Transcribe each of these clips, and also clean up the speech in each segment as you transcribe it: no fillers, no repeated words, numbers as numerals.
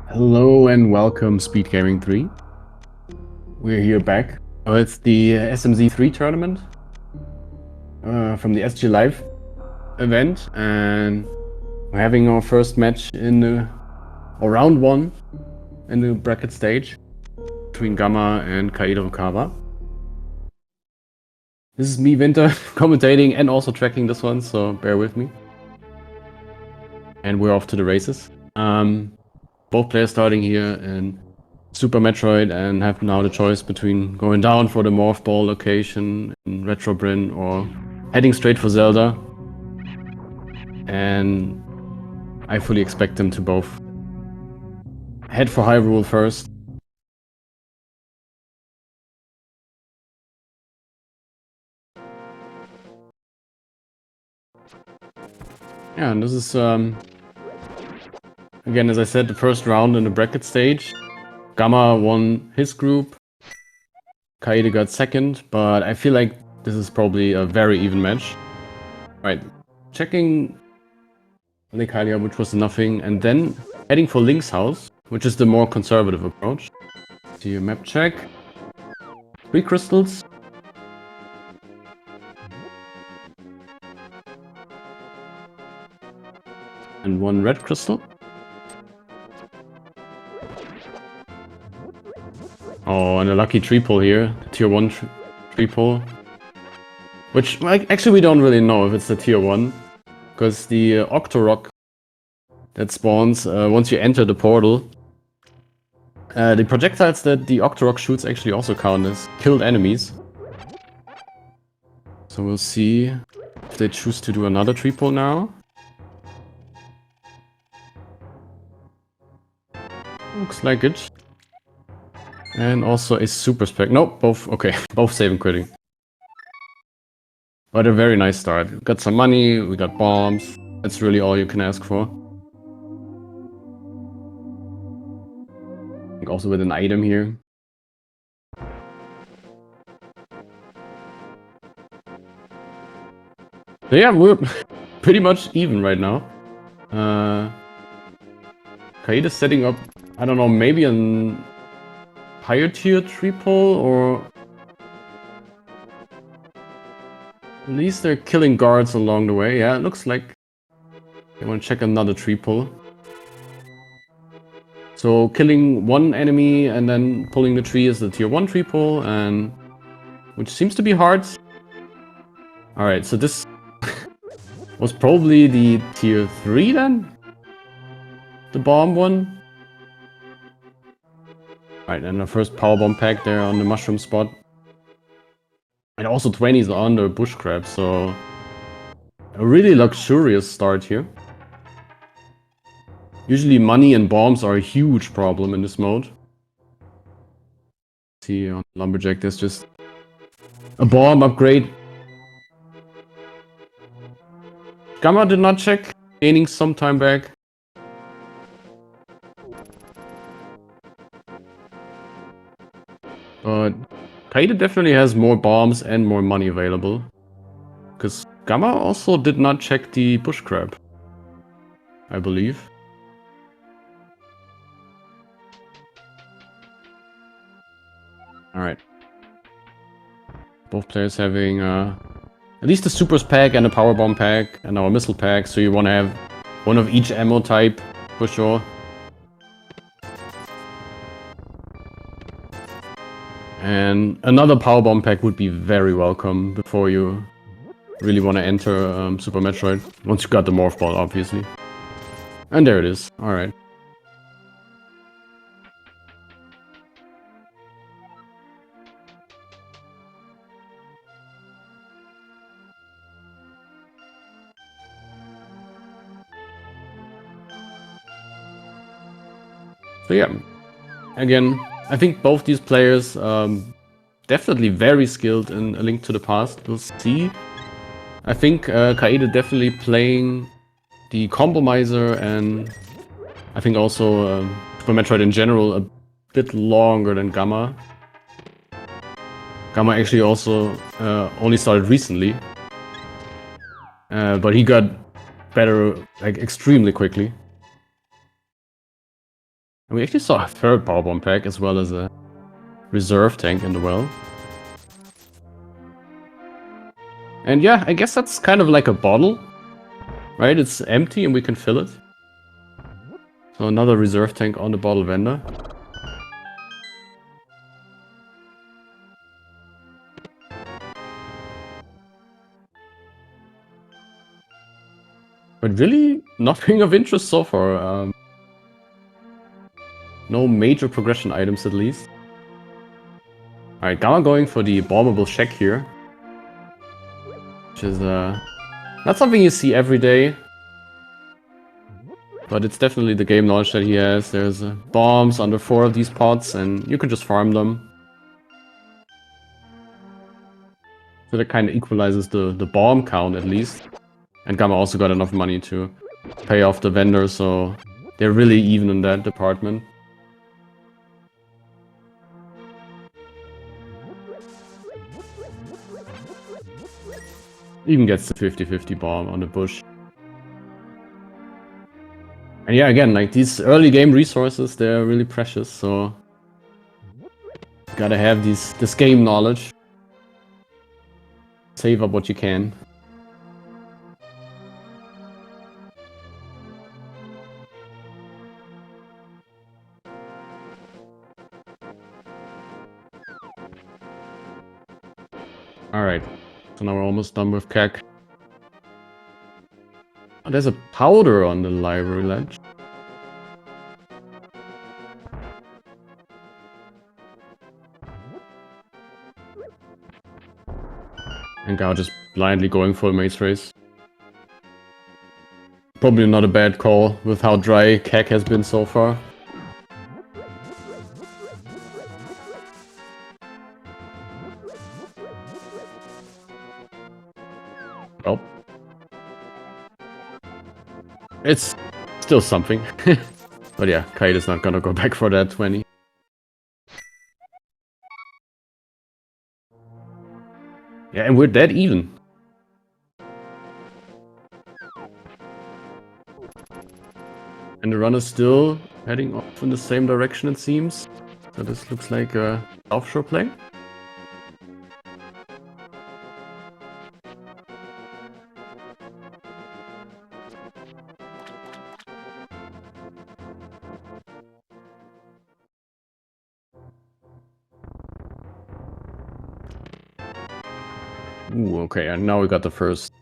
Hello and welcome, Speedgaming 3. We're here back with the SMZ3 tournament from the SGLIVE event, and we're having our first match in round 1 in the bracket stage between Gamma and Kaede Rukawa. This is me, Winter, commentating and also tracking this one, so bear with me. And we're off to the races. Both players starting here in Super Metroid and have now the choice between going down for the Morph Ball location in Retro Bryn or heading straight for Zelda. And I fully expect them to both head for Hyrule first. Yeah, and this is, again, as I said, the first round in the bracket stage. Gamma won his group, Kaede got second, but I feel like this is probably a very even match. Right, checking Lekalia, which was nothing, and then heading for Link's house, which is the more conservative approach. See a map check. 3 crystals. And 1 red crystal. Oh, and a lucky tree pull here. Tier 1 tree pull. Which, like, actually we don't really know if it's the tier 1. Because the Octorok that spawns once you enter the portal. The projectiles that the Octorok shoots actually also count as killed enemies. So we'll see if they choose to do another tree pull now. Looks like it. And also a super spec. Nope, both, okay, both saving critting. But a very nice start. We got some money, we got bombs. That's really all you can ask for. Also with an item here. So yeah, we're pretty much even right now. Kaede is setting up, I don't know, maybe a higher tier tree pull, or at least they're killing guards along the way. Yeah, it looks like they want to check another tree pull. So killing one enemy and then pulling the tree is the tier 1 tree pull, and which seems to be hard. Alright, so this was probably the tier 3 then? The bomb one? Alright, and the first power bomb pack there on the mushroom spot. And also 20s on the bush crab, so a really luxurious start here. Usually money and bombs are a huge problem in this mode. See on Lumberjack there's just a bomb upgrade. Gamma did not check, gaining some time back. But Kaede definitely has more bombs and more money available. Because Gamma also did not check the bush crab, I believe. Alright. Both players having at least a supers pack and a power bomb pack and our missile pack, so you want to have one of each ammo type for sure. And another power bomb pack would be very welcome before you really want to enter Super Metroid. Once you got the Morph Ball, obviously. And there it is. Alright. So yeah, again, I think both these players definitely very skilled in A Link to the Past. We'll see. I think Kaede definitely playing the Compromiser, and I think also Super Metroid in general a bit longer than Gamma. Gamma actually also only started recently, but he got better like extremely quickly. And we actually saw a third power bomb pack as well as a reserve tank in the well. And yeah, I guess that's kind of like a bottle, right? It's empty and we can fill it. So another reserve tank on the bottle vendor. But really, nothing of interest so far. No major progression items at least. Alright, Gamma going for the bombable check here. Which is not something you see every day. But it's definitely the game knowledge that he has. There's bombs under 4 of these pots and you can just farm them. So that kind of equalizes the bomb count at least. And Gamma also got enough money to pay off the vendor, so they're really even in that department. Even gets the 50-50 bomb on the bush. And yeah, again, like these early game resources, they're really precious, so you gotta have this game knowledge. Save up what you can. Alright, so now we're almost done with Kek. Oh, there's a powder on the library ledge. And Gao just blindly going for a mace race. Probably not a bad call with how dry Kek has been so far. Well, it's still something. But yeah, Kaede's not gonna go back for that 20. Yeah, and we're dead even. And the runner's still heading off in the same direction, it seems. So this looks like a offshore play. Ooh, okay, and now we got the first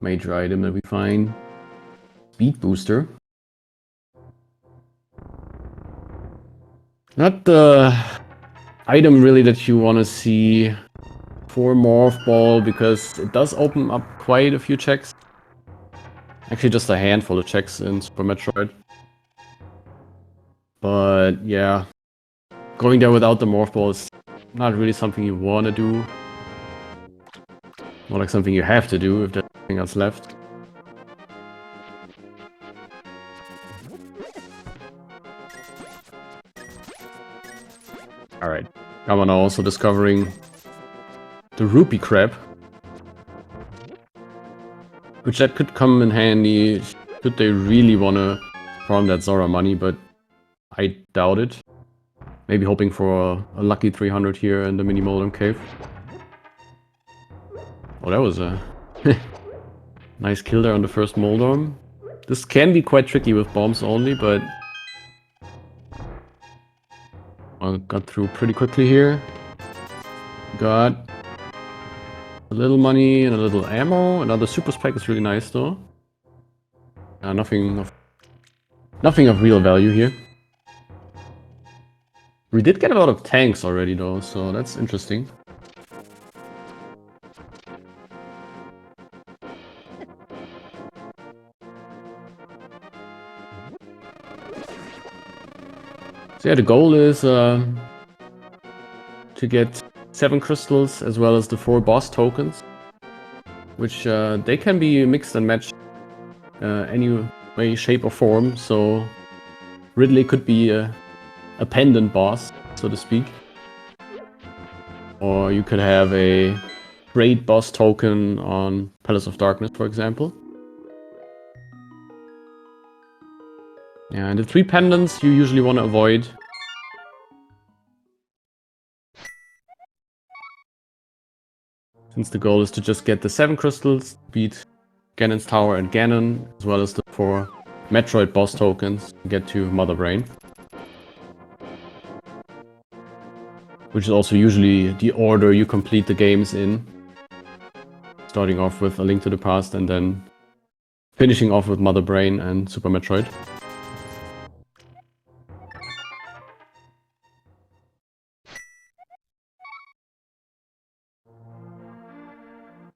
major item that we find. Speed booster. Not the item really that you want to see for Morph Ball, because it does open up quite a few checks. Actually just a handful of checks in Super Metroid. But yeah, going there without the Morph Ball is not really something you want to do. More like something you have to do if there's nothing else left. Alright, I'm now also discovering the Rupee Crab. Which that could come in handy should they really want to farm that Zora money, but I doubt it. Maybe hoping for a lucky 300 here in the mini Moldom Cave. Oh, that was a nice kill there on the first Moldom. This can be quite tricky with bombs only, but I got through pretty quickly here. Got a little money and a little ammo. Another super spike is really nice though. Nothing of real value here. We did get a lot of tanks already though, so that's interesting. So yeah, the goal is to get 7 crystals as well as the 4 boss tokens, which they can be mixed and matched any way, shape or form. So Ridley could be a pendant boss, so to speak. Or you could have a great boss token on Palace of Darkness, for example. Yeah, and the 3 pendants you usually want to avoid. Since the goal is to just get the 7 crystals, beat Ganon's Tower and Ganon, as well as the 4 Metroid boss tokens to get to Mother Brain. Which is also usually the order you complete the games in. Starting off with A Link to the Past and then finishing off with Mother Brain and Super Metroid.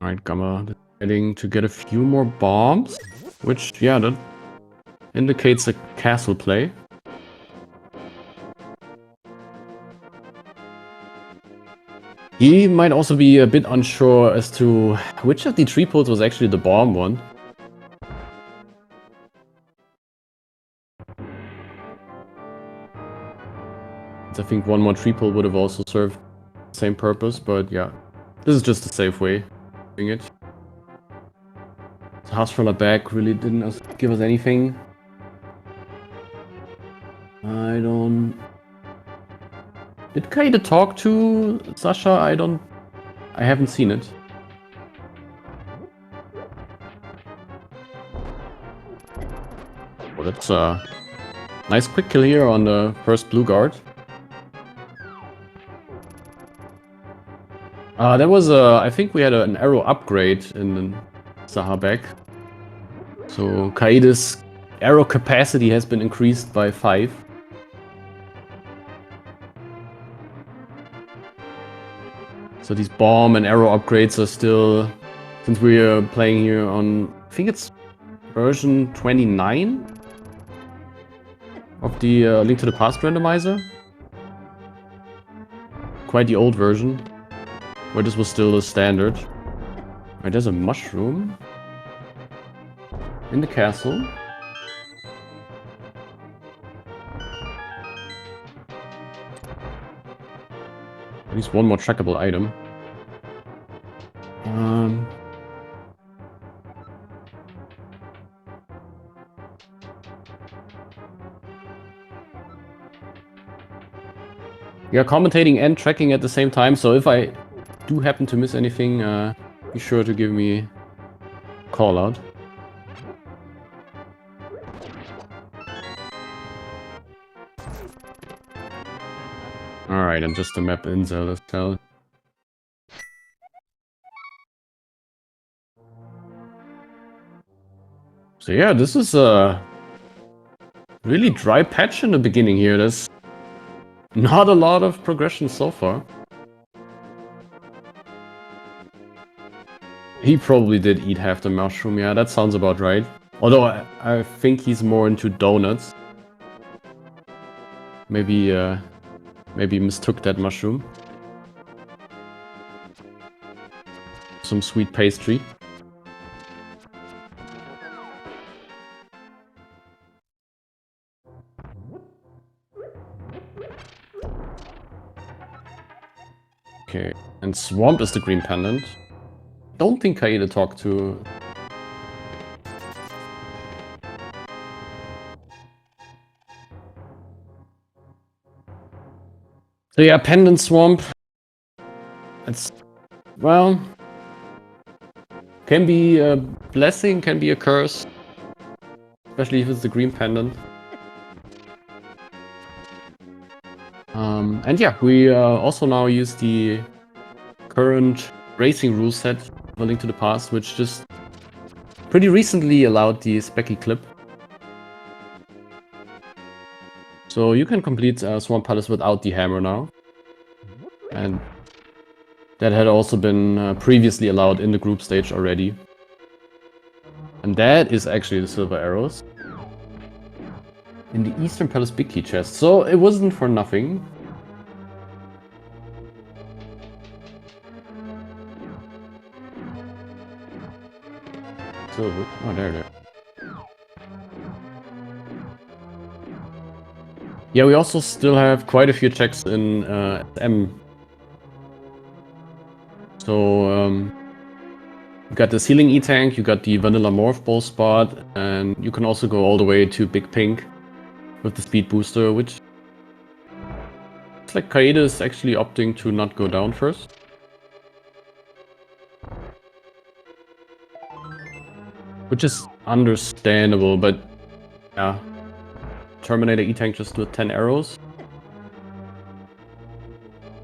Alright, Gamma deciding to get a few more bombs, which, yeah, that indicates a castle play. He might also be a bit unsure as to which of the tree poles was actually the bomb one. I think one more tree pole would have also served the same purpose, but yeah, this is just a safe way of doing it. The Hasroller back really didn't give us anything. I don't... Did Kaede talk to Sasha? I haven't seen it. Oh, that's a nice quick kill here on the first blue guard. That was I think we had an arrow upgrade in Sahabek. So Kaede's arrow capacity has been increased by 5. So these bomb and arrow upgrades are still, since we are playing here on, I think it's version 29 of the Link to the Past randomizer. Quite the old version, where this was still a standard. Right, there's a mushroom in the castle. At least one more trackable item. Yeah, commentating and tracking at the same time, so if I do happen to miss anything, be sure to give me a call out. Alright, and just the map incel as well. So yeah, this is a really dry patch in the beginning here. There's not a lot of progression so far. He probably did eat half the mushroom, yeah, that sounds about right. Although I think he's more into donuts. Maybe mistook that mushroom. Some sweet pastry. Okay, and Swamp is the green pendant. Don't think Kaede talked to... So yeah, Pendant Swamp. It's... well... can be a blessing, can be a curse. Especially if it's the green pendant. And yeah, we also now use the current racing rule set of A Link to the Past, which just pretty recently allowed the Specky clip. So you can complete Swamp Palace without the hammer now. And that had also been previously allowed in the group stage already. And that is actually the silver arrows. In the Eastern Palace Big Key chest. So it wasn't for nothing. Silver. Oh, there. Yeah, we also still have quite a few checks in SM. So, you got the Ceiling E-Tank, you got the Vanilla Morph Ball spot, and you can also go all the way to Big Pink with the speed booster, which looks like Kaede is actually opting to not go down first. Which is understandable, but yeah. Terminator E-Tank just with 10 arrows.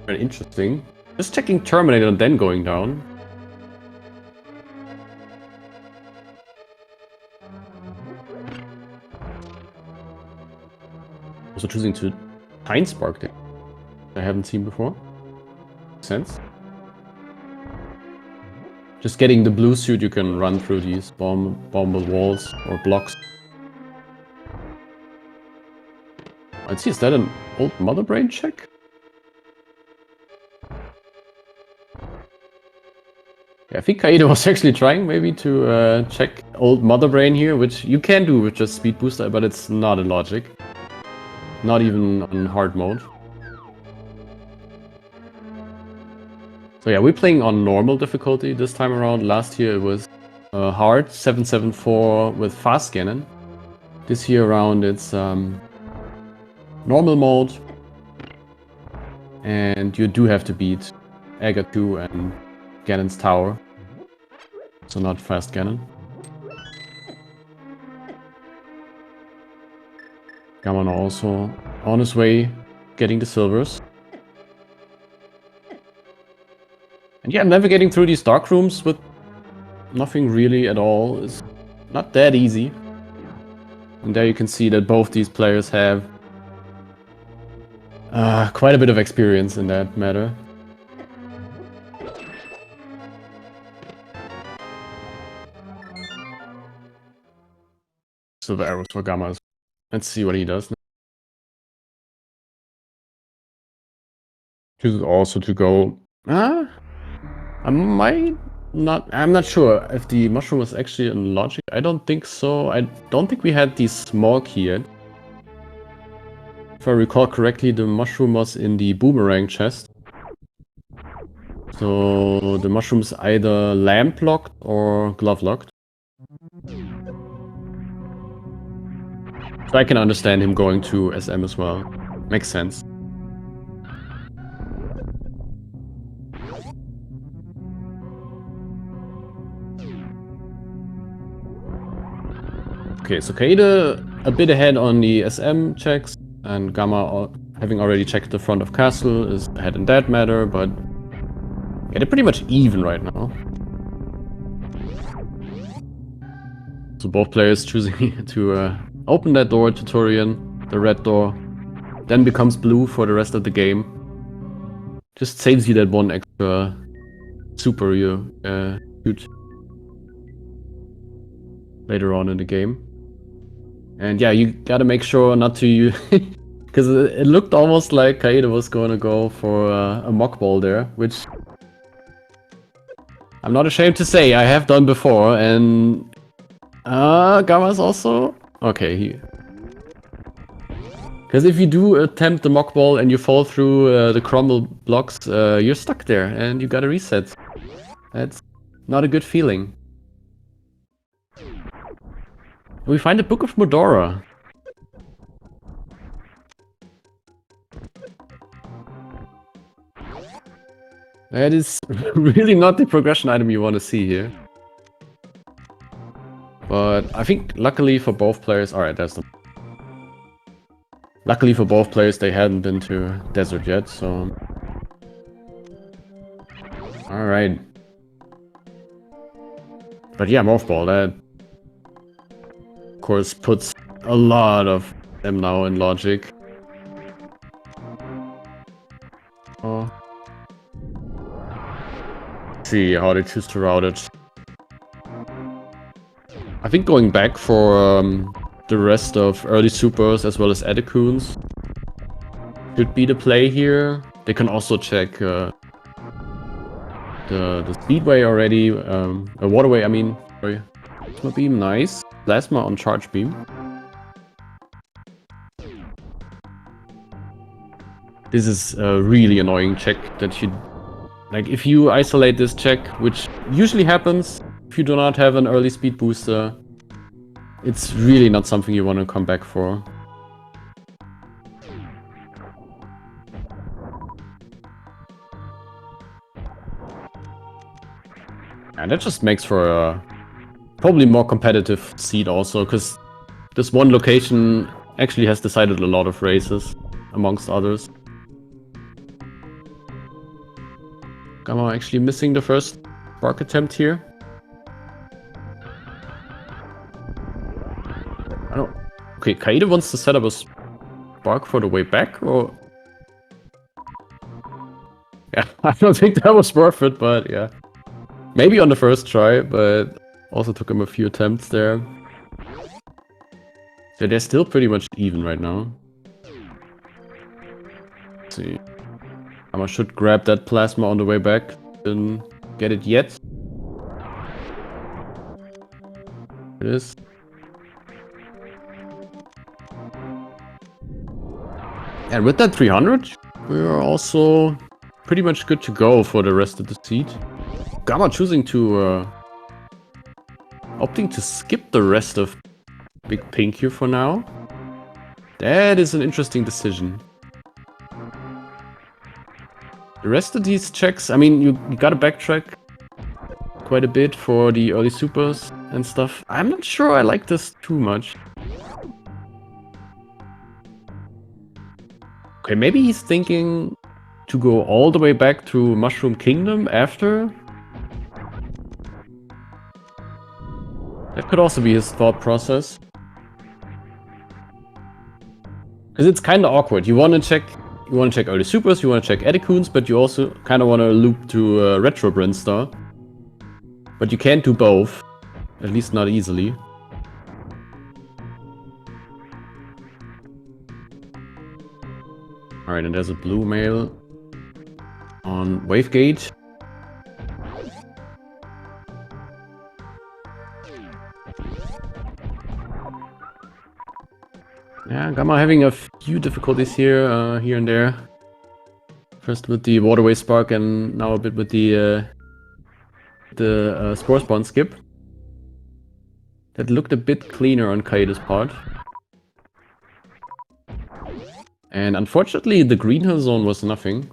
Very interesting. Just checking Terminator and then going down. Also choosing to Time Spark there. I haven't seen before. Makes sense. Just getting the blue suit, you can run through these bombable walls or blocks. Let's see, is that an old Mother Brain check? Yeah, I think Kaede was actually trying maybe to check old Mother Brain here, which you can do with just Speed Booster, but it's not in Logic. Not even on hard mode. So yeah, we're playing on normal difficulty this time around. Last year it was hard, 774 with fast cannon. This year around it's normal mode. And you do have to beat Gammachuu and Ganon's Tower. So not fast cannon. Gammon also on his way getting the silvers. And yeah, navigating through these dark rooms with nothing really at all is not that easy. And there you can see that both these players have quite a bit of experience in that matter. Silver arrows for Gamma. Let's see what he does now. Chooses also to go... I'm not sure if the mushroom was actually in Logic. I don't think so. I don't think we had the small key yet. If I recall correctly, the mushroom was in the boomerang chest. So the mushroom is either lamp locked or glove locked. So I can understand him going to SM as well. Makes sense. Okay, so Kaede a bit ahead on the SM checks, and Gamma, having already checked the front of castle, is ahead in that matter, but yeah, they're pretty much even right now. So both players choosing to open that door to Turian, the red door, then becomes blue for the rest of the game. Just saves you that one extra super you shoot later on in the game. And yeah, you gotta make sure not to because it looked almost like Kaede was gonna go for a mock ball there, which I'm not ashamed to say I have done before, and Gamma's also... Okay, because if you do attempt the mock ball and you fall through the crumble blocks, you're stuck there and you gotta reset. That's not a good feeling. We find the Book of Modora. That is really not the progression item you want to see here. But I think luckily for both players... Alright, that's the... Luckily for both players, they hadn't been to Desert yet, so... Alright. But yeah, Morph Ball, that... Of course, puts a lot of them now in Logic. Oh. Let's see how they choose to route it. I think going back for the rest of early supers as well as Edecoons should be the play here. They can also check the speedway already, waterway I mean, sorry. Plasma beam, nice. Plasma on charge beam. This is a really annoying check that you... Like, if you isolate this check, which usually happens if you do not have an early speed booster, it's really not something you want to come back for. And that just makes for a probably more competitive seed also, because this one location actually has decided a lot of races, amongst others. Gamma actually missing the first spark attempt here. I don't... Okay, Kaede wants to set up a spark for the way back, or... Yeah, I don't think that was worth it, but yeah. Maybe on the first try, but also took him a few attempts there. So they're still pretty much even right now. Let's see. Gamma should grab that plasma on the way back. Didn't get it yet. It is. And with that 300, we're also pretty much good to go for the rest of the seed. Gamma choosing to opting to skip the rest of Big Pink here for now. That is an interesting decision. The rest of these checks, I mean, you gotta backtrack quite a bit for the early supers and stuff. I'm not sure I like this too much. Okay, maybe he's thinking to go all the way back to Mushroom Kingdom after. That could also be his thought process. Because it's kind of awkward. You want to check early supers, you want to check Edecoons, but you also kind of want to loop to Retro Brinstar. But you can't do both. At least not easily. Alright, and there's a blue mail on Wavegate. Yeah, Gamma having a few difficulties here, here and there. First with the Waterway Spark and now a bit with the Spore Spawn skip. That looked a bit cleaner on Kaede's part. And unfortunately the green hill zone was nothing.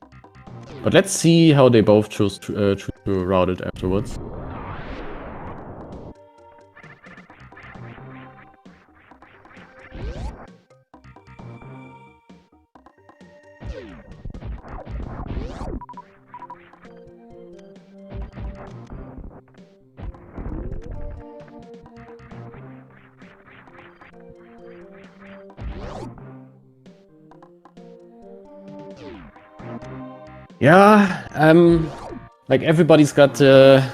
But let's see how they both choose to route it afterwards. Yeah, like everybody's got a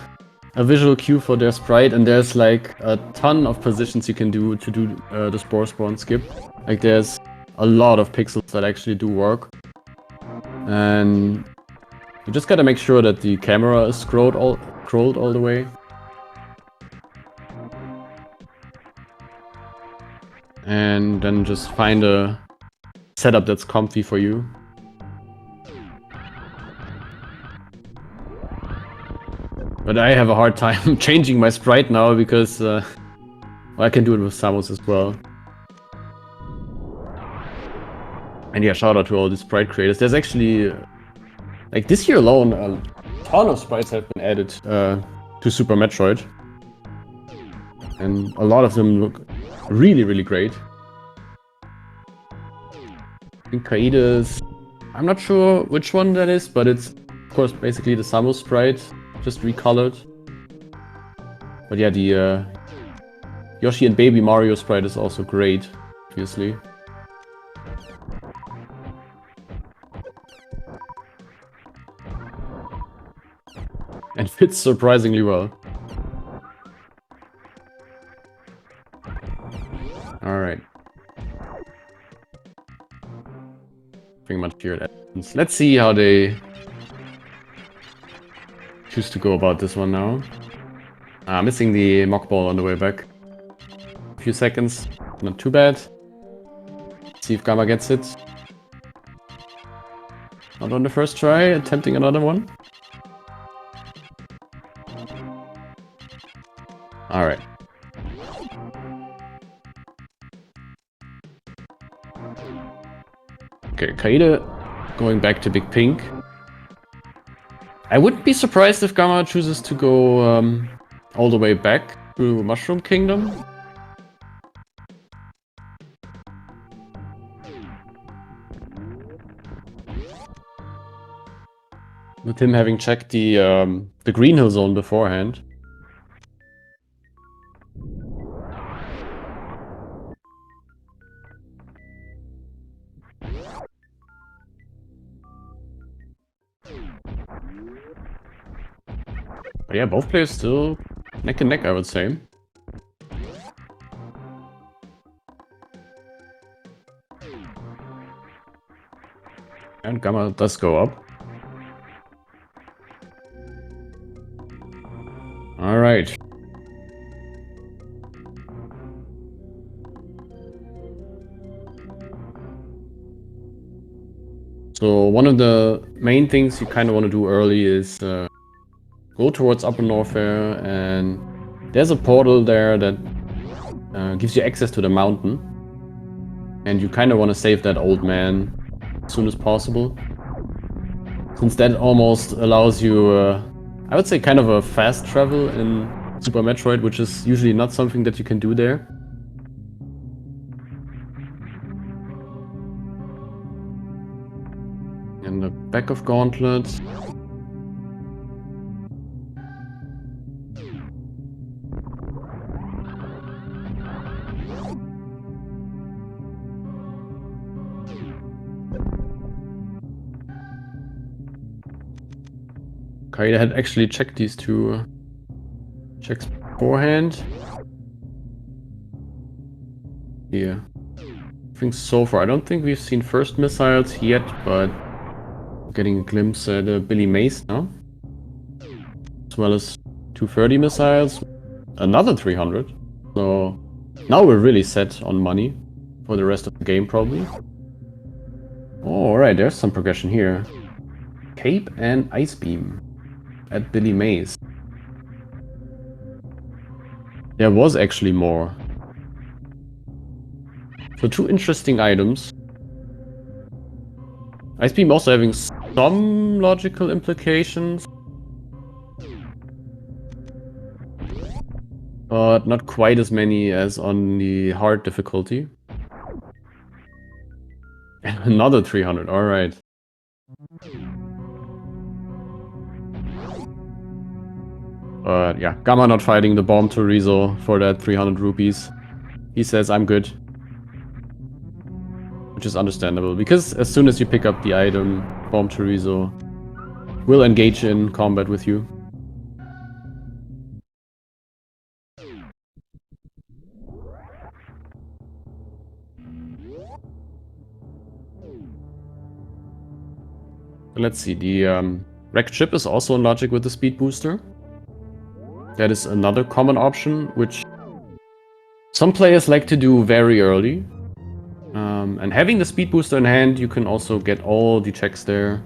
visual cue for their sprite, and there's like a ton of positions you can do to do the Spore Spawn skip. Like there's a lot of pixels that actually do work. And you just gotta make sure that the camera is scrolled all the way. And then just find a setup that's comfy for you. But I have a hard time changing my sprite now because well, I can do it with Samus as well. And yeah, shout out to all the sprite creators. There's actually, like this year alone, a ton of sprites have been added to Super Metroid. And a lot of them look really, really great. I think Kaede's, I'm not sure which one that is, but it's of course basically the Samus sprite. Just recolored. But yeah, the Yoshi and Baby Mario sprite is also great, obviously. And fits surprisingly well. Alright. Pretty much here at Athens. Let's see how they choose to go about this one now. Missing the mock ball on the way back. A few seconds, not too bad. See if Gamma gets it. Not on the first try, attempting another one. Alright. Okay, Kaede going back to Big Pink. I wouldn't be surprised if Gamma chooses to go all the way back to Mushroom Kingdom. With him having checked the Green Hill Zone beforehand. But yeah, both players still neck and neck, I would say. And Gamma does go up. Alright. So one of the main things you kind of want to do early is go towards Upper Norfair, and there's a portal there that gives you access to the mountain. And you kind of want to save that old man as soon as possible. Since that almost allows you, I would say, kind of a fast travel in Super Metroid, which is usually not something that you can do there. In the back of Gauntlet. Kaede had actually checked these two checks beforehand. Yeah. I think so far. I don't think we've seen first missiles yet, but getting a glimpse at Billy Mace now. As well as 230 missiles. Another 300. So now we're really set on money for the rest of the game, probably. Oh, alright, there's some progression here. Cape and Ice Beam at Billy Mace. There was actually more. So two interesting items. Ice Beam also having some logical implications. But not quite as many as on the hard difficulty. And another 300, alright. But yeah, Gamma not fighting the bomb to Rizzo for that 300 rupees. He says, I'm good. Which is understandable, because as soon as you pick up the item, Bomb Chorizo will engage in combat with you. Let's see, the wrecked ship is also in logic with the speed booster. That is another common option, which some players like to do very early. And having the speed booster in hand, you can also get all the checks there.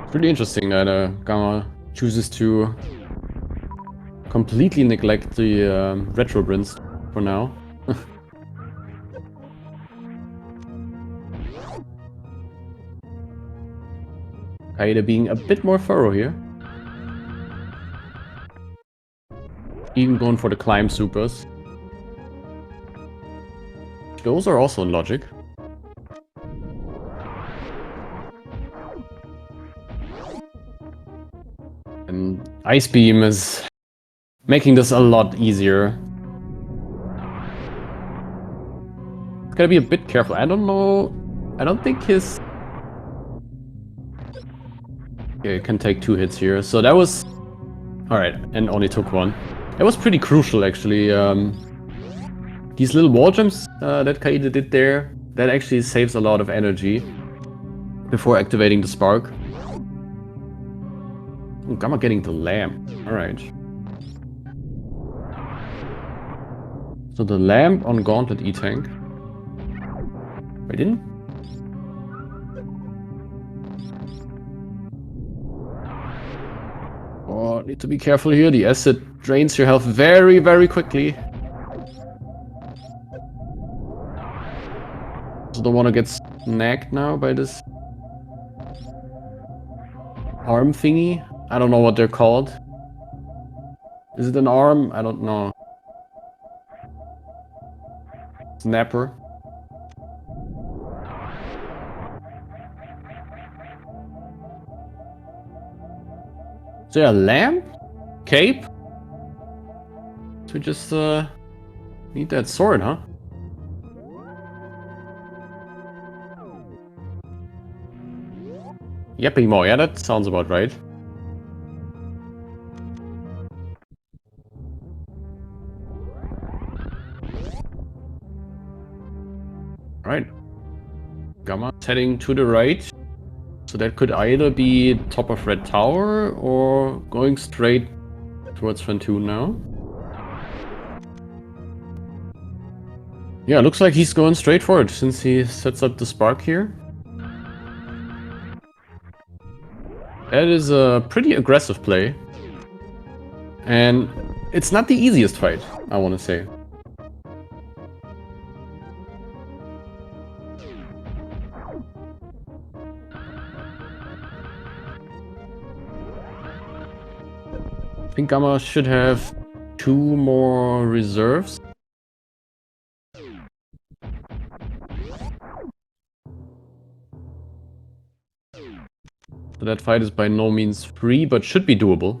It's really interesting that Gamma chooses to completely neglect the retro Brinst for now. Kaede being a bit more thorough here. Even going for the climb supers. Those are also in logic. And Ice Beam is making this a lot easier. It's gotta be a bit careful. I don't know. I don't think his... Okay, it can take 2 hits here. So that was... Alright, and only took 1. That was pretty crucial, actually. These little wall jumps that Kaede did there, that actually saves a lot of energy before activating the spark. Oh, Gamma getting the lamp. Alright. So the lamp on Gauntlet E-Tank. Wait, didn't? Oh, need to be careful here. The acid drains your health very, very quickly. Also don't want to get snagged now by this arm thingy. I don't know what they're called. Is it an arm? I don't know. Snapper. Is there a lamp? Cape? So we just need that sword, huh? Yapping more, yeah, that sounds about right. Right. Gamma's heading to the right. So that could either be top of Red Tower or going straight towards Fantoon now. Yeah, looks like he's going straight for it since he sets up the spark here. That is a pretty aggressive play. And it's not the easiest fight, I want to say. I think Gamma should have 2 more reserves. So that fight is by no means free, but should be doable.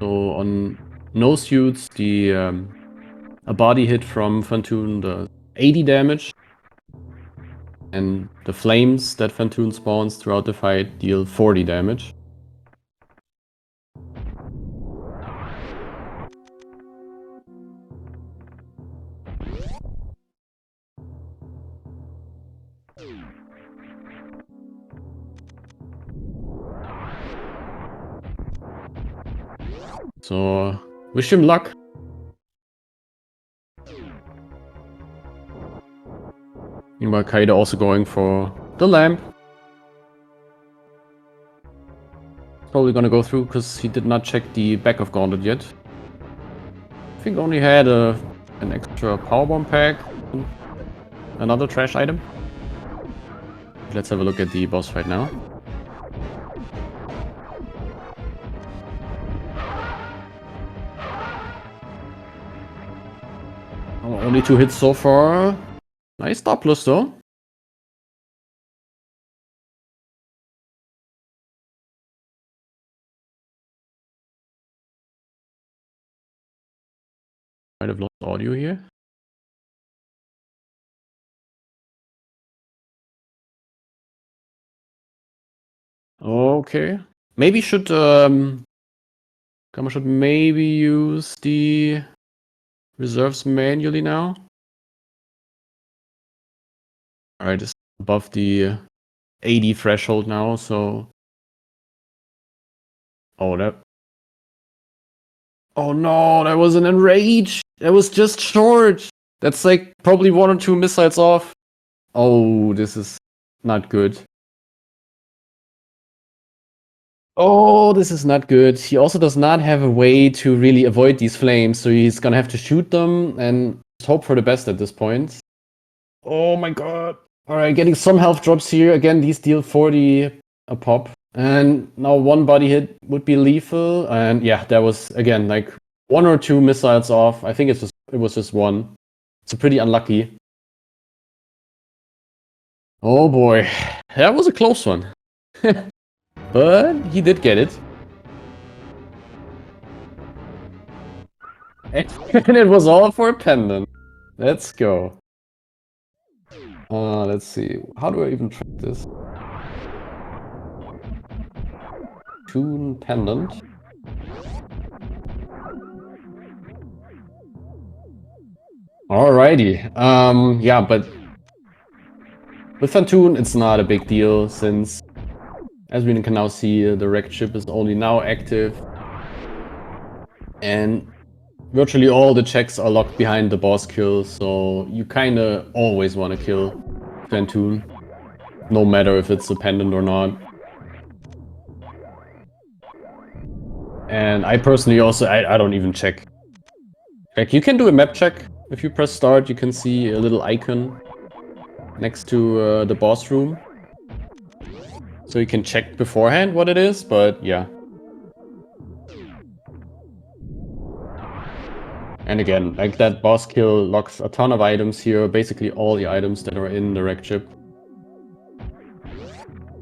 So on no suits, a body hit from Fantoon does 80 damage. And the flames that Fantoon spawns throughout the fight deal 40 damage. So, wish him luck. Meanwhile, Kaede also going for the lamp. Probably gonna go through because he did not check the back of Gauntlet yet. I think only had an extra powerbomb pack. Another trash item. Let's have a look at the boss fight now. Oh, only 2 hits so far. Nice stop plus though. Might have lost audio here. Okay. Maybe should Gamma should maybe use the reserves manually now. Alright, it's above the 80 threshold now, so... Oh, that... Oh no, that was an enrage! That was just short! That's like probably 1 or 2 missiles off. Oh, this is not good. Oh, this is not good. He also does not have a way to really avoid these flames, so he's gonna have to shoot them and hope for the best at this point. Oh my god. Alright, getting some health drops here. Again, these deal 40 a pop. And now 1 body hit would be lethal. And yeah, that was, again, like 1 or 2 missiles off. I think it was just 1. It's pretty unlucky. Oh boy. That was a close one. But he did get it. And it was all for a pendant. Let's go. Let's see. How do I even track this? Tune pendant. Alrighty. Yeah, but with Fantoon, it's not a big deal since, as we can now see, the wrecked ship is only now active. And virtually all the checks are locked behind the boss kill, so you kinda always want to kill Fantoon, no matter if it's a pendant or not. And I personally also, I don't even check. Like, you can do a map check. If you press start, you can see a little icon next to the boss room. So you can check beforehand what it is, but yeah. And again, like that boss kill locks a ton of items here, basically all the items that are in the wreck chip.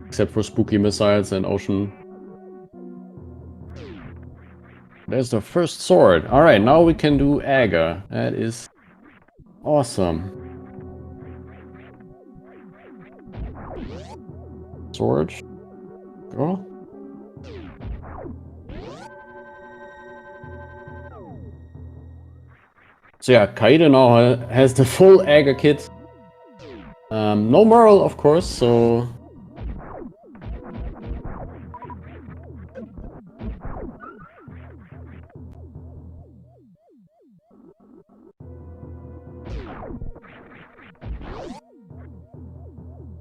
Except for spooky missiles and ocean. There's the first sword. Alright, now we can do Aga. That is awesome. Sword. Go. So yeah, Kaede now has the full Aga kit. No Merle, of course, so...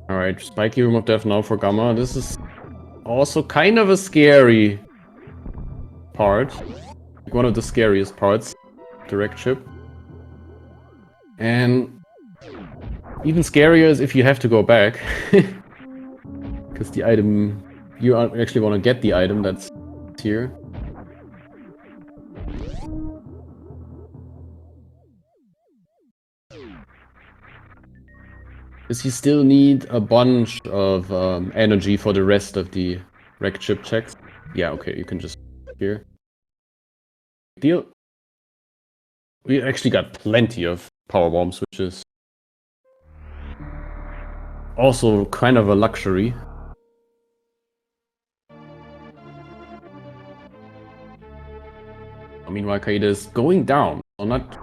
Alright, Spiky Room of Death now for Gamma. This is also kind of a scary part. Like one of the scariest parts. Direct chip. And even scarier is if you have to go back. Because the item... You actually want to get the item that's here. Because you still need a bunch of energy for the rest of the wreck chip checks. Yeah, okay, you can just... Here. Deal. We actually got plenty of power bombs, which is also kind of a luxury. Meanwhile, Kaede is going down, so not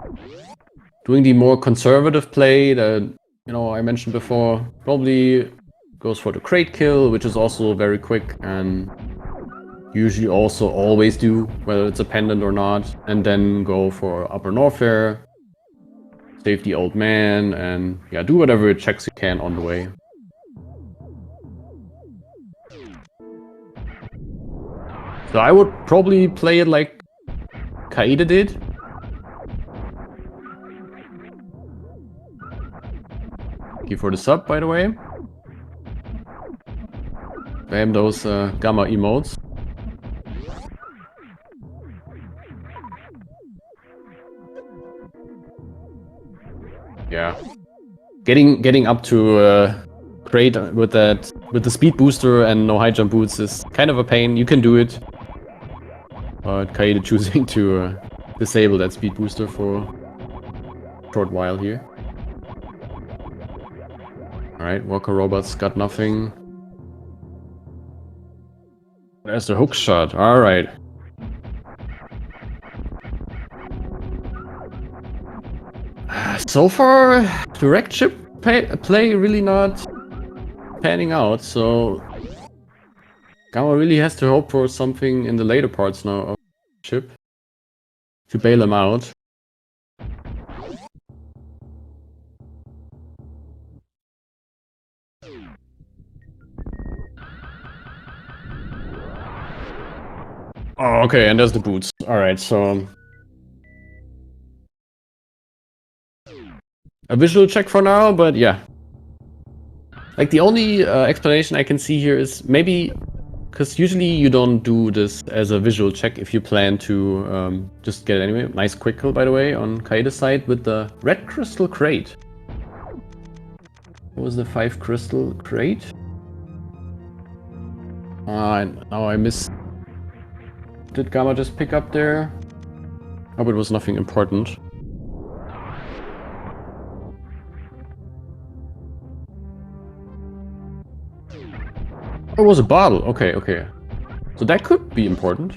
doing the more conservative play that, you know, I mentioned before. Probably goes for the crate kill, which is also very quick and usually also always do, whether it's a pendant or not, and then go for upper Norfair, save the old man, and yeah, do whatever checks you can on the way. So I would probably play it like Kaede did. Thank you for the sub, by the way. Bam those Gamma emotes. Yeah. Getting up to crate with the speed booster and no high jump boots is kind of a pain. You can do it. But Kaede choosing to disable that speed booster for a short while here. Alright, Walker Robots got nothing. There's the hook shot, alright. So far, direct chip play really not panning out, so Gamma really has to hope for something in the later parts now of chip to bail him out. Oh, okay, and there's the boots. Alright, so... a visual check for now, but yeah. Like, the only explanation I can see here is maybe... because usually you don't do this as a visual check if you plan to just get it anyway. Nice quick kill, by the way, on Kaede's side with the red crystal crate. What was the 5 crystal crate? Now I missed... Did Gamma just pick up there? Hope it was nothing important. Oh, it was a bottle. Okay, okay. So that could be important.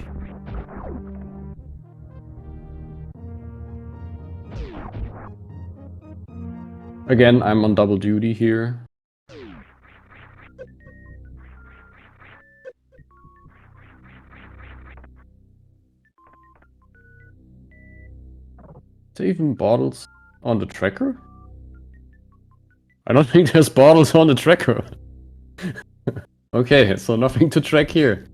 Again, I'm on double duty here. Is there even bottles on the tracker? I don't think there's bottles on the tracker. Okay, so nothing to track here.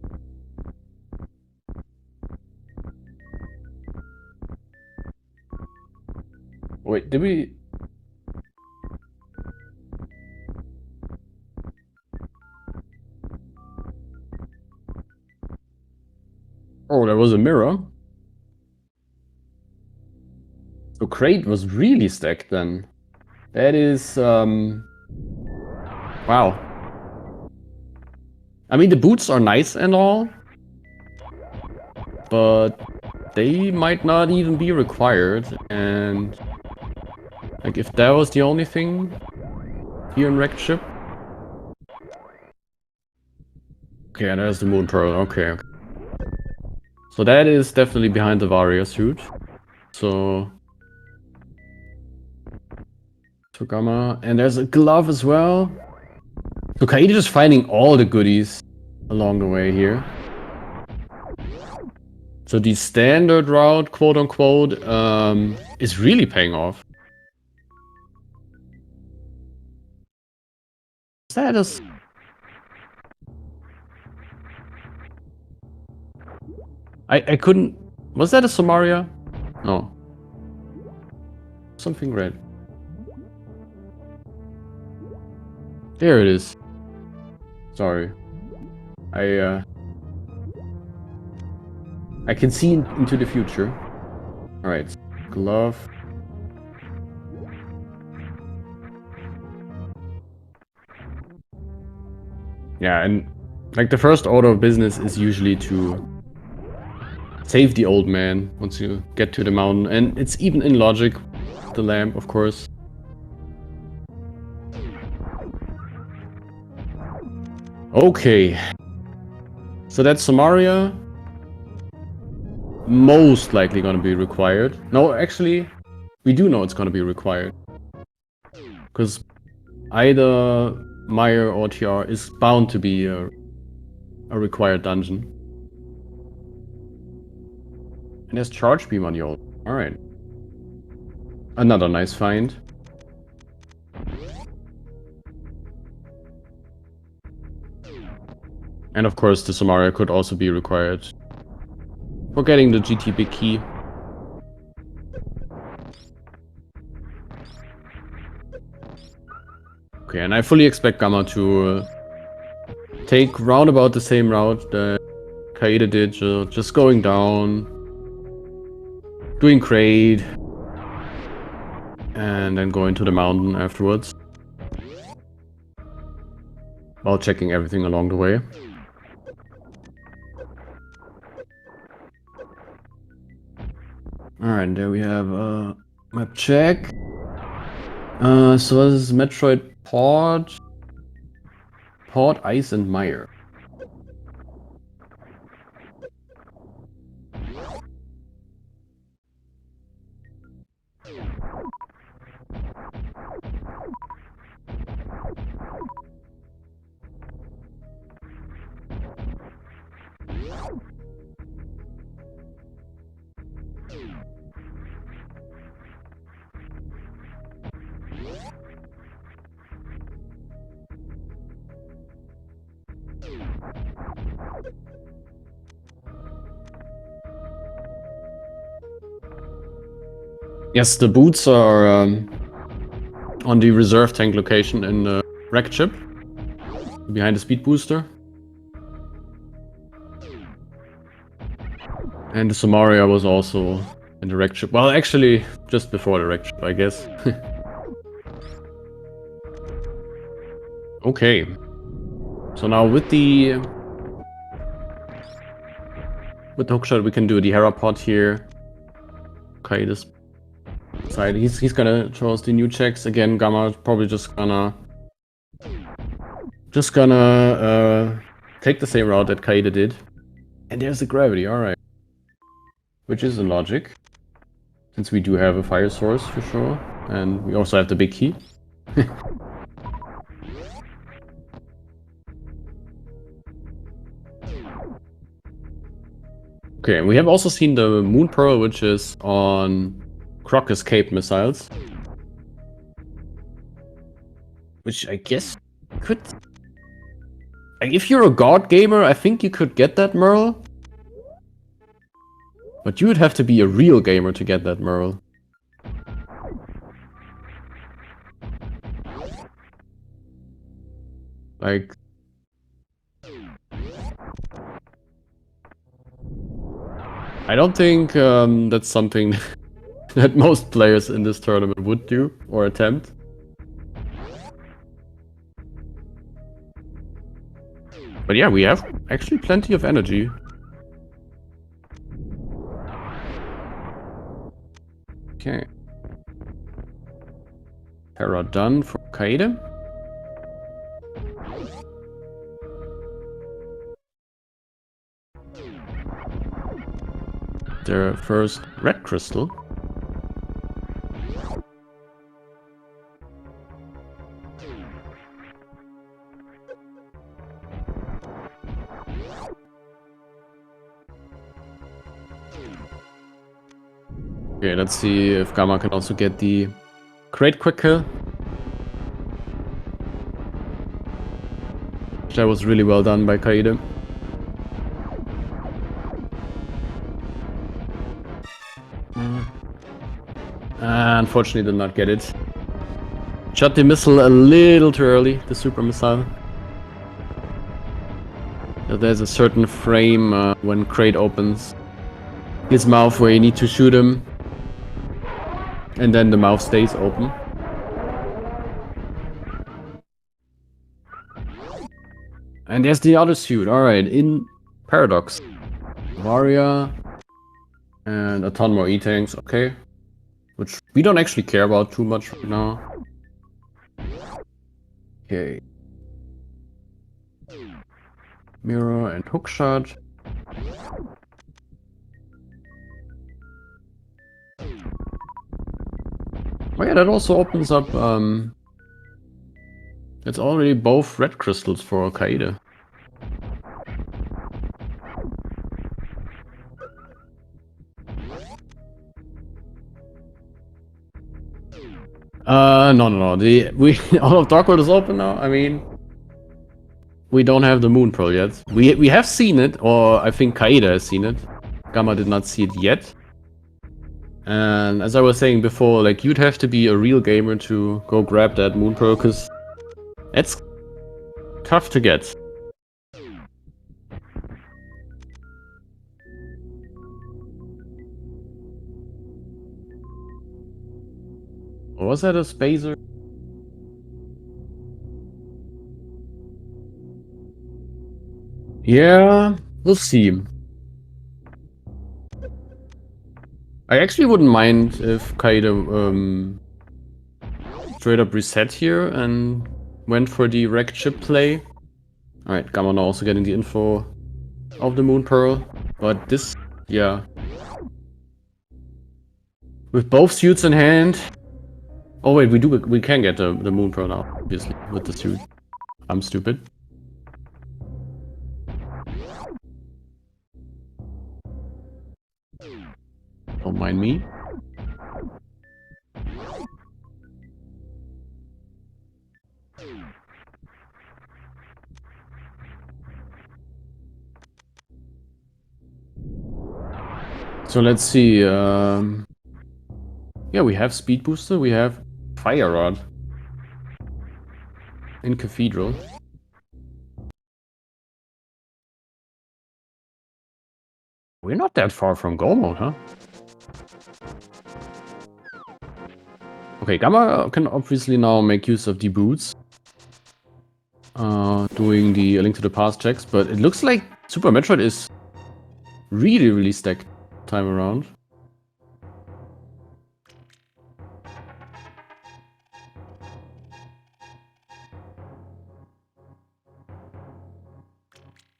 did we... Oh, there was a mirror. So Kaede was really stacked then. That is, wow. I mean, the boots are nice and all, but they might not even be required. And like, if that was the only thing here in Wrecked Ship. Okay, and there's the Moon Pearl. Okay. So that is definitely behind the warrior suit. So Gamma, and there's a glove as well. So Kaede is finding all the goodies along the way here. So the standard route, quote unquote, is really paying off. Status. I couldn't... Was that a Somaria? No. Something red. There it is. Sorry. I can see into the future. Alright. Glove. Yeah, and like the first order of business is usually to save the old man once you get to the mountain. And it's even in logic, the lamp, of course. Okay. So that's Somaria. Most likely gonna be required. No, actually, we do know it's gonna be required. Because either Meyer or TR is bound to be a required dungeon. And there's Charge Beam on the old. Alright. Another nice find. And of course, the Somaria could also be required for getting the GT big key. Okay, and I fully expect Gamma to take roundabout the same route that Kaede did, just going down, doing Kaede, and then going to the mountain afterwards, while checking everything along the way. Alright, there we have map check. So this is Metroid Port, Ice and Mire. Yes, the boots are on the reserve tank location in the Wrecked Ship, behind the speed booster. And the Somaria was also in the Wrecked Ship. Well, actually, just before the Wrecked Ship, I guess. Okay. So now with the hookshot, we can do the Hera pot here. Okay, this side. He's gonna show us the new checks again. Gamma probably just gonna take the same route that Kaede did. And there's the gravity. All right, which is in logic, since we do have a fire source for sure, and we also have the big key. Okay, and we have also seen the Moon Pearl, which is on Croc Escape missiles. Which I guess could... Like, if you're a god gamer, I think you could get that Merle. But you would have to be a real gamer to get that Merle. Like, I don't think that's something that most players in this tournament would do or attempt. But yeah, we have actually plenty of energy. Okay. Terra done for Kaede. Their first red crystal. Okay, let's see if Gamma can also get the great quick kill. That was really well done by Kaede. Unfortunately did not get it. Shot the missile a little too early, the super missile. There's a certain frame when Kraid opens his mouth where you need to shoot him. And then the mouth stays open. And there's the other suit. Alright, in Paradox. Varia. And a ton more E-tanks, okay. Which we don't actually care about too much right now. Okay. Mirror and hookshot. Oh yeah, that also opens up, it's already both red crystals for Kaede. No. All of Dark World is open now. I mean, we don't have the Moon Pearl yet. We have seen it, or I think Kaede has seen it. Gamma did not see it yet. And as I was saying before, like, you'd have to be a real gamer to go grab that Moon Pearl, because it's tough to get. Or was that a spacer? Yeah, we'll see. I actually wouldn't mind if Kaede straight up reset here and went for the wrecked ship play. Alright, Gamma now also getting the info of the Moon Pearl. But this, yeah. With both suits in hand. Oh wait, we can get the Moon Pearl now, obviously, with the suit. I'm stupid. Don't mind me. So let's see. Yeah, we have Speed Booster, we have Fire Rod in Cathedral. We're not that far from Go Mode, huh? Okay, Gamma can obviously now make use of the boots. Doing the Link to the Past checks, but it looks like Super Metroid is really stacked time around.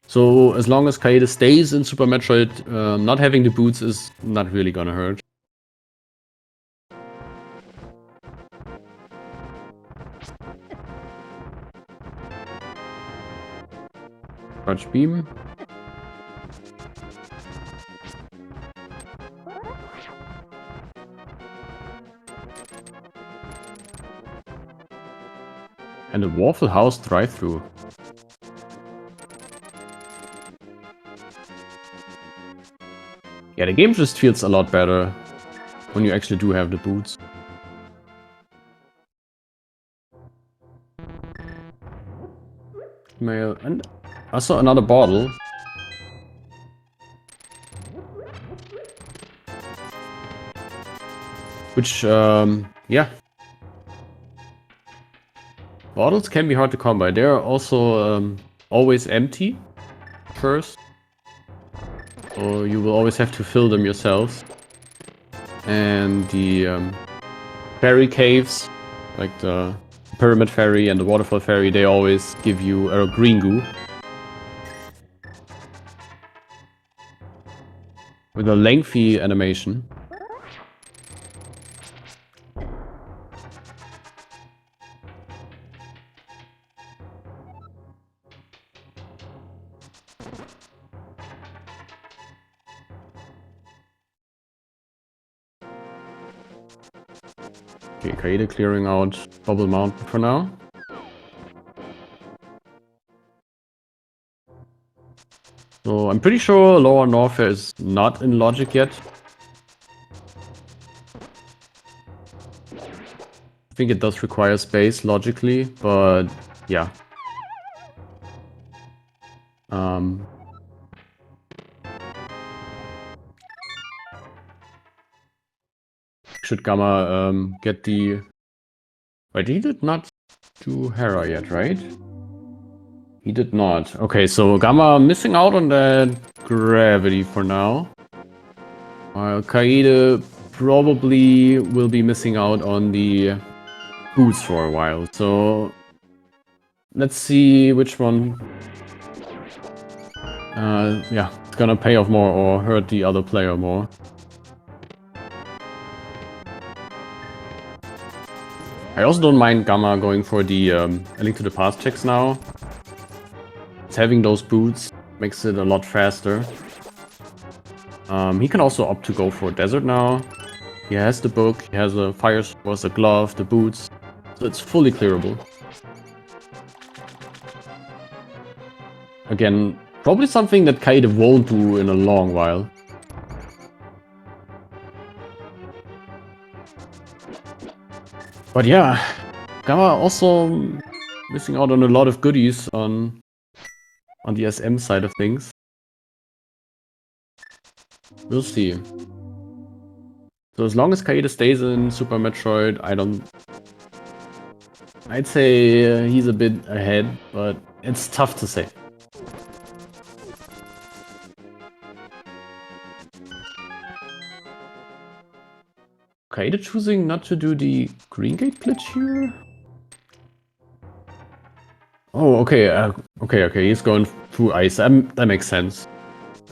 So as long as Kaede stays in Super Metroid, not having the boots is not really gonna hurt. Charge beam. And a Waffle House drive-thru. Yeah, the game just feels a lot better when you actually do have the boots. mail, and also another bottle. Which, yeah. Bottles can be hard to come by. They're also always empty first. So you will always have to fill them yourselves. And the fairy caves, like the Pyramid Fairy and the Waterfall Fairy, they always give you a green goo. With a lengthy animation. Okay, Kaede clearing out Bubble Mountain for now. So I'm pretty sure Lower Norfair is not in logic yet. I think it does require space logically, but yeah. Should Gamma get the... Wait, he did not do Hera yet, right? He did not. Okay, so Gamma missing out on that gravity for now. While Kaede probably will be missing out on the boost for a while. So let's see which one yeah, it's gonna pay off more or hurt the other player more. I also don't mind Gamma going for the A Link to the Past checks now. It's having those boots makes it a lot faster. He can also opt to go for Desert now. He has the book, he has a Fire Source, a glove, the boots. So it's fully clearable. Again, probably something that Kaede won't do in a long while. But yeah, Gamma also missing out on a lot of goodies on the SM side of things. We'll see. So as long as Kaede stays in Super Metroid, I'd say he's a bit ahead, but it's tough to say. Kaede choosing not to do the Green Gate glitch here? Oh, okay, okay, he's going through ice. That makes sense.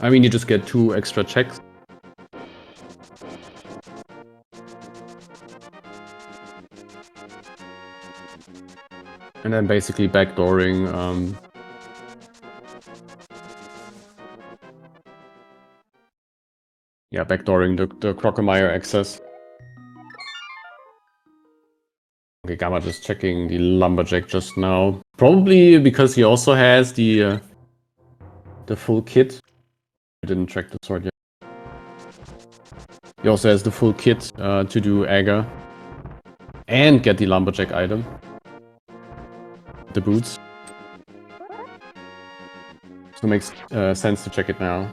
I mean, you just get 2 extra checks. And then basically backdooring, yeah, backdooring the Crocomire access. Okay, Gamma just checking the Lumberjack just now. Probably because he also has the full kit. I didn't check the sword yet. He also has the full kit to do Aga. And get the Lumberjack item. The boots. So it makes sense to check it now.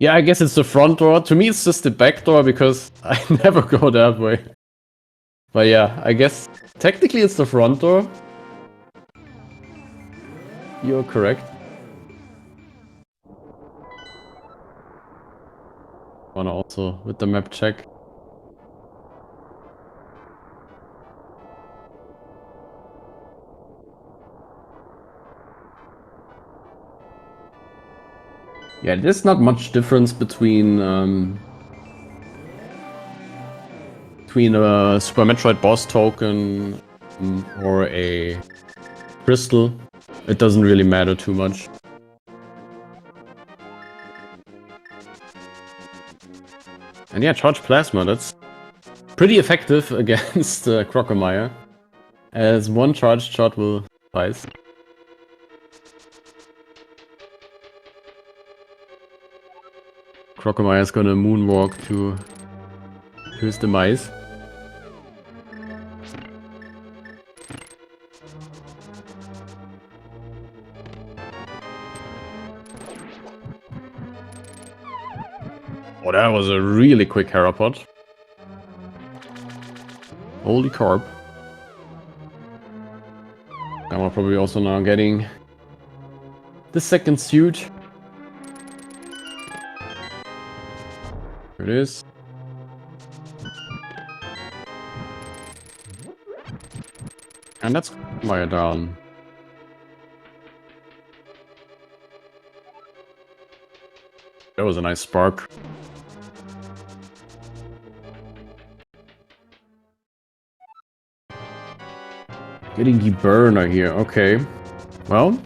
Yeah, I guess it's the front door. To me, it's just the back door because I never go that way. But yeah, I guess technically it's the front door. You're correct. Wanna also with the map check. Yeah, there's not much difference between a Super Metroid boss token or a crystal. It doesn't really matter too much. And yeah, Charge Plasma, that's pretty effective against Crocomire, as 1 charged shot will suffice. Crocomire is gonna moonwalk to his demise. Oh, that was a really quick Herapod. Holy carb. Gamma probably also now getting the second suit. Here it is. And that's Maya down. That was a nice spark. Getting the burner here, okay. Well,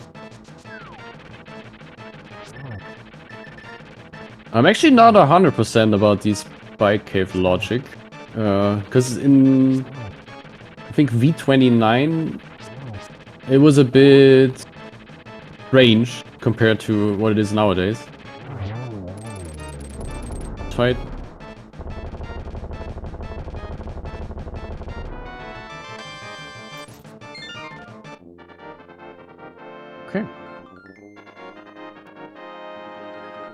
I'm actually not 100% about these spike cave logic. Because in, I think V29, it was a bit strange compared to what it is nowadays. Fight. Okay.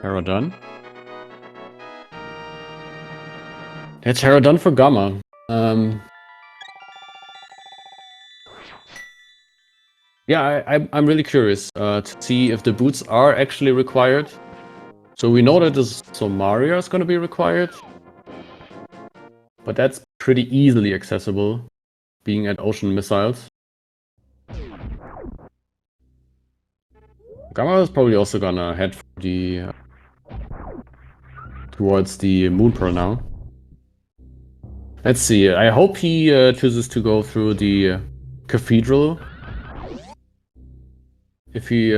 Terra done. That's Terra done for Gamma. Yeah, I'm really curious to see if the boots are actually required. So we know that the Somaria is going to be required. But that's pretty easily accessible, being at Ocean Missiles. Gamma is probably also gonna head for the towards the Moon Pearl now. Let's see. I hope he chooses to go through the Cathedral. If he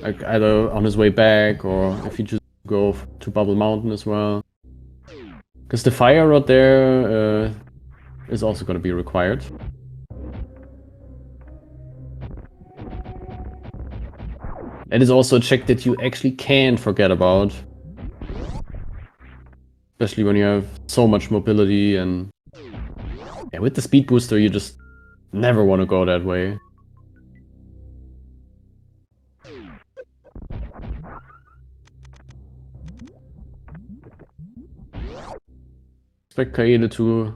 like either on his way back or if he chooses to go to Bubble Mountain as well. Because the fire rod there is also going to be required. That is also a check that you actually can't forget about. Especially when you have so much mobility and... yeah, with the speed booster you just never want to go that way. Expect Kaede to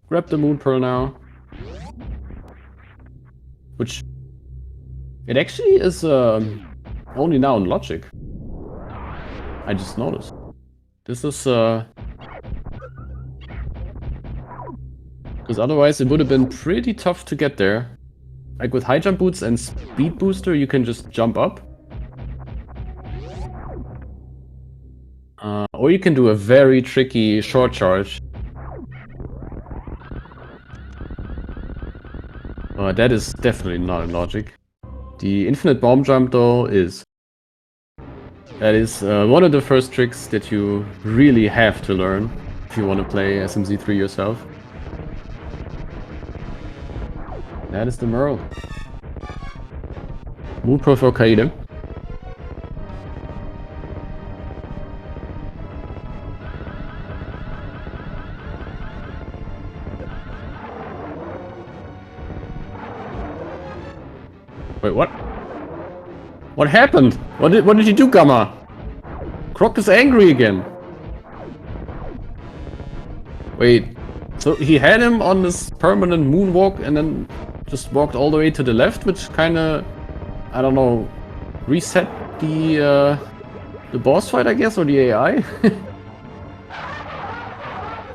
grab the Moon Pearl now. Which... it actually is only now in logic. I just noticed. This is because otherwise it would have been pretty tough to get there. Like with high jump boots and speed booster you can just jump up. Or you can do a very tricky short charge. That is definitely not in logic. The infinite bomb jump though is... that is one of the first tricks that you really have to learn if you want to play SMZ3 yourself. That is the Merle. Moon Pearl for Kaede. Wait, what? What happened? What did you do, Gamma? Croc is angry again. Wait, so he had him on this permanent moonwalk and then just walked all the way to the left, which kinda, I don't know, reset the boss fight, I guess, or the AI?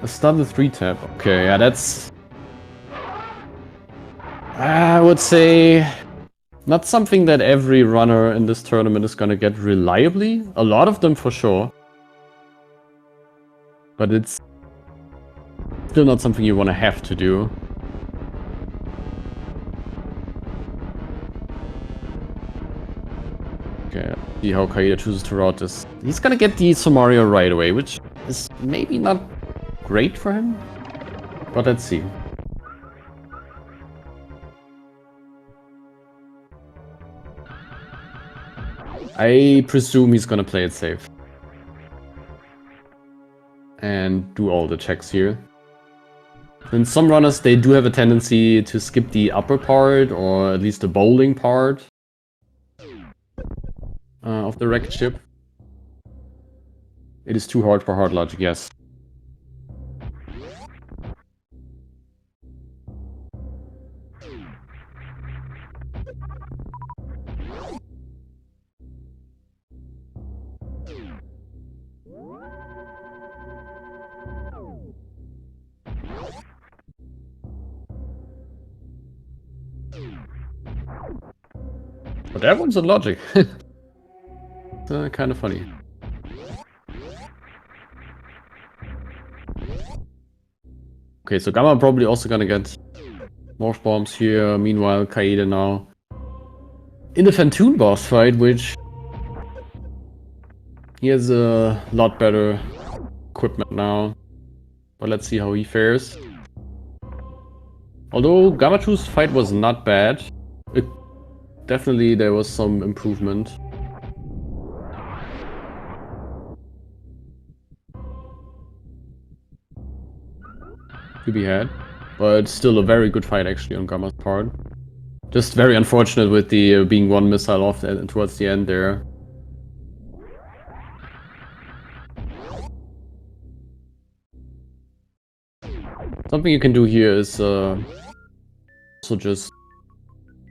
A standard 3 tap. Okay, yeah, that's... I would say... not something that every runner in this tournament is gonna get reliably. A lot of them for sure. But it's still not something you wanna have to do. Okay, let's see how Kaede chooses to route this. He's gonna get the Somaria right away, which is maybe not great for him. But let's see. I presume he's gonna play it safe. And do all the checks here. And some runners, they do have a tendency to skip the upper part, or at least the bowling part of the wrecked ship. It is too hard for hard logic, yes. But that one's a logic. It's kind of funny. Okay, so Gamma probably also gonna get more bombs here. Meanwhile, Kaede now in the Fantoon boss fight, which he has a lot better equipment now. But let's see how he fares. Although Gammachuu's fight was not bad, definitely there was some improvement. To be had, but still a very good fight actually on Gamma's part. Just very unfortunate with the being one missile off towards the end there. Something you can do here is also just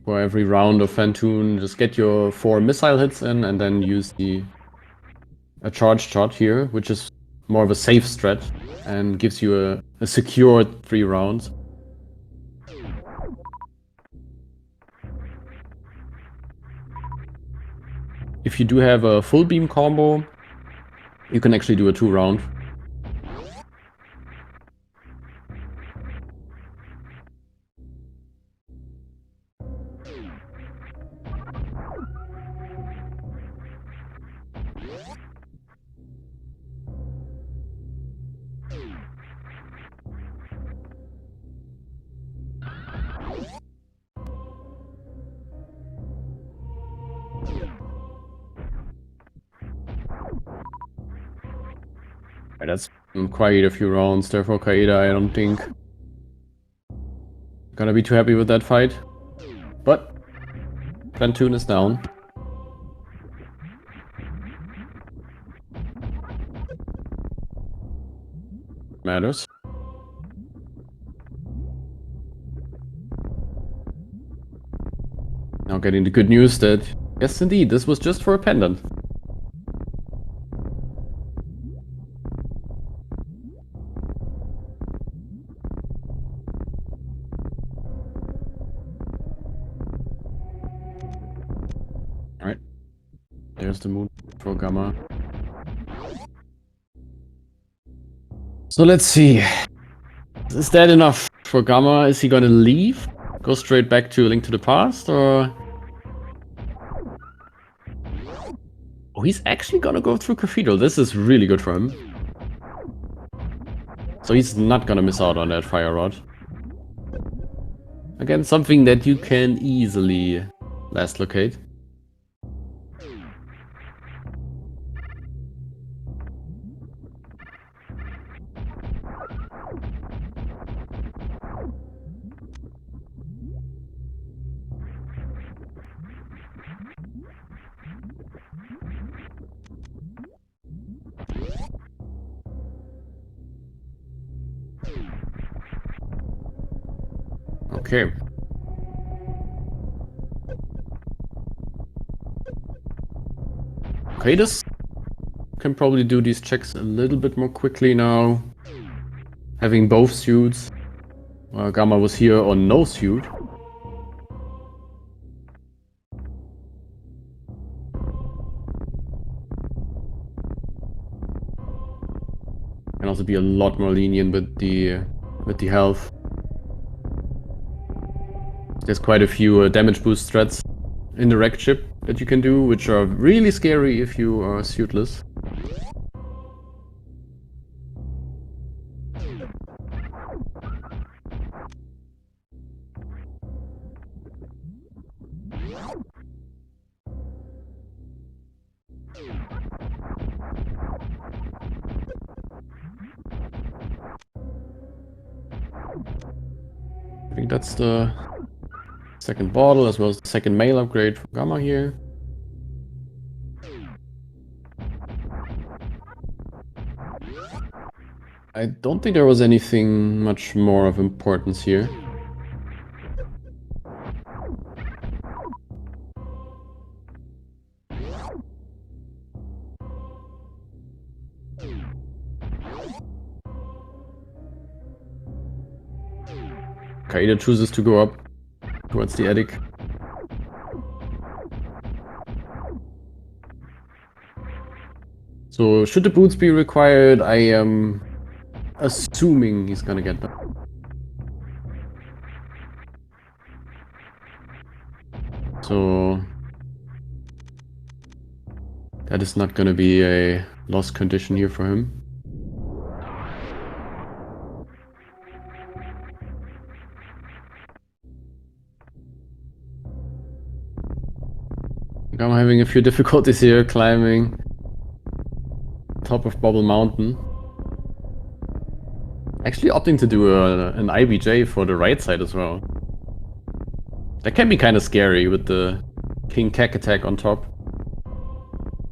for every round of Fantoon, just get your 4 missile hits in and then use a charge shot here, which is more of a safe strat and gives you a secured 3 rounds. If you do have a full beam combo, you can actually do a 2 round. That's quite a few rounds there for Kaede, I don't think. Gonna be too happy with that fight. But Fantoon is down. Matters. Now getting the good news that, yes indeed, this was just for a pendant. Alright. There's the moon for Gamma. So let's see. Is that enough for Gamma? Is he gonna leave? Go straight back to Link to the Past, or... Oh, he's actually gonna go through Cathedral. This is really good for him. So he's not gonna miss out on that Fire Rod. Again, something that you can easily last locate. Okay. Kaede can probably do these checks a little bit more quickly now. Having both suits. Gamma was here on no suit. Can also be a lot more lenient with the health. There's quite a few damage boost threats in the wreck chip that you can do, which are really scary if you are suitless. I think that's the second bottle as well as the second mail upgrade for Gamma here. I don't think there was anything much more of importance here. Kaede chooses to go up towards the attic. So, should the boots be required? I am assuming he's gonna get them. So, that is not gonna be a lost condition here for him. I'm having a few difficulties here climbing top of Bubble Mountain. Actually opting to do an IBJ for the right side as well. That can be kind of scary with the King Kek attack on top.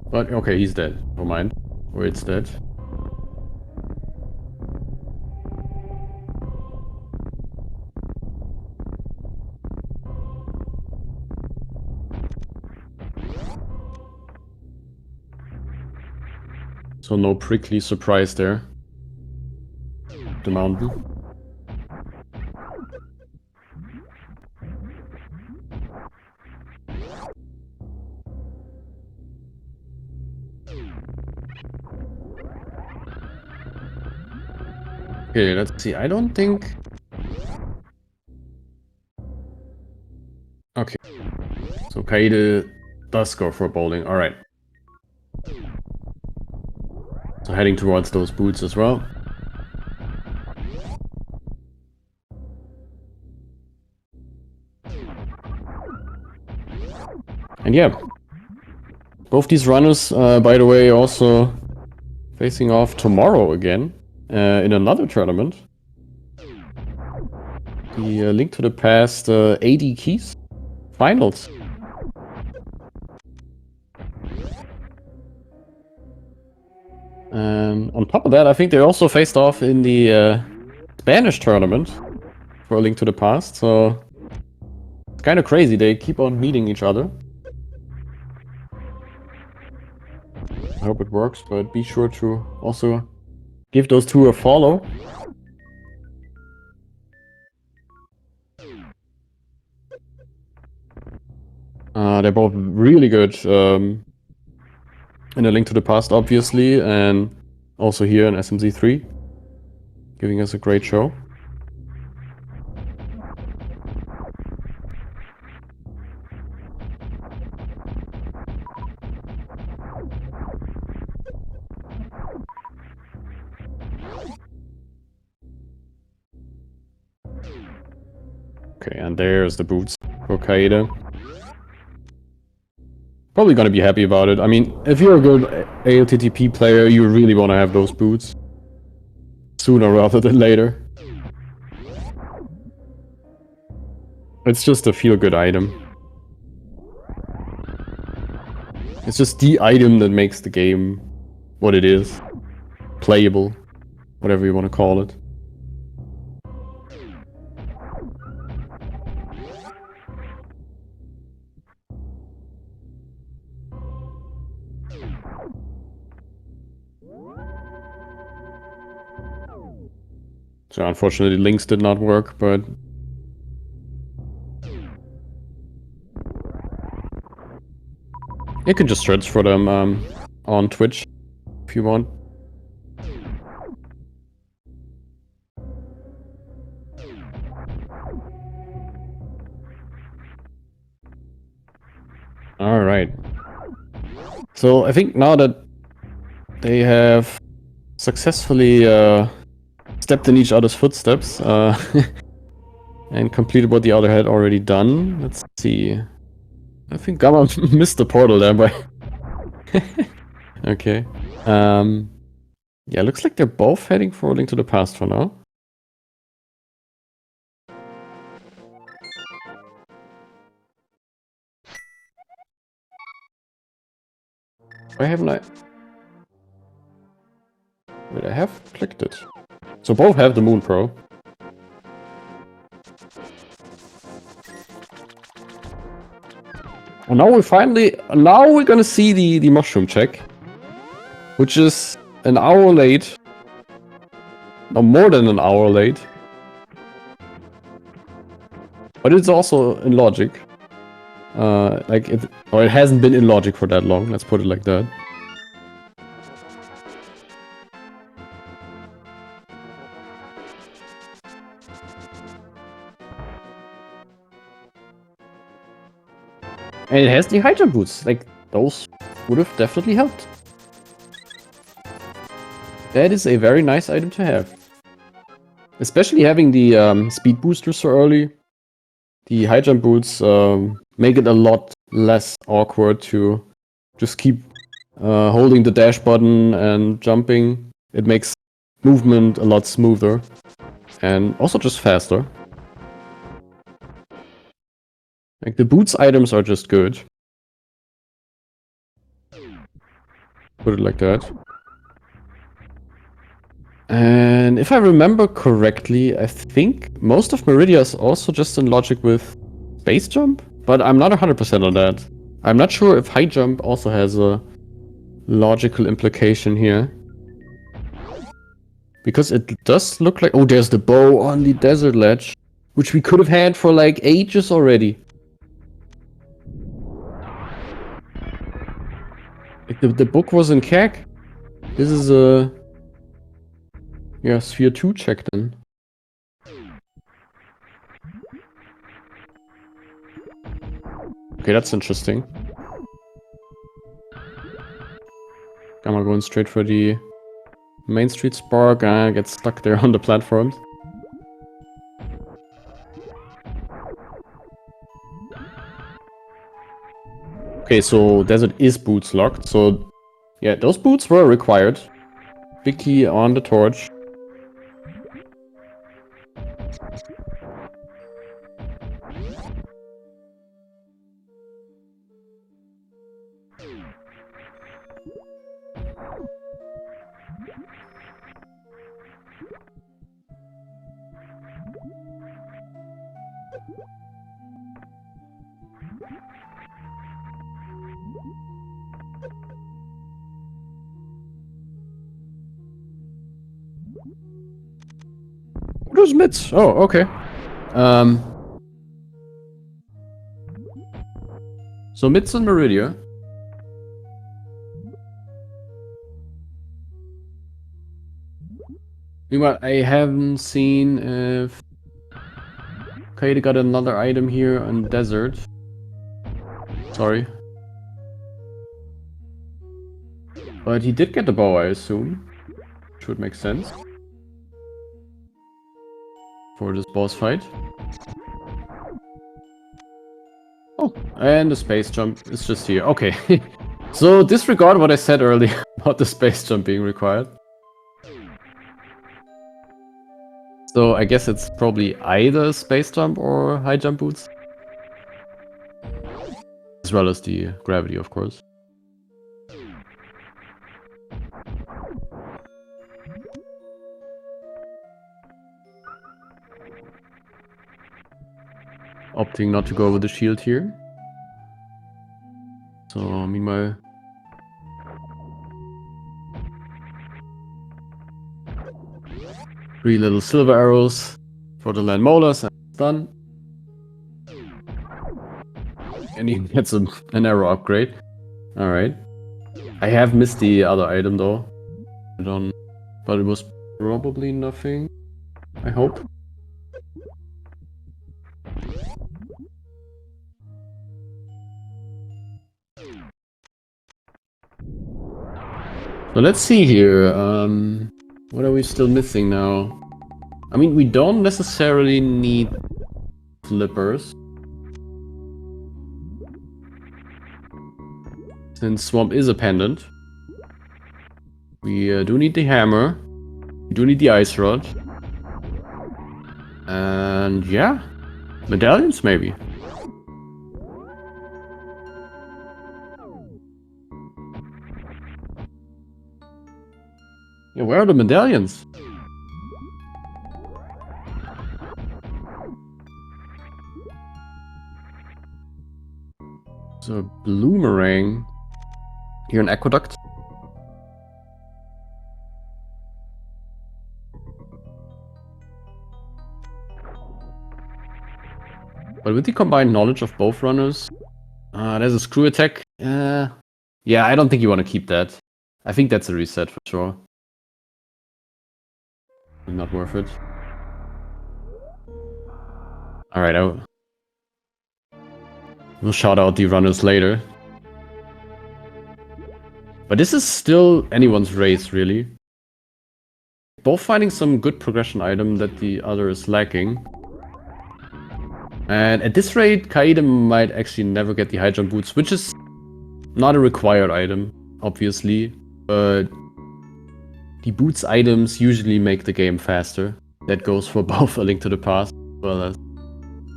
But okay, he's dead. Never mind. Or it's dead. So no prickly surprise there. The mountain. Okay, let's see. I don't think... Okay. So Kaede does go for bowling. Alright. So heading towards those boots as well. And yeah. Both these runners, by the way, also facing off tomorrow again. In another tournament. The Link to the Past 80 Keys Finals. On top of that, I think they also faced off in the Spanish tournament for A Link to the Past, so it's kind of crazy. They keep on meeting each other. I hope it works, but be sure to also give those two a follow. They're both really good in A Link to the Past, obviously, and also here in SMZ3, giving us a great show. Okay, and there's the boots for Kaede. Probably gonna be happy about it. I mean, if you're a good ALTTP player, you really want to have those boots. Sooner rather than later. It's just a feel-good item. It's just the item that makes the game what it is. Playable. Whatever you want to call it. So unfortunately links did not work, but... You can just search for them on Twitch if you want. Alright. So I think now that they have successfully stepped in each other's footsteps and completed what the other had already done. Let's see. I think Gamma missed the portal there, but... Okay. Yeah, looks like they're both heading for A Link to the Past for now. Why haven't I... Wait, I have clicked it. So both have the Moon Pro. And now we're gonna see the mushroom check, which is an hour late, or more than an hour late. But it's also in logic. It hasn't been in logic for that long, let's put it like that. And it has the high jump boots, like, those would have definitely helped. That is a very nice item to have. Especially having the speed booster so early. The high jump boots make it a lot less awkward to just keep holding the dash button and jumping. It makes movement a lot smoother. And also just faster. Like, the boots items are just good. Put it like that. And if I remember correctly, I think most of Meridia is also just in logic with base jump, but I'm not 100% on that. I'm not sure if high jump also has a logical implication here. Because it does look like... Oh, there's the bow on the desert ledge, which we could have had for like ages already. Like the book was in CAC. This is a... Yeah, Sphere 2 check then. Okay, that's interesting. Gamma going straight for the Main Street Spark. Gets stuck there on the platforms. Okay, so Desert is boots locked. So, yeah, those boots were required. Big key on the torch. What is mids? Oh, okay. So mids and Meridia. Meanwhile, I haven't seen if Kaede got another item here on desert. Sorry. But he did get the bow, I assume. Should make sense. For this boss fight. Oh, and the space jump is just here. Okay. So disregard what I said earlier about the space jump being required. So I guess it's probably either space jump or high jump boots. As well as the gravity, of course. Opting not to go with the shield here. So, meanwhile... Three little silver arrows for the land molars and it's done. And he gets an arrow upgrade. Alright. I have missed the other item though. But it was probably nothing. I hope. So let's see here. What are we still missing now? I mean, we don't necessarily need flippers. Since Swamp is a pendant. We do need the hammer. We do need the ice rod. And yeah, medallions maybe. Yeah, where are the medallions? So, Bloomerang. Here in Aqueduct. But with the combined knowledge of both runners, there's a screw attack. Yeah, I don't think you want to keep that. I think that's a reset for sure. Not worth it. Alright, we'll shout out the runners later. But this is still anyone's race, really. Both finding some good progression item that the other is lacking. And at this rate, Kaede might actually never get the high jump boots, which is not a required item, obviously. But the boots items usually make the game faster. That goes for both A Link to the Past as well as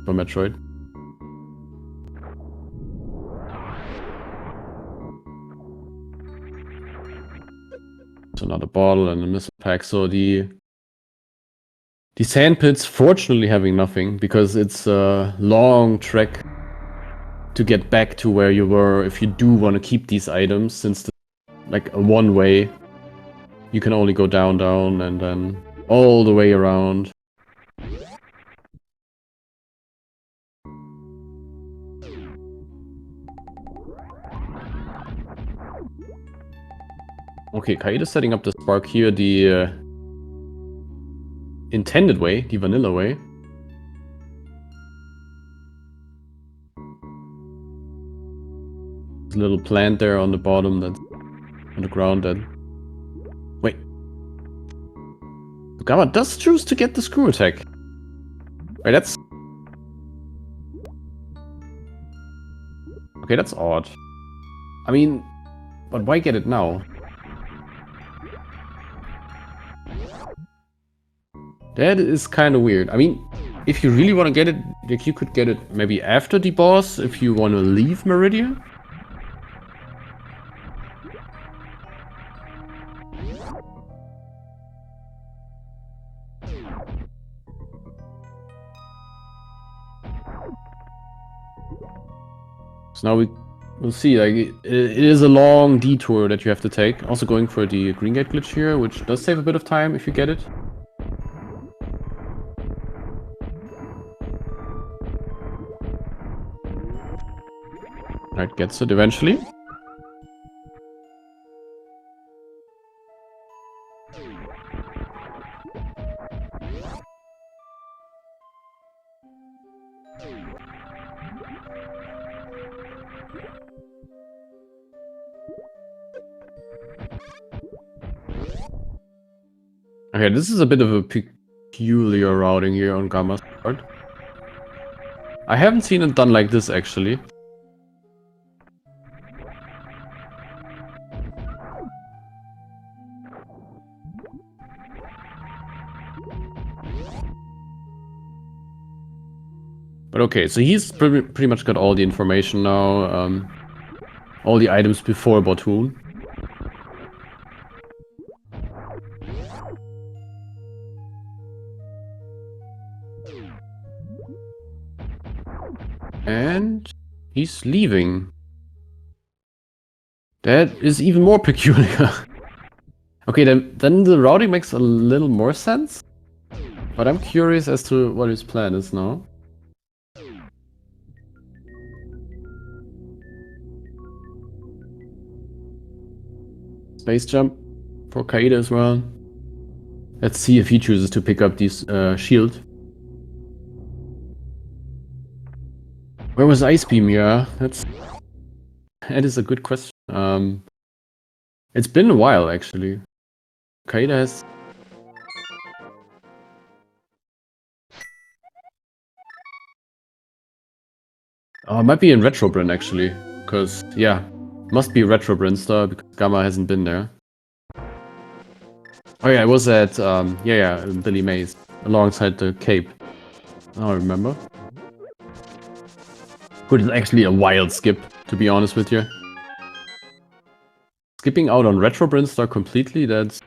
for Metroid. So another bottle and a missile pack. So the sand pits, fortunately, having nothing because it's a long trek to get back to where you were if you do want to keep these items, since it's like a one way. You can only go down, down, and then all the way around. Okay, Kaede is setting up the spark here the intended way, the vanilla way. There's a little plant there on the bottom that's on the ground that... Wait. Rukawa does choose to get the screw attack. Wait, that's... Okay, that's odd. I mean, but why get it now? That is kind of weird. I mean, if you really want to get it, like, you could get it maybe after the boss if you want to leave Meridia. So now we'll see. Like, it is a long detour that you have to take. Also going for the green gate glitch here, which does save a bit of time if you get it. Right, gets it eventually. Okay, this is a bit of a peculiar routing here on Gamma's part. I haven't seen it done like this, actually. But okay, so he's pretty much got all the information now. All the items before Bothoon. And he's leaving. That is even more peculiar. Okay, then the routing makes a little more sense. But I'm curious as to what his plan is now. Space jump for Kaede as well. Let's see if he chooses to pick up this shield. Where was Ice Beam? Yeah, that is a good question. It's been a while, actually. Kaede has... Oh, it might be in Retrobrin, actually. Because, yeah, must be Retrobrin Star, because Gamma hasn't been there. Oh yeah, it was at, Billy Mays, alongside the Cape. I remember. Which is actually a wild skip, to be honest with you. Skipping out on Retro Brinstar completely, that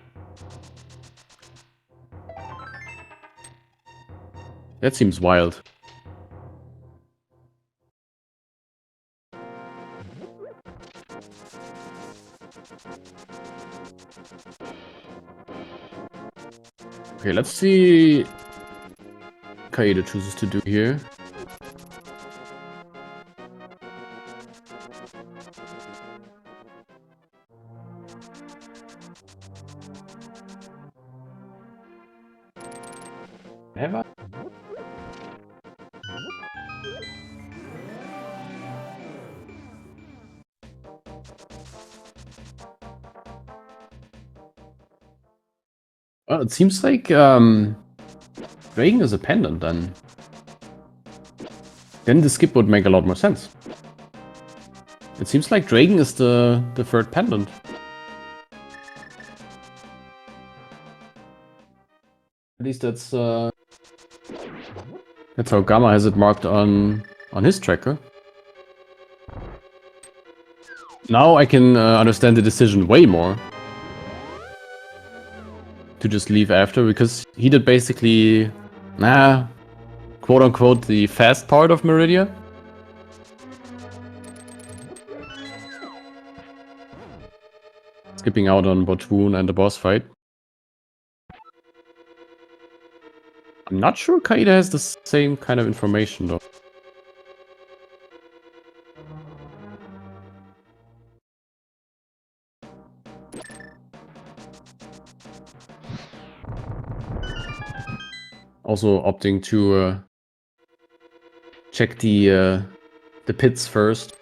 seems wild. Okay, let's see what Kaede chooses to do here. Have I? Well, it seems like Dragon is a pendant then. Then the skip would make a lot more sense. It seems like Dragon is the third pendant. At least that's how Gamma has it marked on his tracker. Now I can understand the decision way more. To just leave after, because he did basically, quote unquote, the fast part of Meridia. Skipping out on Botwoon and the boss fight. I'm not sure Kaede has the same kind of information though. Also opting to check the pits first.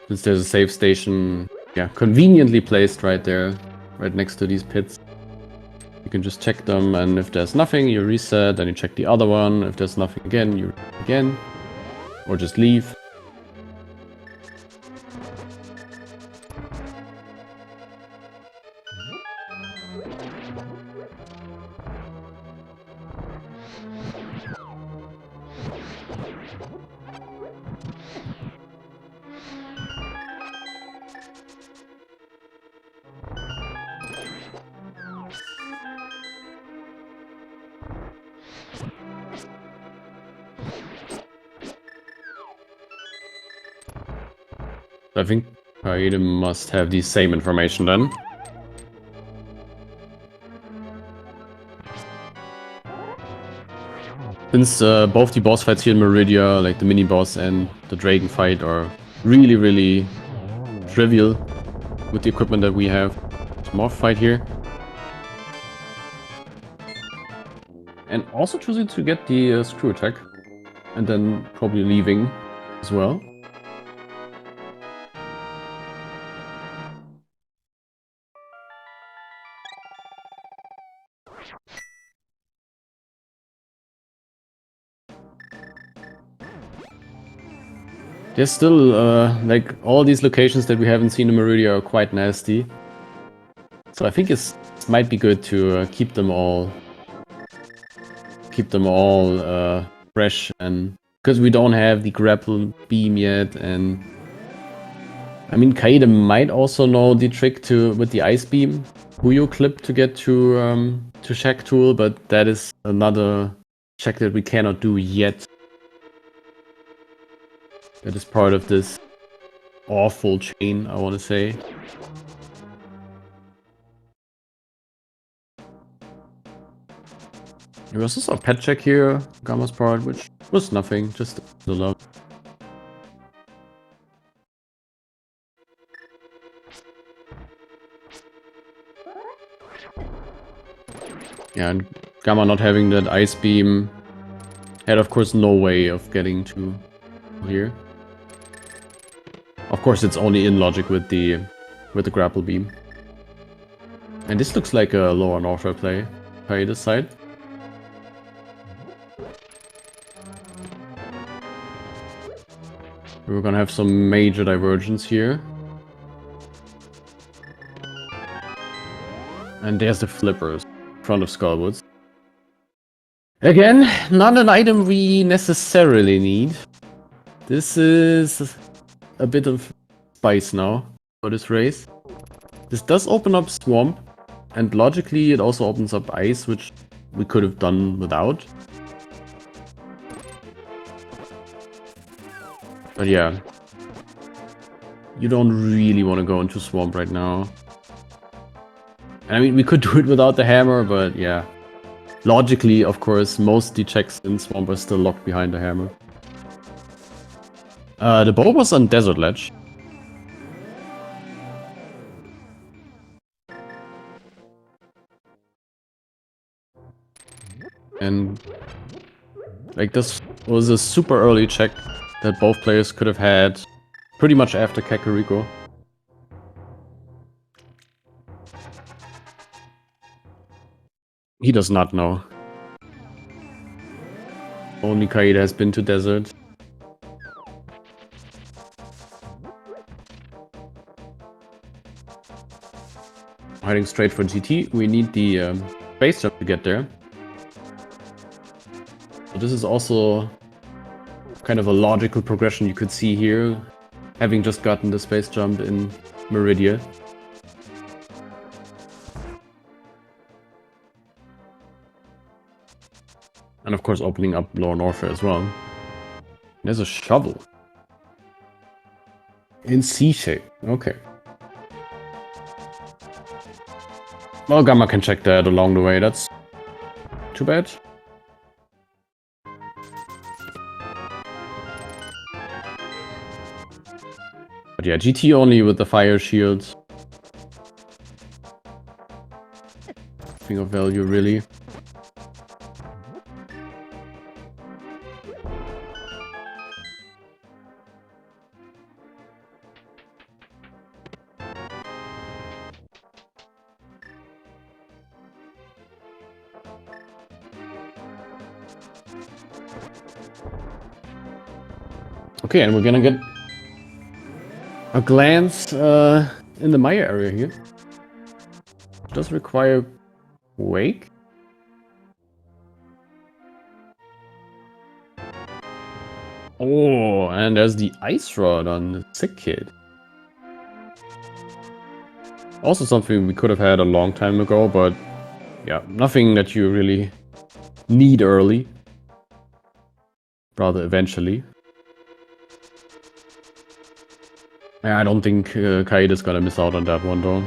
Since there's a save station, conveniently placed right there, right next to these pits. You can just check them, and if there's nothing, you reset, then you check the other one. If there's nothing again, you again. Or just leave. I think Kaede must have the same information then. Since both the boss fights here in Meridia, like the mini-boss and the Dragon fight, are really, really trivial with the equipment that we have. There's more fight here. And also choosing to get the screw attack, and then probably leaving as well. There's still, like, all these locations that we haven't seen in Meridia are quite nasty. So I think it might be good to keep them all fresh, and because we don't have the grapple beam yet, and I mean Kaede might also know the trick with the ice beam Puyo clip to get to Shack Tool, but that is another check that we cannot do yet. That is part of this awful chain, I want to say. There was also a pet check here, Gamma's part, which was nothing, just the love. Yeah, and Gamma not having that ice beam had, of course, no way of getting to here. Of course, it's only in logic with the grapple beam. And this looks like a lower Northra play, Kaede's side. We're gonna have some major divergence here. And there's the flippers in front of Skullwoods. Again, not an item we necessarily need. This is a bit of spice now for this race. This does open up Swamp, and logically it also opens up Ice, which we could have done without. But yeah, you don't really want to go into Swamp right now. And I mean, we could do it without the hammer, but yeah. Logically, of course, most the checks in Swamp are still locked behind the hammer. The bow was on Desert Ledge. And like this was a super early check that both players could have had pretty much after Kakariko. He does not know. Only Kaede has been to Desert. Heading straight for GT. We need the base jump to get there. So this is also kind of a logical progression you could see here, having just gotten the space jump in Meridia. And of course opening up Lower Norfair as well. There's a shovel. In C shape, okay. Well, Gamma can check that along the way, that's too bad. But yeah, GT only with the fire shields. Nothing of value, really. Okay, and we're gonna get a glance in the Maya area here. It does require Wake. Oh, and there's the Ice Rod on the Sick Kid. Also something we could have had a long time ago, but yeah, nothing that you really need early. Rather eventually. I don't think Kaede is gonna miss out on that one though.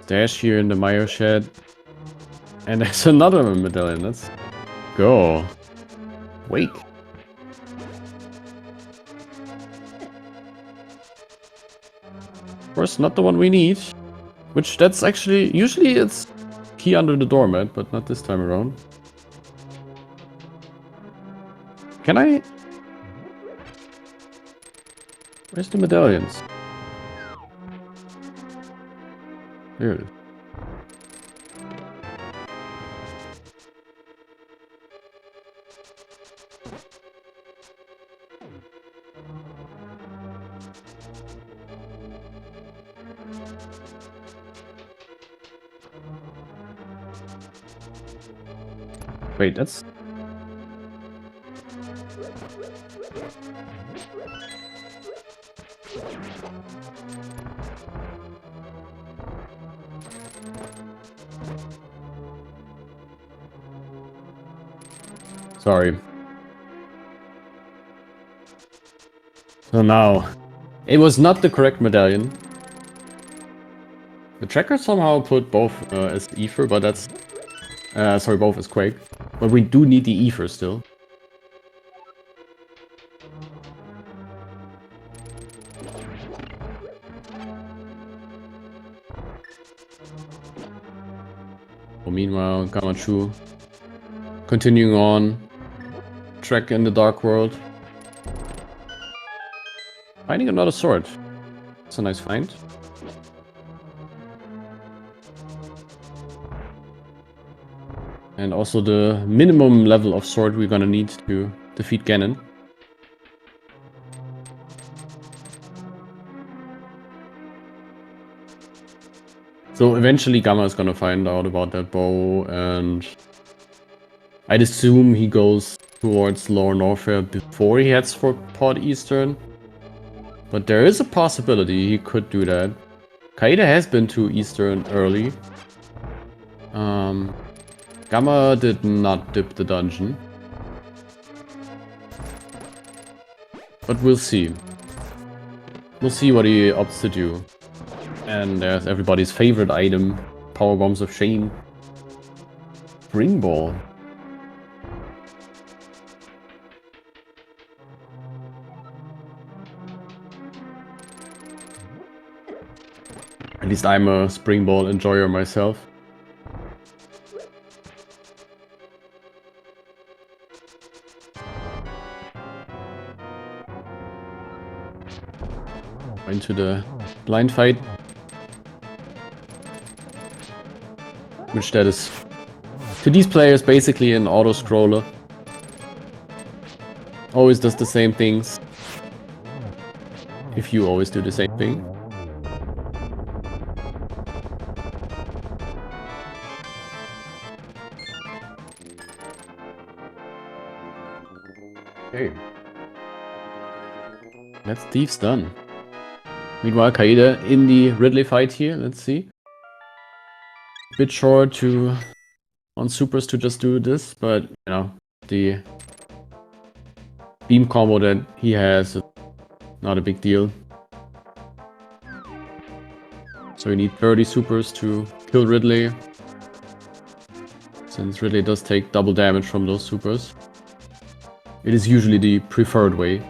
Dash here in the Mire Shed. And there's another medallion, let's go. Wake. Of course, not the one we need. Which that's actually, usually it's key under the doormat, but not this time around. Can I? Where's the medallions? There it is. Wait, that's... Sorry. So now, it was not the correct medallion. The tracker somehow put both as Ether, but that's... sorry, both as Quake. But we do need the Ether still. Well, meanwhile, Gammachuu continuing on. Track in the Dark World. Finding another sword. That's a nice find. And also the minimum level of sword we're gonna need to defeat Ganon. So eventually Gamma is gonna find out about that bow, and I'd assume he goes towards Lower Norfair before he heads for Port Eastern. But there is a possibility he could do that. Kaede has been to Eastern early. Gamma did not dip the dungeon. But we'll see. We'll see what he opts to do. And there's everybody's favorite item, Power Bombs of Shame. Spring Ball. At least I'm a Spring Ball enjoyer myself. Into the blind fight. Which that is, to these players, basically an auto-scroller. Always does the same things. If you always do the same thing. Okay. That's Thief's done. Meanwhile, Kaede in the Ridley fight here. Let's see. Bit short to on supers to just do this, but you know, the beam combo that he has is not a big deal. So you need 30 supers to kill Ridley, since Ridley does take double damage from those supers. It is usually the preferred way.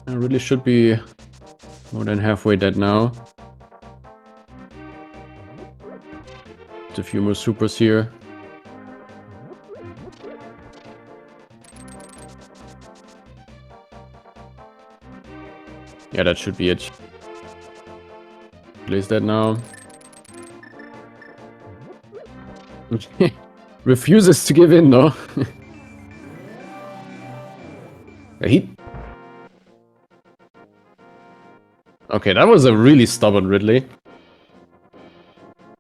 I really should be more than halfway dead now. Just a few more supers here. Yeah, that should be it. Place that now. Refuses to give in though. He... Okay, that was a really stubborn Ridley.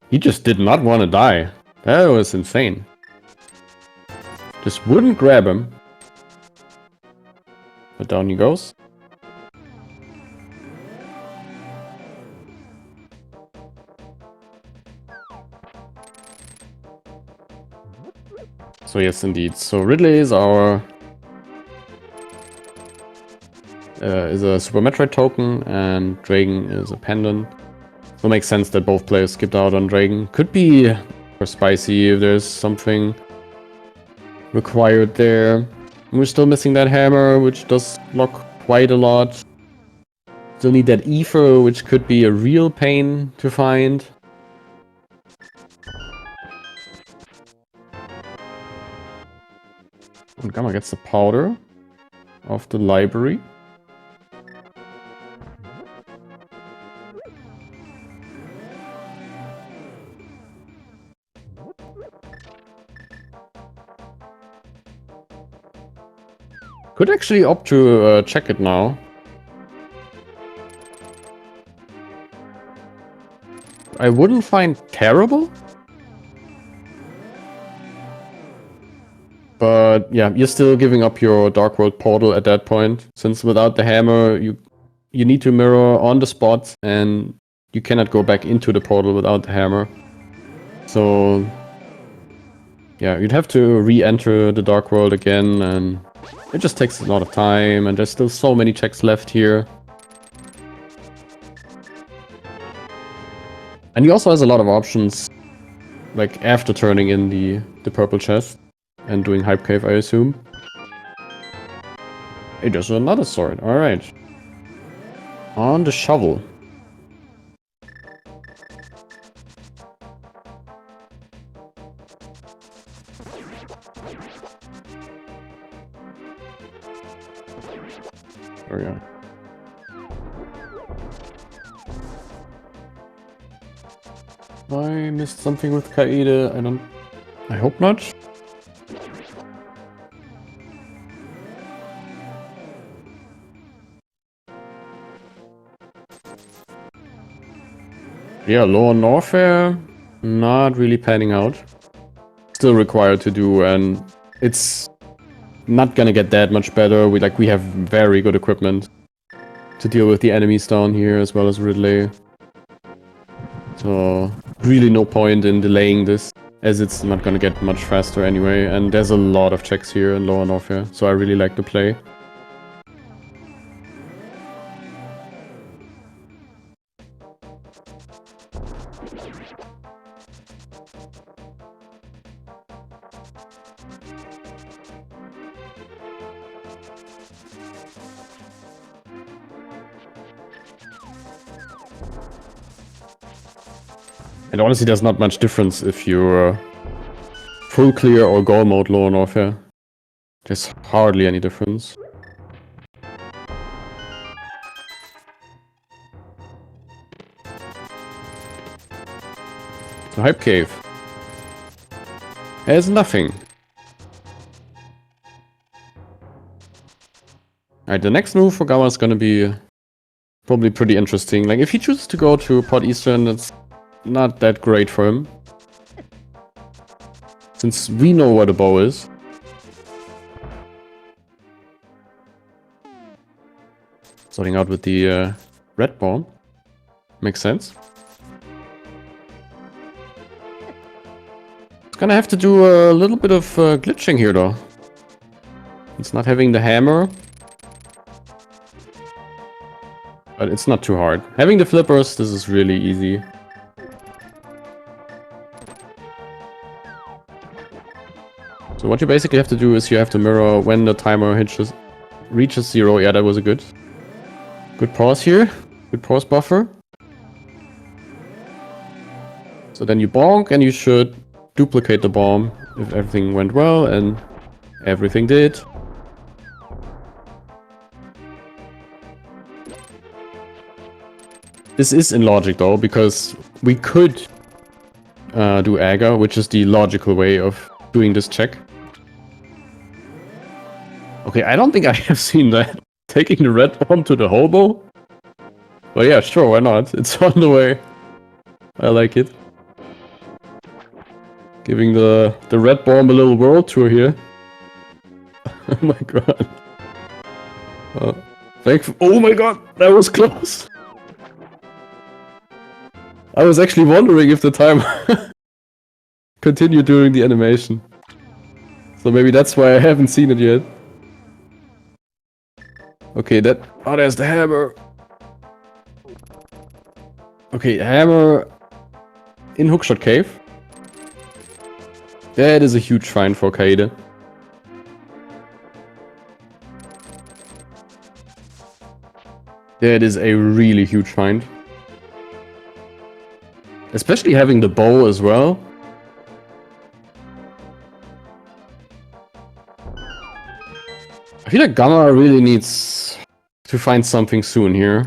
He just did not want to die. That was insane. Just wouldn't grab him. But down he goes. So yes, indeed. So Ridley is our... is a Super Metroid token, and Dragon is a pendant. So it makes sense that both players skipped out on Dragon. Could be for spicy if there's something required there. And we're still missing that hammer, which does block quite a lot. Still need that ether, which could be a real pain to find. And Gamma gets the powder of the library. Could actually opt to check it now. I wouldn't find terrible. But yeah, you're still giving up your Dark World portal at that point. Since without the hammer, you need to mirror on the spot, and you cannot go back into the portal without the hammer. So yeah, you'd have to re-enter the Dark World again, and it just takes a lot of time, and there's still so many checks left here. And he also has a lot of options, like after turning in the purple chest and doing Hype Cave, I assume. Hey, there's another sword. Alright. On the shovel. There we go. I missed something with Kaede. I hope not. Yeah, Lower Norfair, not really panning out. Still required to do, and it's not gonna get that much better. We have very good equipment. to deal with the enemies down here as well as Ridley. So really no point in delaying this, as it's not gonna get much faster anyway, and there's a lot of checks here in Lower Norfair, so I really like the play. And honestly, there's not much difference if you're full clear or goal mode Lower Norfair. There's hardly any difference. So Hype Cave has nothing. Alright, the next move for Gamma is gonna be probably pretty interesting. Like, if he chooses to go to Port Eastern, it's not that great for him. Since we know where the bow is. Starting out with the red bomb. Makes sense. It's gonna have to do a little bit of glitching here though. It's not having the hammer. But it's not too hard. Having the flippers, this is really easy. So what you basically have to do is you have to mirror when the timer reaches 0. Yeah, that was a good pause here. Good pause buffer. So then you bonk and you should duplicate the bomb if everything went well, and everything did. This is in logic though, because we could do Aga, which is the logical way of doing this check. Okay, I don't think I have seen that. Taking the red bomb to the hobo? But yeah, sure, why not? It's on the way. I like it. Giving the red bomb a little world tour here. Oh my god. Oh my god, that was close. I was actually wondering if the timer continued during the animation. So maybe that's why I haven't seen it yet. Okay, oh, there's the hammer. Okay, hammer in Hookshot Cave. That is a huge find for Kaede. That is a really huge find. Especially having the bow as well. I feel like Gamma really needs to find something soon here.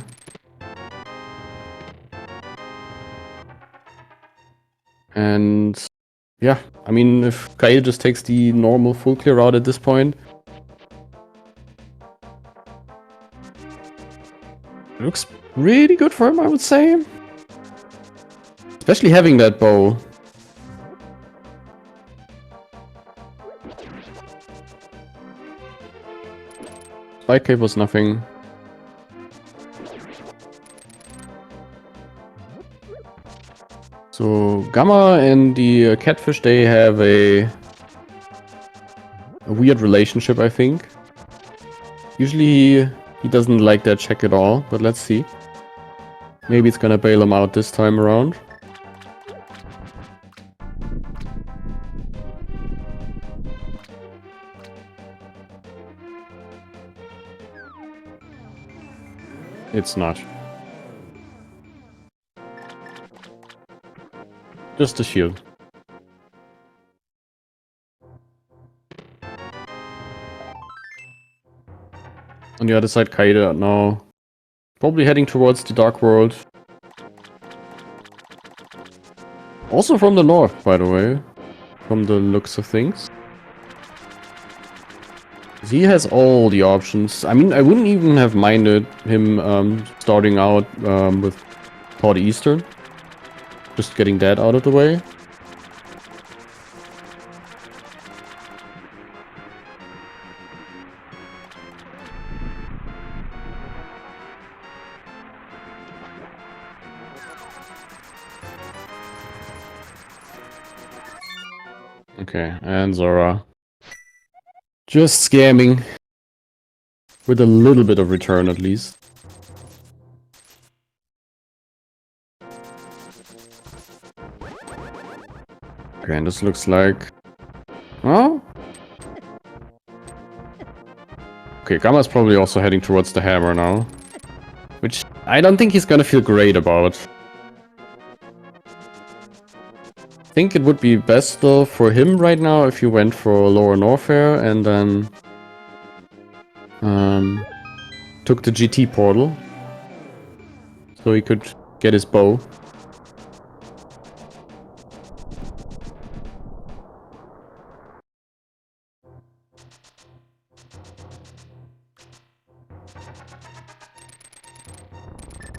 And yeah, I mean, if Kaede just takes the normal full clear route at this point, it looks really good for him, I would say. Especially having that bow. Spike Cave was nothing. So Gamma and the catfish, they have a weird relationship, I think. Usually he doesn't like that check at all, but let's see. Maybe it's gonna bail him out this time around. It's not. Just a shield. On the other side, Kaede now probably heading towards the Dark World. Also from the north, by the way, from the looks of things. He has all the options. I mean, I wouldn't even have minded him starting out with Port Eastern. Just getting that out of the way. Okay, and Zora. Just scamming. With a little bit of return at least. Okay, and this looks like... Oh? Okay, Gamma's probably also heading towards the hammer now. Which I don't think he's gonna feel great about. I think it would be best though for him right now if he went for Lower Norfair and then took the GT portal. So he could get his bow.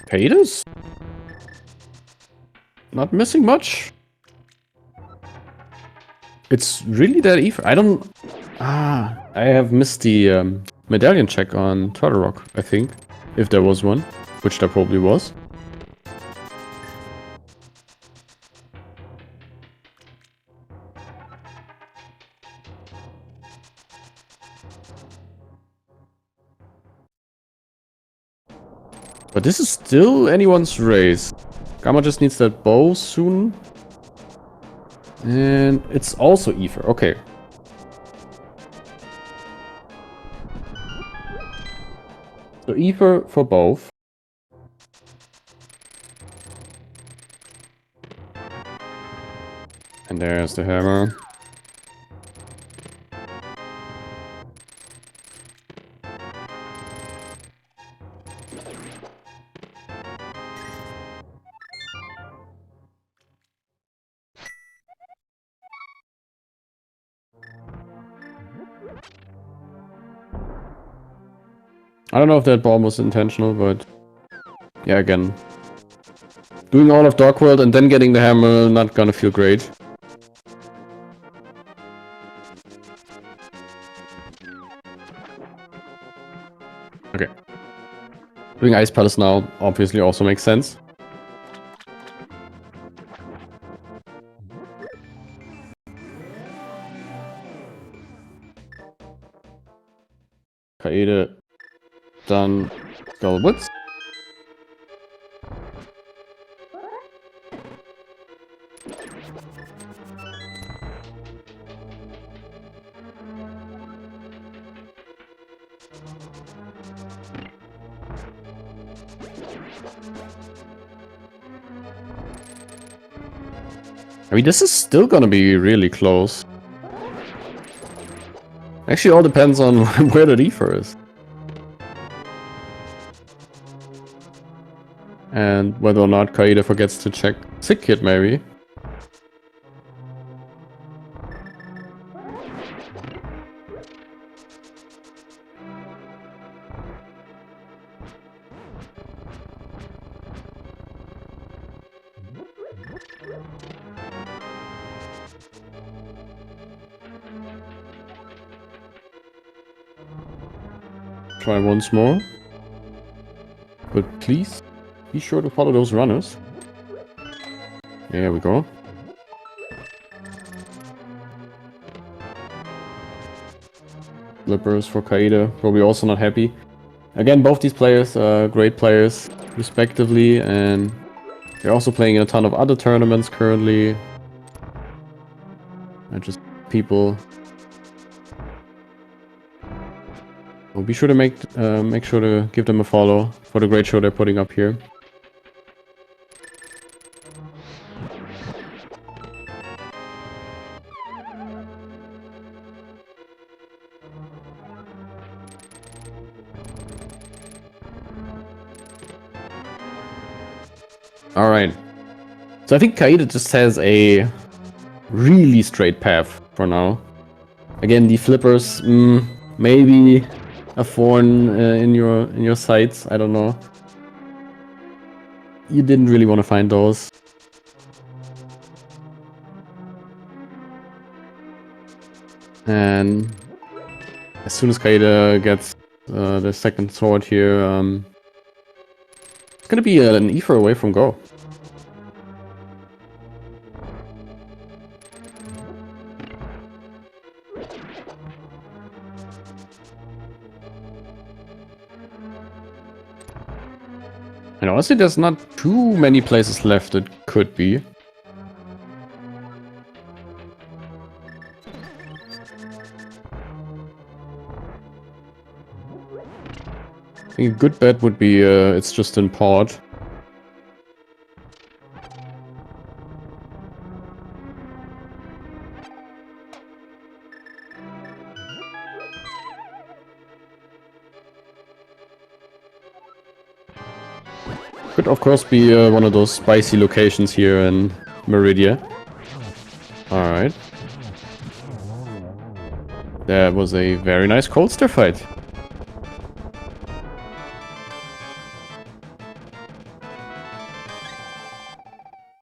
Kaede's not missing much. It's really that Ether. I don't... I have missed the medallion check on Turtle Rock, I think. If there was one. Which there probably was. But this is still anyone's race. Gamma just needs that bow soon. And it's also Ether. Okay. So Ether for both. And there's the hammer. I don't know if that bomb was intentional, but yeah, again. Doing all of Dark World and then getting the hammer, not gonna feel great. Okay. Doing Ice Palace now obviously also makes sense. Kaede done Skull Woods. I mean, this is still gonna be really close. Actually, all depends on where the Ether is. And whether or not Kaede forgets to check Sick Kid, maybe. Try once more. But please, be sure to follow those runners. There we go. Flippers for Kaede, probably also not happy. Again, both these players are great players, respectively, and they're also playing in a ton of other tournaments currently. And just people. Well, be sure to make sure to give them a follow for the great show they're putting up here. Alright. So I think Kaede just has a really straight path for now. Again, the flippers, maybe a thorn in your sights. I don't know. You didn't really want to find those. And as soon as Kaede gets the second sword here, it's gonna be an Ether away from go. And honestly, there's not too many places left it could be. I think a good bet would be it's just in port. Could of course be one of those spicy locations here in Meridia. Alright. That was a very nice cold stir fight.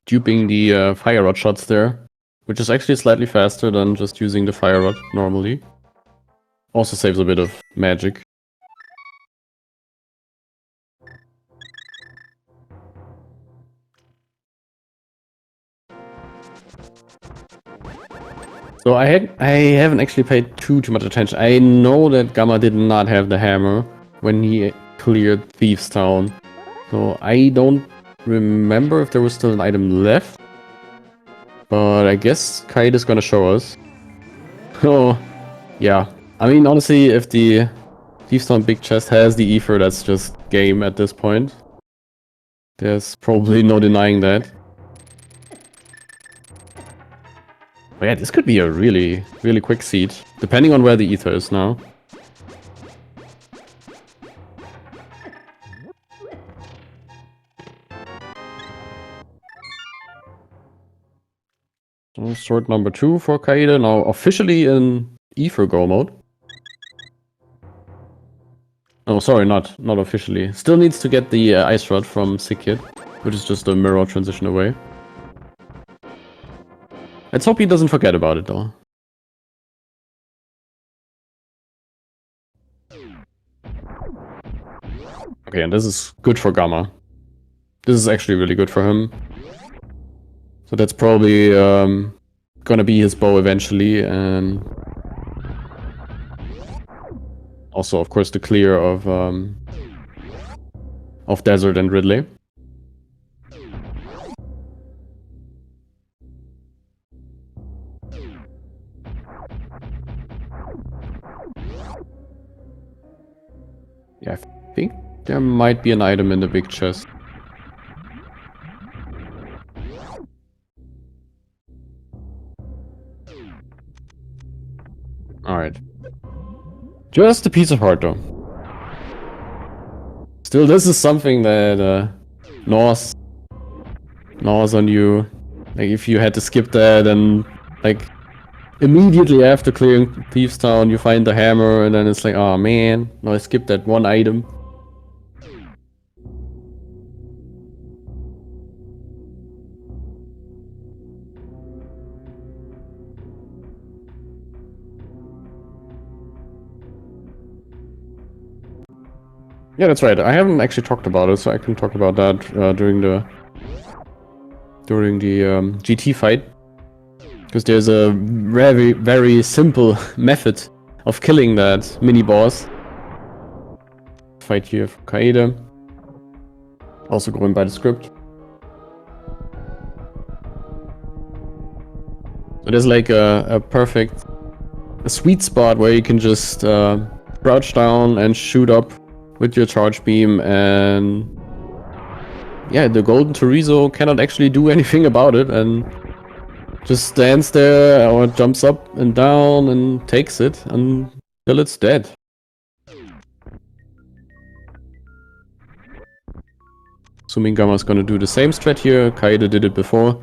Duping the fire rod shots there, which is actually slightly faster than just using the fire rod normally. Also saves a bit of magic. So I haven't actually paid too much attention. I know that Gamma did not have the hammer when he cleared Thieves Town. So I don't remember if there was still an item left. But I guess Kaede is gonna show us. Oh, yeah. I mean, honestly, if the Thieves Town big chest has the ether, that's just game at this point. There's probably no denying that. But yeah, this could be a really quick seed, depending on where the ether is now. So sword number 2 for Kaede, now officially in ether go mode. Oh, sorry, not officially. Still needs to get the ice rod from Sick Kid, which is just a mirror transition away. Let's hope he doesn't forget about it, though. Okay, and this is good for Gamma. This is actually really good for him. So that's probably gonna be his bow eventually, and also, of course, the clear of Desert and Ridley. Yeah, I think there might be an item in the big chest. Alright. Just a piece of heart, though. Still, this is something that gnaws on you. Like, if you had to skip that and, like, immediately after clearing Thieves Town, you find the hammer, and then it's like, oh man, no, I skipped that one item. Yeah, that's right. I haven't actually talked about it, so I can talk about that during the GT fight. Because there's a very simple method of killing that mini-boss. Fight here for Kaede. Also going by the script. So there's like a sweet spot where you can just crouch down and shoot up with your charge beam, and yeah, the golden chorizo cannot actually do anything about it and just stands there or jumps up and down and takes it until it's dead. Assuming Gamma's gonna do the same strat here. Kaede did it before.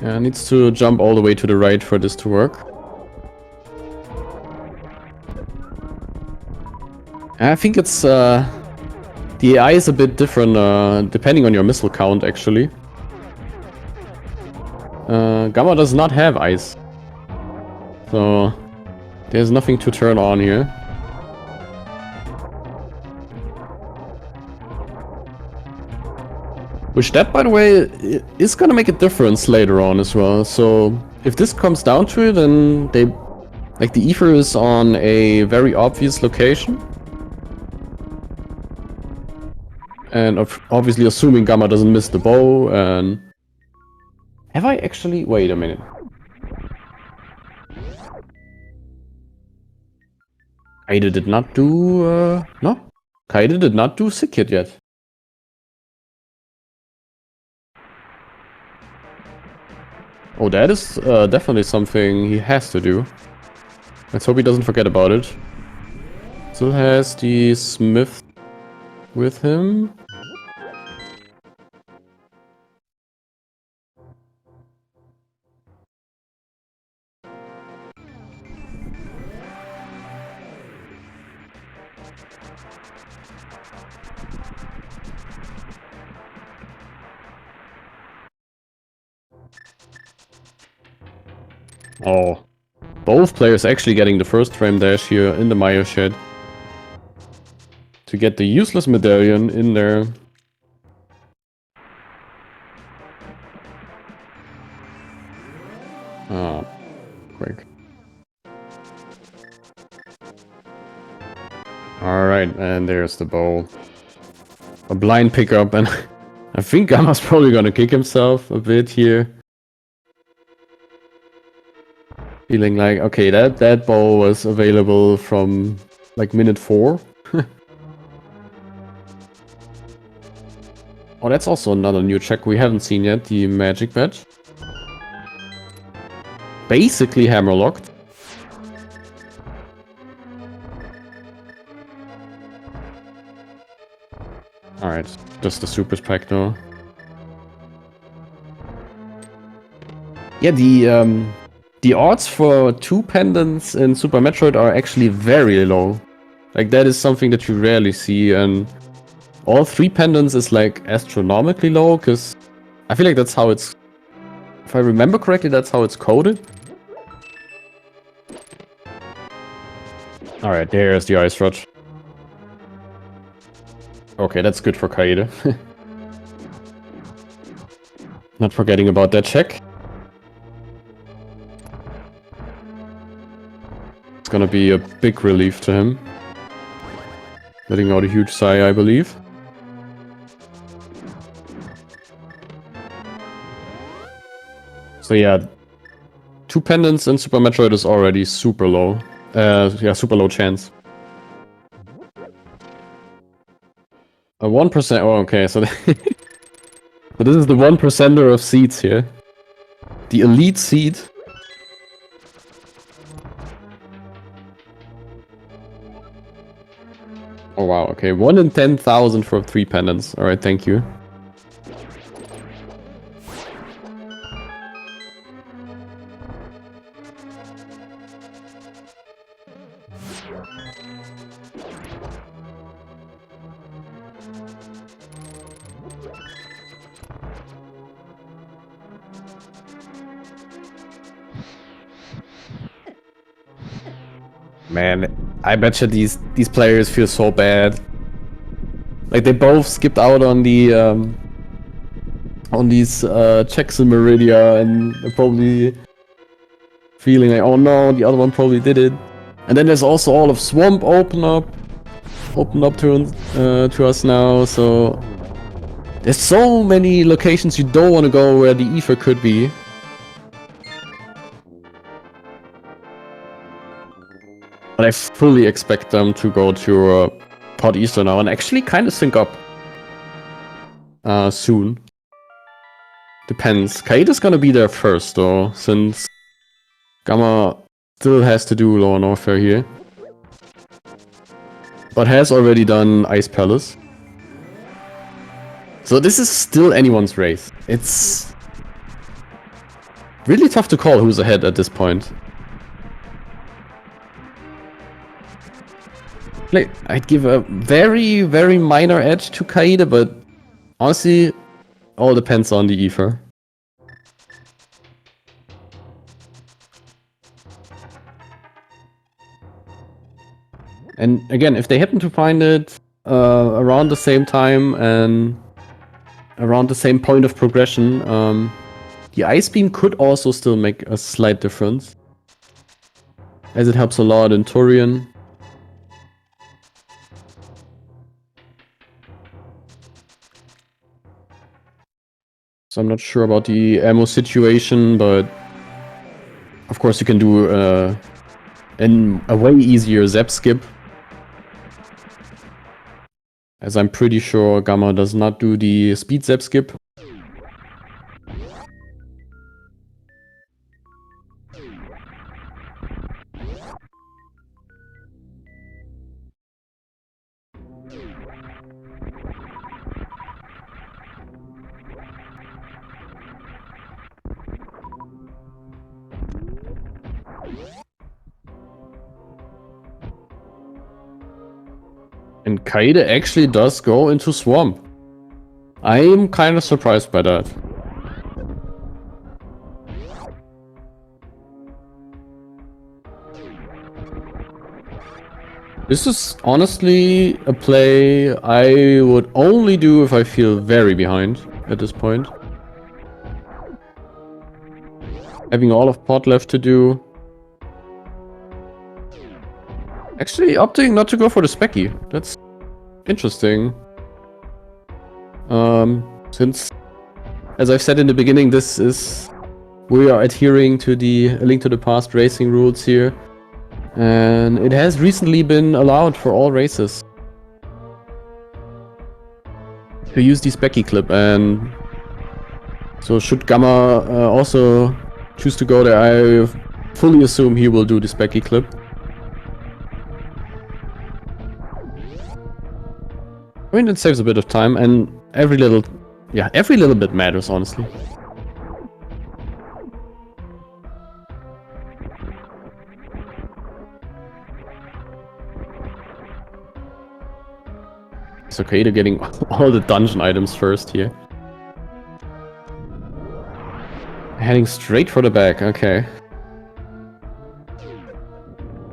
Yeah, needs to jump all the way to the right for this to work. I think it's the AI is a bit different depending on your missile count, actually. Gamma does not have ice, so there's nothing to turn on here. Which that, by the way, is gonna make a difference later on as well. So if this comes down to it, then Like, the ether is on a very obvious location. And obviously assuming Gamma doesn't miss the bow, and... Have I actually... Wait a minute. Kaede did not do... No. Kaede did not do Sick Kid yet. Oh, that is definitely something he has to do. Let's hope he doesn't forget about it. Still has the Smith with him. Oh. Both players actually getting the first frame dash here in the Maya shed. To get the useless medallion in there. Ah, quick. Alright, and there's the bow. A blind pickup, and I think Gamma's probably gonna kick himself a bit here. Feeling like, okay, that bow was available from like minute 4. Oh, that's also another new check we haven't seen yet, the magic badge. Basically hammerlocked. Alright, just the super spec though. Yeah, the odds for 2 pendants in Super Metroid are actually very low. Like, that is something that you rarely see, and all 3 pendants is like astronomically low, because I feel like that's how it's... If I remember correctly, that's how it's coded. Alright, there's the ice rod. Okay, that's good for Kaede. Not forgetting about that check. It's gonna be a big relief to him. Letting out a huge sigh, I believe. So yeah, 2 pendants in Super Metroid is already super low. Yeah, super low chance. A 1%. Oh, okay. So, so this is the 1%er of seeds here. The elite seed. Oh wow. Okay, 1 in 10,000 for 3 pendants. All right, thank you. Man, I bet you these players feel so bad. Like, they both skipped out on the on these checks in Meridia, and they're probably feeling like, oh no, the other one probably did it. And then there's also all of Swamp open up to us now. So there's so many locations you don't want to go where the ether could be. But I fully expect them to go to Pod Easter now and actually kind of sync up soon. Depends. Kaede's gonna be there first though, since Gamma still has to do Lower Norfair here. But has already done Ice Palace. So this is still anyone's race. It's really tough to call who's ahead at this point. Like, I'd give a very, very minor edge to Kaede, but honestly, all depends on the ether. And again, if they happen to find it around the same time and around the same point of progression, the Ice Beam could also still make a slight difference. as it helps a lot in Turian. So I'm not sure about the ammo situation, but of course you can do a way easier zap skip. As I'm pretty sure Gamma does not do the speed zap skip. And Kaede actually does go into Swamp. I'm kind of surprised by that. This is honestly a play I would only do if I feel very behind at this point. Having all of pot left to do. Actually opting not to go for the Specky. That's interesting. Since, as I've said in the beginning, we are adhering to the A Link to the Past racing rules here. And it has recently been allowed for all races to use the Specky clip, and so should Gamma also choose to go there, I fully assume he will do the Specky clip. I mean, it saves a bit of time, and every little bit matters, honestly. It's okay to getting all the dungeon items first here. Heading straight for the back, okay.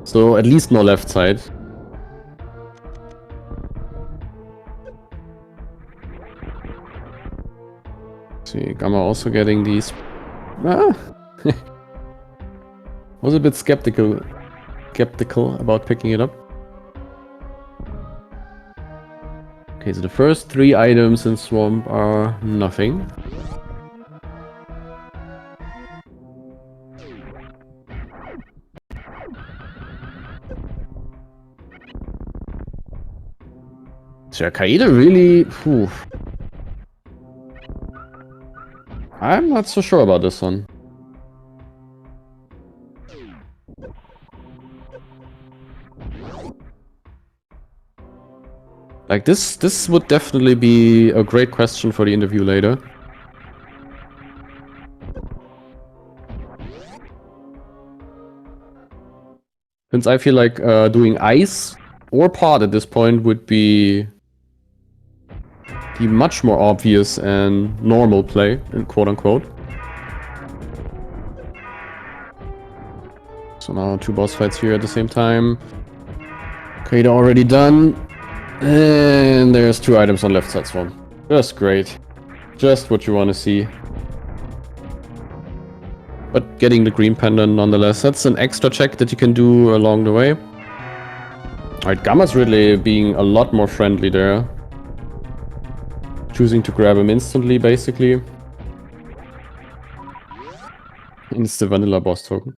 So at least no left side. See, Gamma also getting these. Was a bit skeptical about picking it up. Okay, so the first 3 items in Swamp are nothing. So Kaede really... Whew. I'm not so sure about this one. Like this would definitely be a great question for the interview later. Since I feel like doing ice or pod at this point would be the much more obvious and normal play, quote unquote. So now 2 boss fights here at the same time. Kaede already done. And there's 2 items on left side Swamp. Just great. Just what you want to see. But getting the green pendant nonetheless, that's an extra check that you can do along the way. Alright, Gamma's really being a lot more friendly there. Choosing to grab him instantly, basically. It's the vanilla boss token.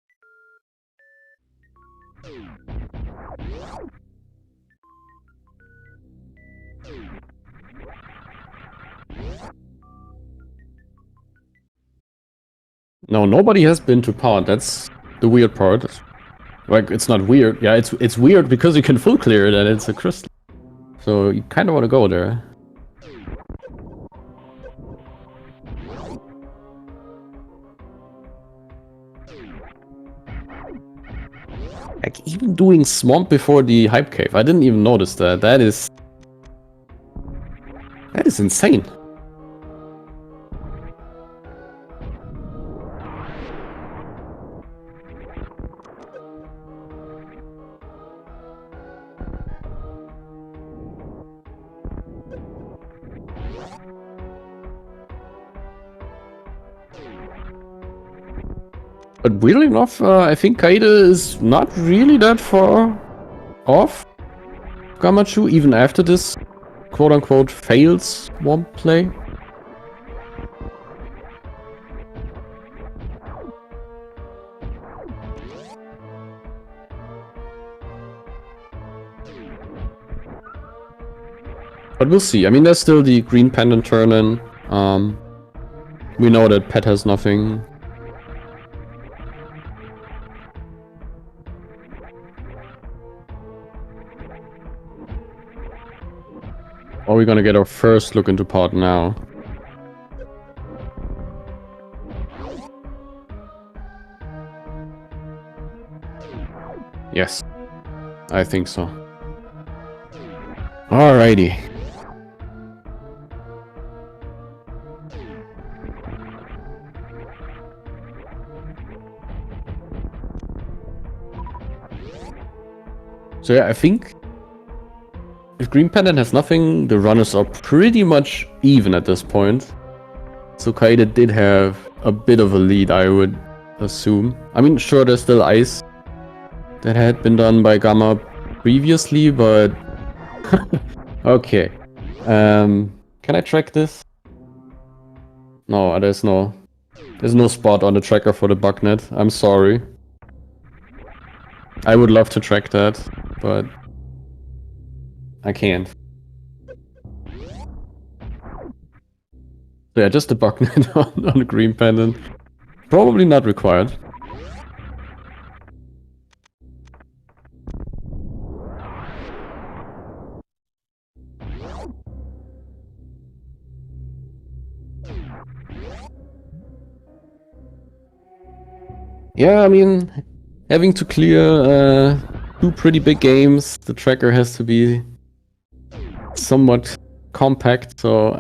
No, nobody has been to pod. That's the weird part. Like, it's not weird. Yeah, it's weird because you can full clear it and it's a crystal. So you kind of want to go there. Like, even doing Swamp before the Hype Cave. I didn't even notice that. That is insane. But weirdly enough, I think Kaede is not really that far off Gammachuu, even after this quote-unquote fails swamp play. But we'll see. I mean, there's still the green pendant turn-in. We know that Pet has nothing. Are we gonna get our first look into pot now? Yes, I think so. Alrighty. So yeah, I think if Green Pendant has nothing, the runners are pretty much even at this point. So Kaede did have a bit of a lead, I would assume. I mean, sure, there's still ice that had been done by Gamma previously, but... okay. Can I track this? No, there's no spot on the tracker for the bugnet. I'm sorry. I would love to track that, but I can't. So yeah, just the bugnet on the green pendant. Probably not required. Yeah, I mean, having to clear 2 pretty big games, the tracker has to be somewhat compact, so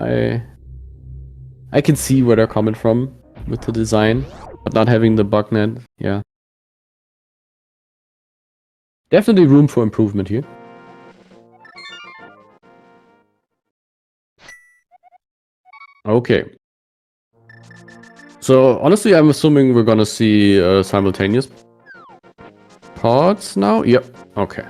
I can see where they're coming from with the design, but not having the bugnet, yeah. Definitely room for improvement here. Okay. So, honestly, I'm assuming we're gonna see simultaneous pods now? Yep, okay.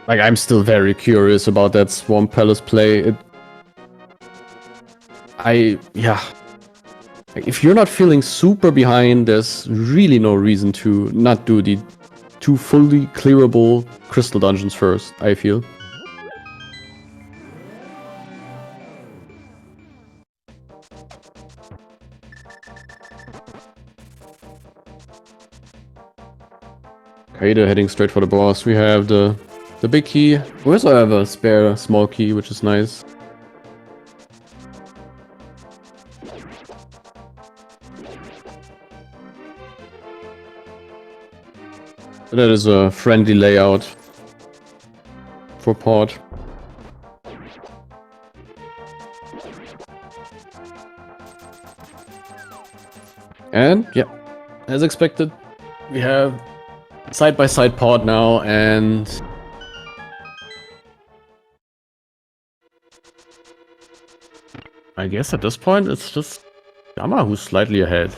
Like, I'm still very curious about that Swamp Palace play. Yeah. Like, if you're not feeling super behind, there's really no reason to not do the 2 fully clearable crystal dungeons first, I feel. Kaede heading straight for the boss. We have the big key. We also have a spare small key, which is nice. So that is a friendly layout for pod. And yeah, as expected, we have side-by-side pod now, and I guess at this point it's just Gamma who's slightly ahead.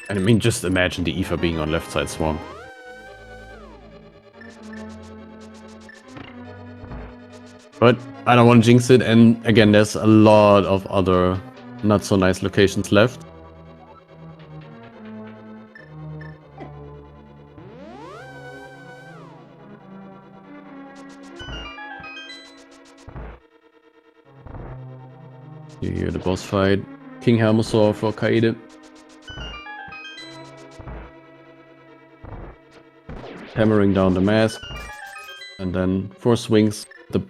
And I mean, just imagine the Aether being on left side swamp. But I don't want to jinx it, and again, there's a lot of other not so nice locations left. You hear the boss fight. King Hermosaur for Kaede. Hammering down the mask. And then 4 swings, the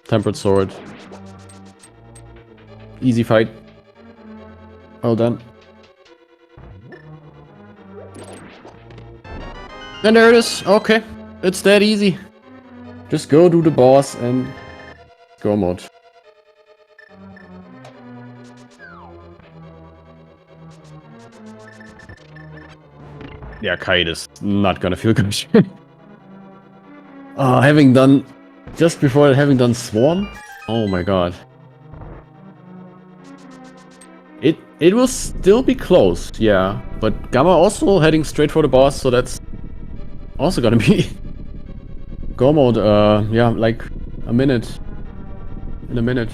Tempered Sword. Easy fight. Well done. And there it is. Okay. It's that easy. Just go do the boss and go mod. Yeah, Kaede is not gonna feel good. Having done... Just before having done Swarm? Oh my god. It will still be close, yeah. But Gamma also heading straight for the boss, so that's also gonna be go mode, yeah, like a minute. In a minute.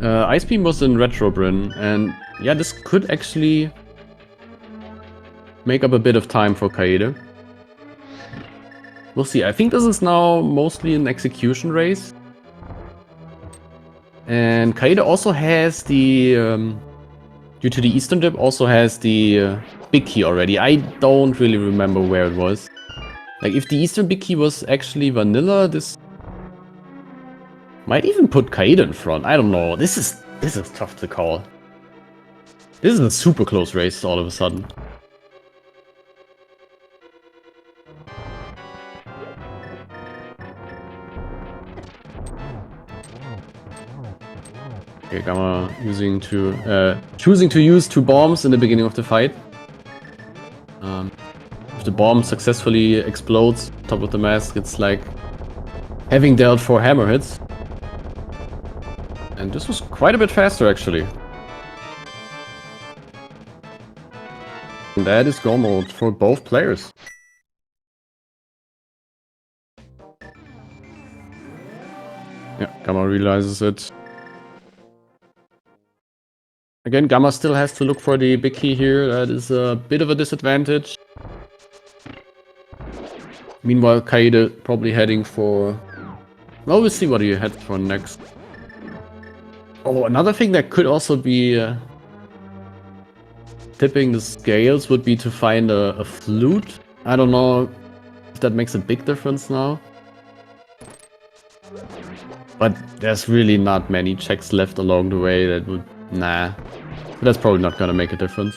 Ice Beam was in Retro Bryn, and yeah, this could actually make up a bit of time for Kaede. We'll see. I think this is now mostly an execution race. And Kaede also has the, due to the Eastern dip, also has the big key already. I don't really remember where it was. Like, if the Eastern big key was actually vanilla, this might even put Kaede in front. I don't know. This is tough to call. This is a super close race all of a sudden. Okay, Gamma choosing to use 2 bombs in the beginning of the fight. If the bomb successfully explodes top of the mask, it's like having dealt 4 hammer hits. And this was quite a bit faster, actually. And that is go mode for both players. Yeah, Gamma realizes it. Again, Gamma still has to look for the big key here. That is a bit of a disadvantage. Meanwhile, Kaede probably heading for... Well, we'll see what he heads for next. Oh, another thing that could also be tipping the scales would be to find a flute. I don't know if that makes a big difference now. But there's really not many checks left along the way that would... Nah. That's probably not gonna make a difference.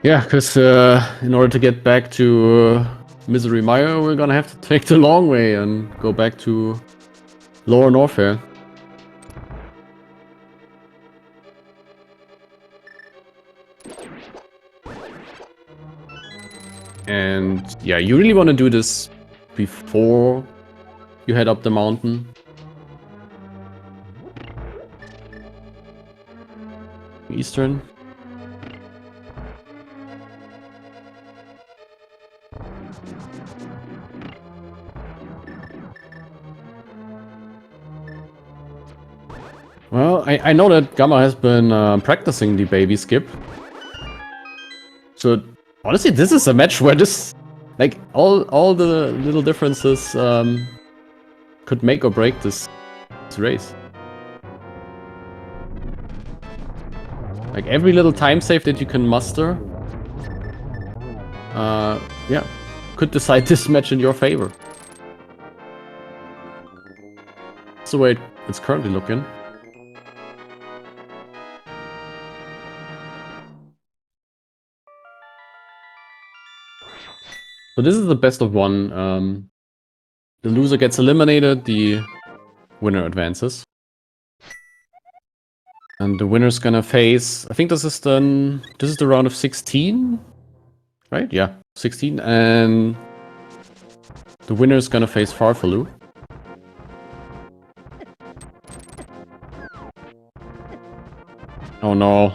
Yeah, because in order to get back to Misery Mire, we're gonna have to take the long way and go back to Lower Norfair. And yeah, you really want to do this before you head up the mountain. Eastern. Well, I know that Gamma has been practicing the baby skip. So honestly, this is a match where this, like, all the little differences could make or break this race. Like, every little time save that you can muster, yeah, could decide this match in your favor. That's the way it's currently looking. So this is the best of one. The loser gets eliminated, the winner advances. And the winner's gonna face, I think this is the round of 16, right? Yeah, 16, and the winner's gonna face Farfalu. Oh no.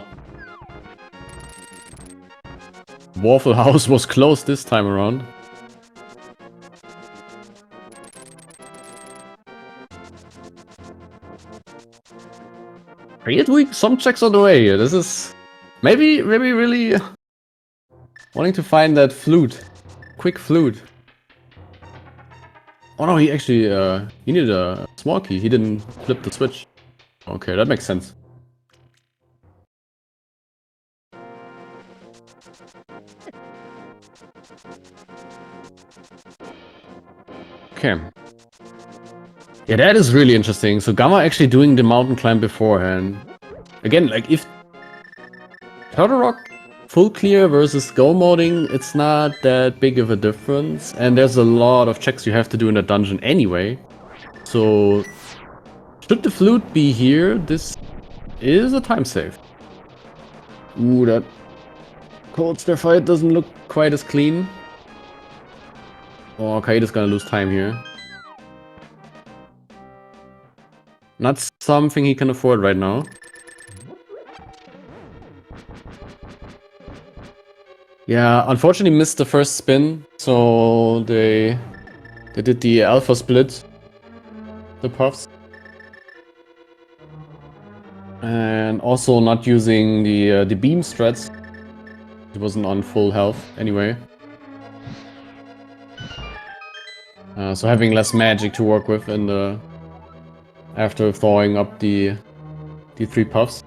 Waffle House was closed this time around. Are you doing some checks on the way here? This is maybe really wanting to find that flute. Quick flute. Oh no, he actually he needed a small key. He didn't flip the switch. Okay, that makes sense. Okay. Yeah, that is really interesting. So Gamma actually doing the mountain climb beforehand. Again, like, if Turtle Rock full clear versus go modding, it's not that big of a difference. And there's a lot of checks you have to do in the dungeon anyway. So Should the flute be here, this is a time save. Ooh, that cold stare fight doesn't look quite as clean. Oh, Kaede's gonna lose time here. Not something he can afford right now. Yeah, unfortunately missed the first spin, so they did the alpha split, the puffs. And also not using the beam strats. It wasn't on full health anyway. So having less magic to work with in the after thawing up the 3 puffs.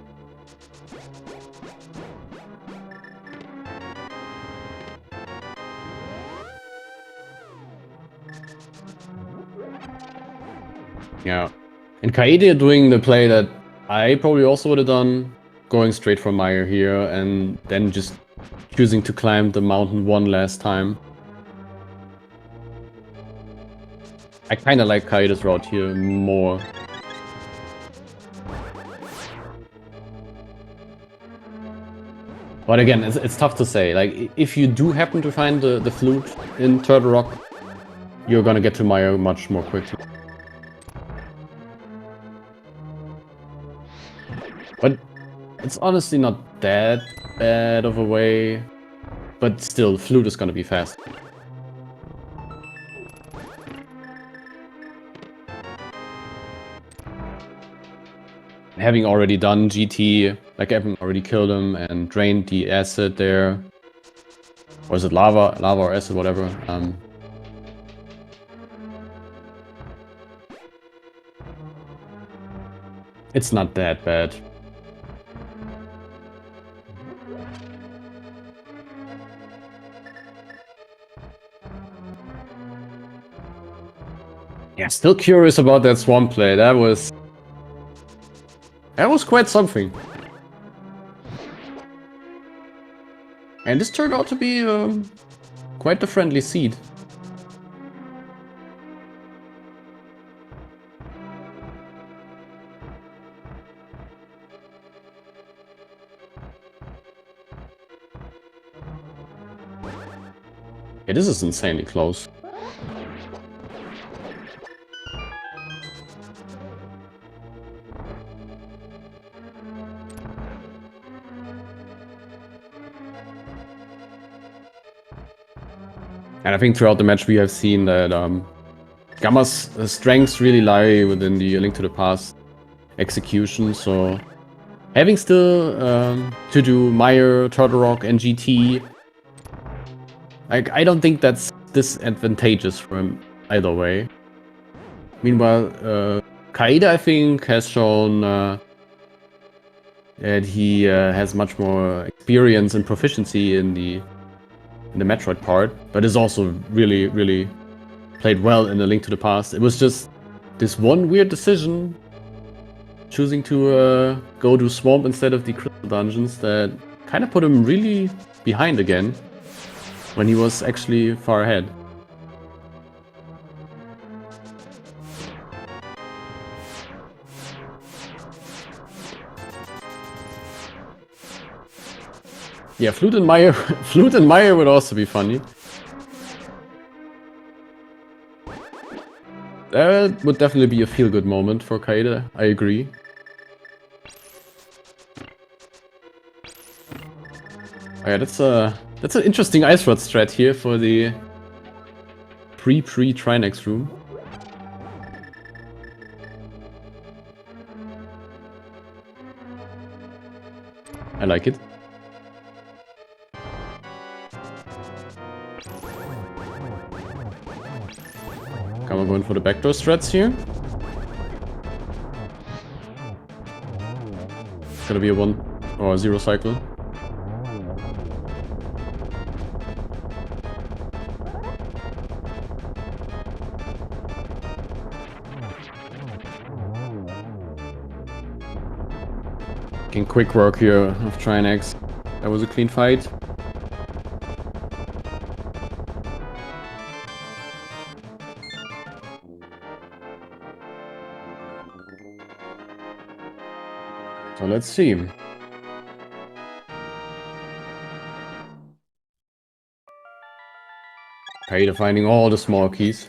Yeah. And Kaede doing the play that I probably also would have done, going straight for Meyer here and then just choosing to climb the mountain one last time. I kinda like Kaede's route here more. But again, it's tough to say. Like, if you do happen to find the flute in Turtle Rock, you're gonna get to Meyer much more quickly. But it's honestly not that bad of a way. But still, flute is gonna be fast. Having already done GT, like having already killed him and drained the acid there. Or is it lava? Lava or acid, whatever. It's not that bad. Yeah, still curious about that swamp play. That was quite something. And this turned out to be quite the friendly seed. Yeah, this is insanely close. And I think throughout the match we have seen that Gamma's strengths really lie within the Link to the Past execution, so having still to do Meyer, Turtle Rock, and GT, like, I don't think that's disadvantageous for him either way. Meanwhile, Kaede, I think, has shown that he has much more experience and proficiency in the Metroid part, but is also really, really played well in A Link to the Past. It was just this one weird decision, choosing to go to Swamp instead of the Crystal Dungeons, that kind of put him really behind again, when he was actually far ahead. Yeah, Flute and Meyer would also be funny. That would definitely be a feel-good moment for Kaede, I agree. Oh yeah, that's an interesting Ice Rod strat here for the pre-Trinex room. I like it. Gamma going for the backdoor strats here. It's gonna be a 1 or 0 cycle. Getting quick work here of Trinex. That was a clean fight. let's see. Kaede finding all the small keys.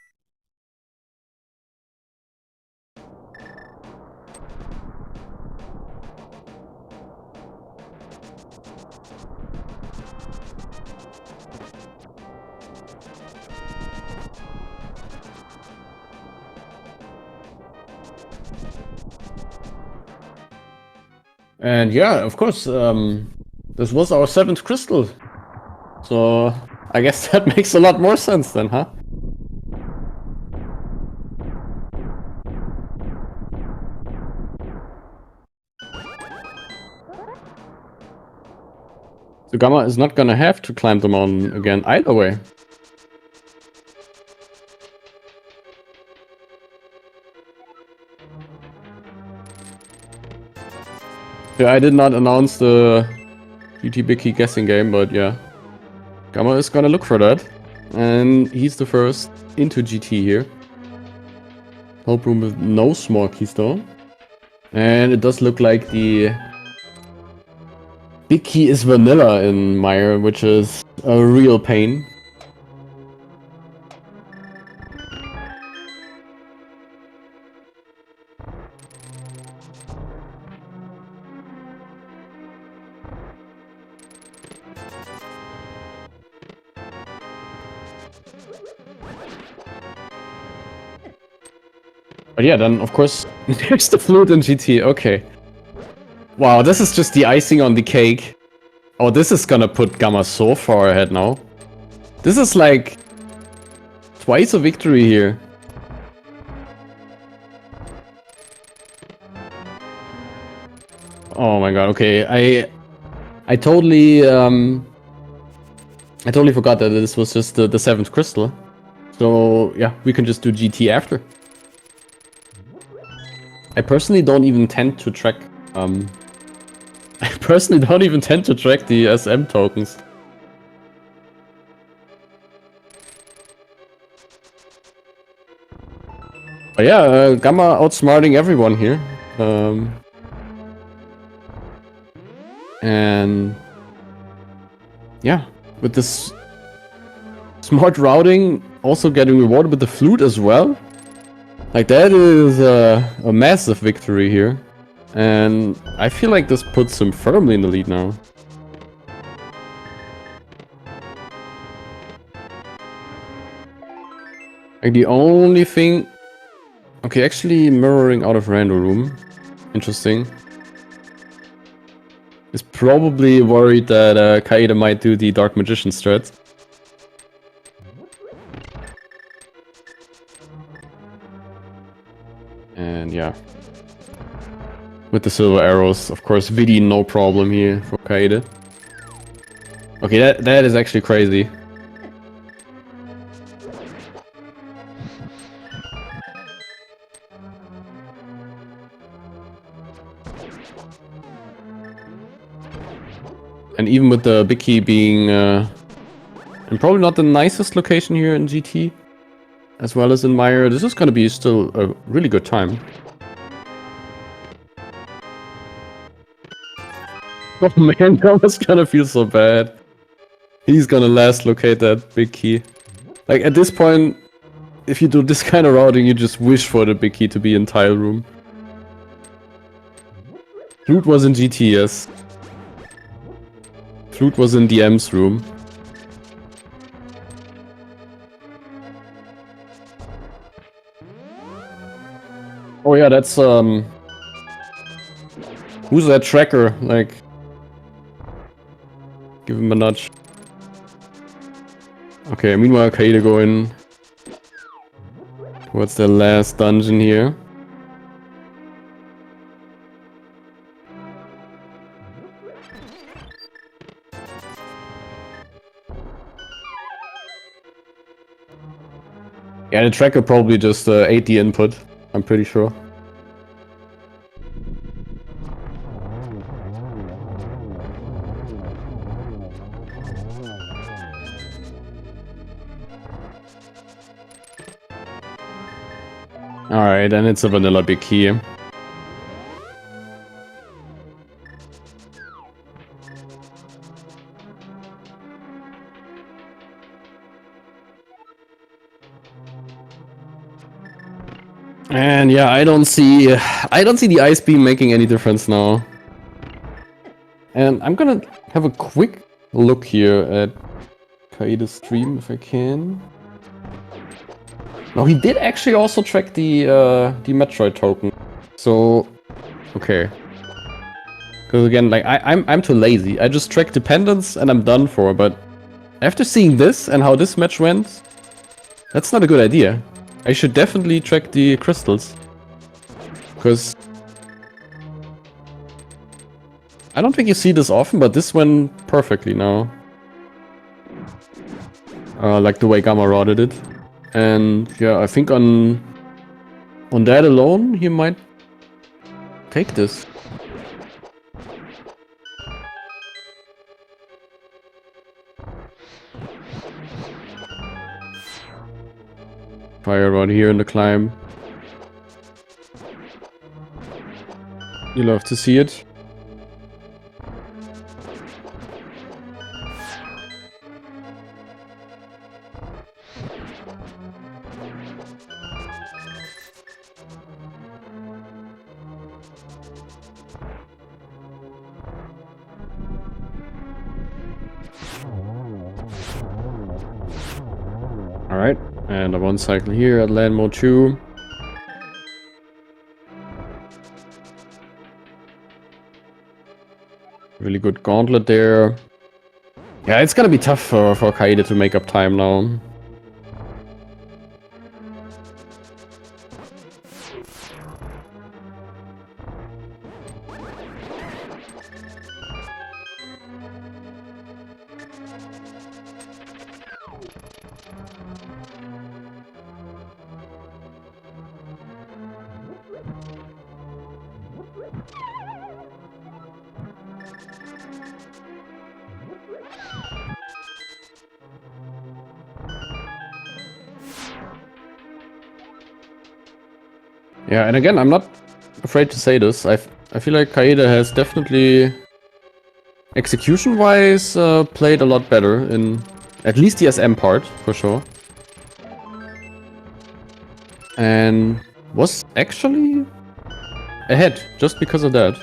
And yeah, of course, this was our 7th crystal. So I guess that makes a lot more sense then, huh? So Gamma is not gonna have to climb the mountain again either way. Yeah, I did not announce the GT Big Key guessing game, but yeah. Gamma is gonna look for that. And he's the first into GT here. Help room with no small keys though. And it does look like the Big Key is vanilla in Meyer, which is a real pain. But yeah, then of course there's the flute in GT, okay. Wow, this is just the icing on the cake. Oh, this is gonna put Gamma so far ahead now. This is like twice a victory here. Oh my god, okay, I totally forgot that this was just the 7th crystal. So yeah, we can just do GT after. I personally don't even tend to track the SM tokens. But yeah, Gamma outsmarting everyone here. And yeah, with this smart routing, also getting rewarded with the flute as well. Like, that is a massive victory here. And I feel like this puts him firmly in the lead now. Like, the only thing... Okay, actually mirroring out of random room. Interesting. Is probably worried that Kaede might do the Dark Magician strat. And yeah. With the silver arrows, of course, Vidi no problem here for Kaede. Okay, that is actually crazy. And even with the Big Key being and probably not the nicest location here in GT, as well as in Meyer, this is gonna be still a really good time. Oh man, that was gonna feel so bad. He's gonna last locate that Big Key. Like, at this point, if you do this kind of routing, you just wish for the Big Key to be in tile room. Flute was in GT, yes. Flute was in DM's room. Oh yeah, that's who's that tracker? Like, give him a nudge. Okay, meanwhile Kaede going towards the last dungeon here. Yeah, the tracker probably just ate the input, I'm pretty sure. Alright, and it's a vanilla Big Key. And yeah, I don't see the ice beam making any difference now. And I'm gonna have a quick look here at Kaede's stream if I can. No, he did actually also track the Metroid token. So okay. Because again, like I'm too lazy. I just track dependence and I'm done for. But after seeing this and how this match went, that's not a good idea. I should definitely track the crystals. Because I don't think you see this often, but this went perfectly now. Like the way Gammachuu did it. And yeah, I think on that alone, he might take this. Fire right here in the climb. You love to see it. Alright, and a one cycle here at Gammachuu. Really good gauntlet there. Yeah, it's gonna be tough for Kaede to make up time now. Yeah, and again, I'm not afraid to say this. I feel like Kaede has definitely, execution-wise, played a lot better in at least the SM part, for sure. And was actually ahead, just because of that.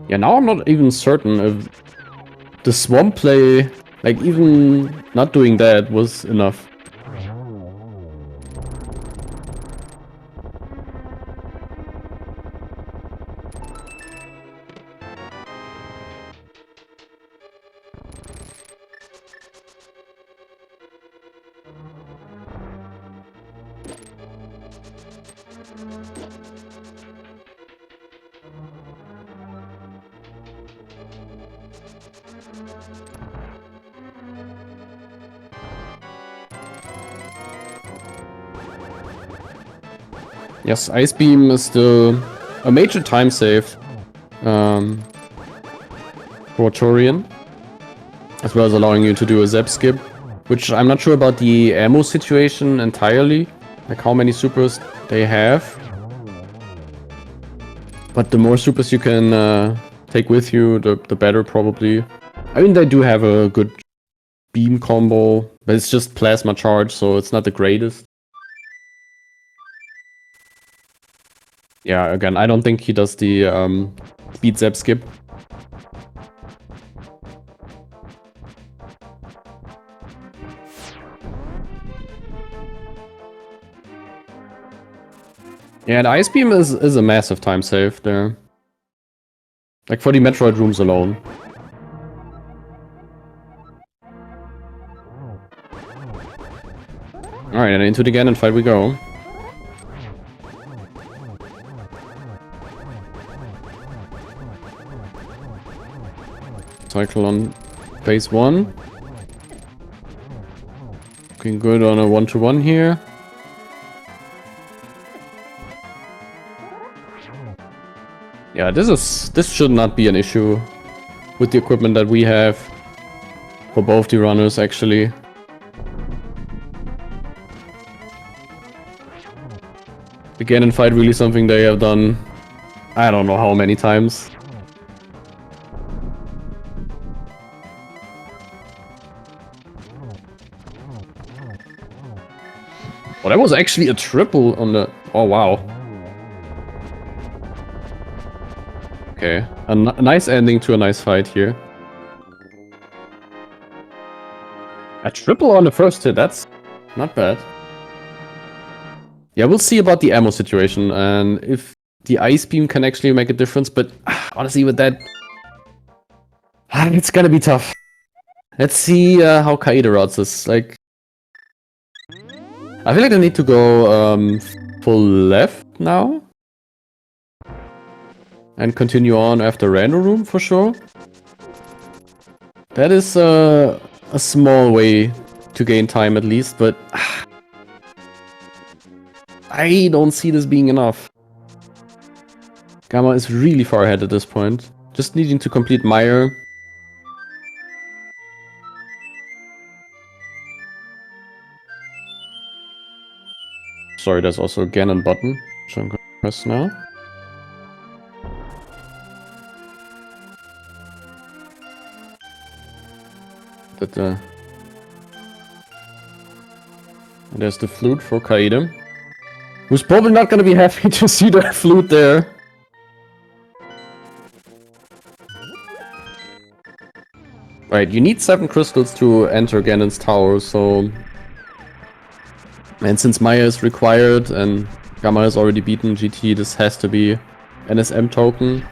Yeah, now I'm not even certain if the swamp play, like even not doing that, was enough. Yes, Ice Beam is still a major time save for Torian, as well as allowing you to do a Zap skip, which I'm not sure about the ammo situation entirely, like how many supers they have. But the more supers you can take with you, the better probably. I mean, they do have a good beam combo, but it's just plasma charge, so it's not the greatest. Yeah, again, I don't think he does the speed zap skip. Yeah, the Ice Beam is a massive time save there. Like for the Metroid rooms alone. Alright, and into the Ganon fight we go. Cycle on phase 1. Looking good on a 1-to-1 here. Yeah, this should not be an issue with the equipment that we have for both the runners actually. The Ganon fight really something they have done, I don't know how many times. Oh, that was actually a triple on the... Oh, wow. Okay, a nice ending to a nice fight here. A triple on the first hit, that's not bad. Yeah, we'll see about the ammo situation and if the ice beam can actually make a difference, but honestly with that... it's gonna be tough. Let's see how Kaede routes this. Like, I feel like I need to go full left now. And continue on after Random Room for sure. That is a small way to gain time at least, but I don't see this being enough. Gamma is really far ahead at this point. Just needing to complete Meyer. Sorry, there's also a Ganon button, which I'm gonna press now. And there's the flute for Kaede, who's probably not gonna be happy to see the flute there. Right, you need 7 crystals to enter Ganon's tower, so... And since Maya is required and Gamma has already beaten GT, this has to be an SM token.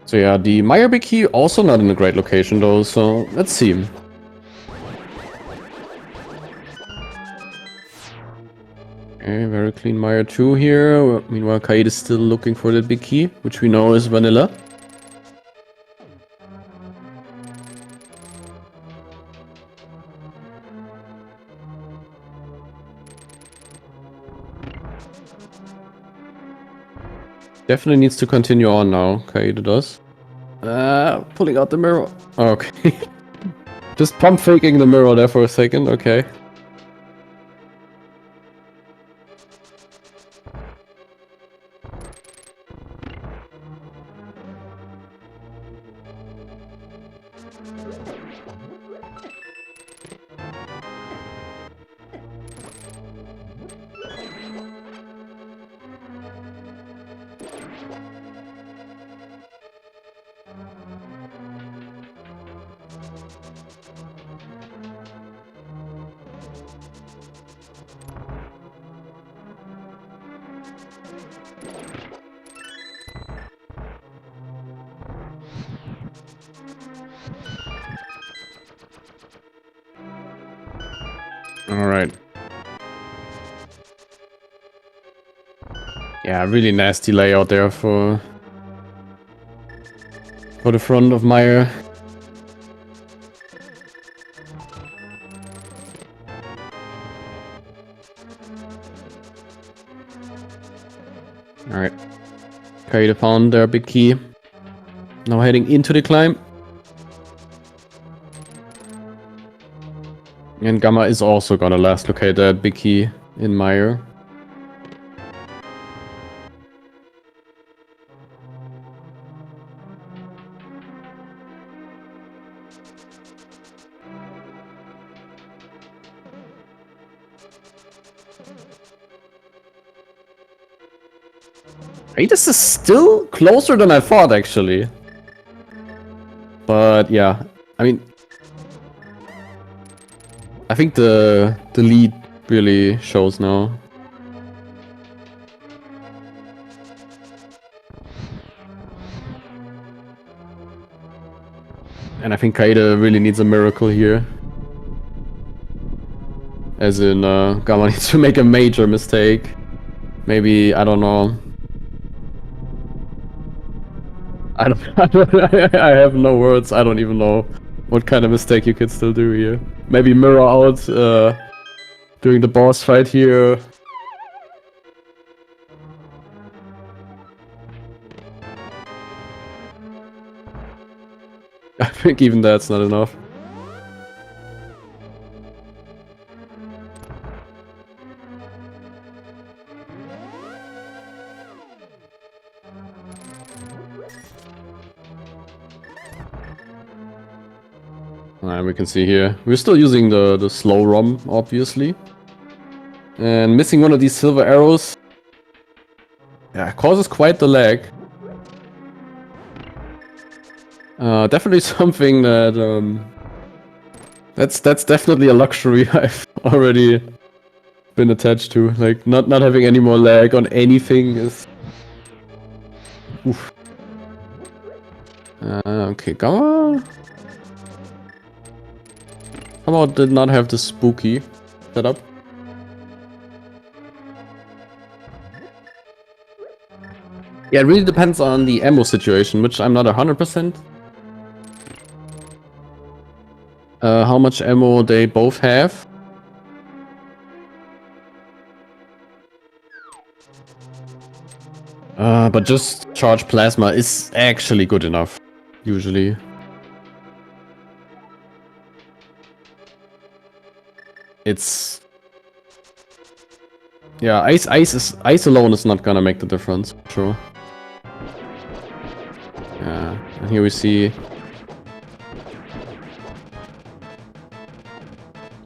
So yeah, the Meyer Big Key also not in a great location though, so let's see. Okay, very clean Meyer 2 here. Meanwhile, Kaede is still looking for the Big Key, which we know is vanilla. Definitely needs to continue on now, Kaede does. Pulling out the mirror. Okay. Just pump faking the mirror there for a second, okay. Alright. Yeah, really nasty layout there for the front of Meyer. Alright. Kaede found their big key. Now heading into the climb. And Gamma is also gonna last locate that big key in Meyer. Hey, this is still closer than I thought, actually. But yeah, I mean, I think the lead really shows now. And I think Kaede really needs a miracle here. As in, Gamma needs to make a major mistake. Maybe, I don't know. I have no words. I don't even know what kind of mistake you could still do here. Maybe mirror out during the boss fight here. I think even that's not enough. And we can see here, we're still using the slow ROM, obviously. And missing one of these silver arrows, yeah, causes quite the lag. Definitely something that, that's definitely a luxury I've already been attached to. Like, not having any more lag on anything is... Oof. Okay, Gamma... Somehow did not have the spooky setup. Yeah, it really depends on the ammo situation, which I'm not 100%. How much ammo they both have. But just charge plasma is actually good enough, usually. It's... Yeah, ice alone is not gonna make the difference, sure. Yeah, and here we see...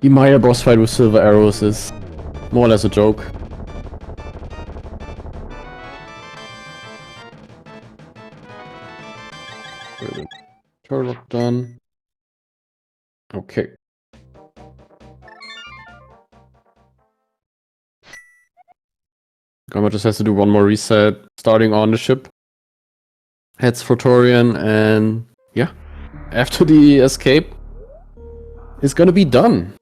The Maya boss fight with silver arrows is more or less a joke. Turlock done. Okay. Gamma just has to do one more reset, starting on the ship. Heads for Torian, and yeah, after the escape, it's gonna be done.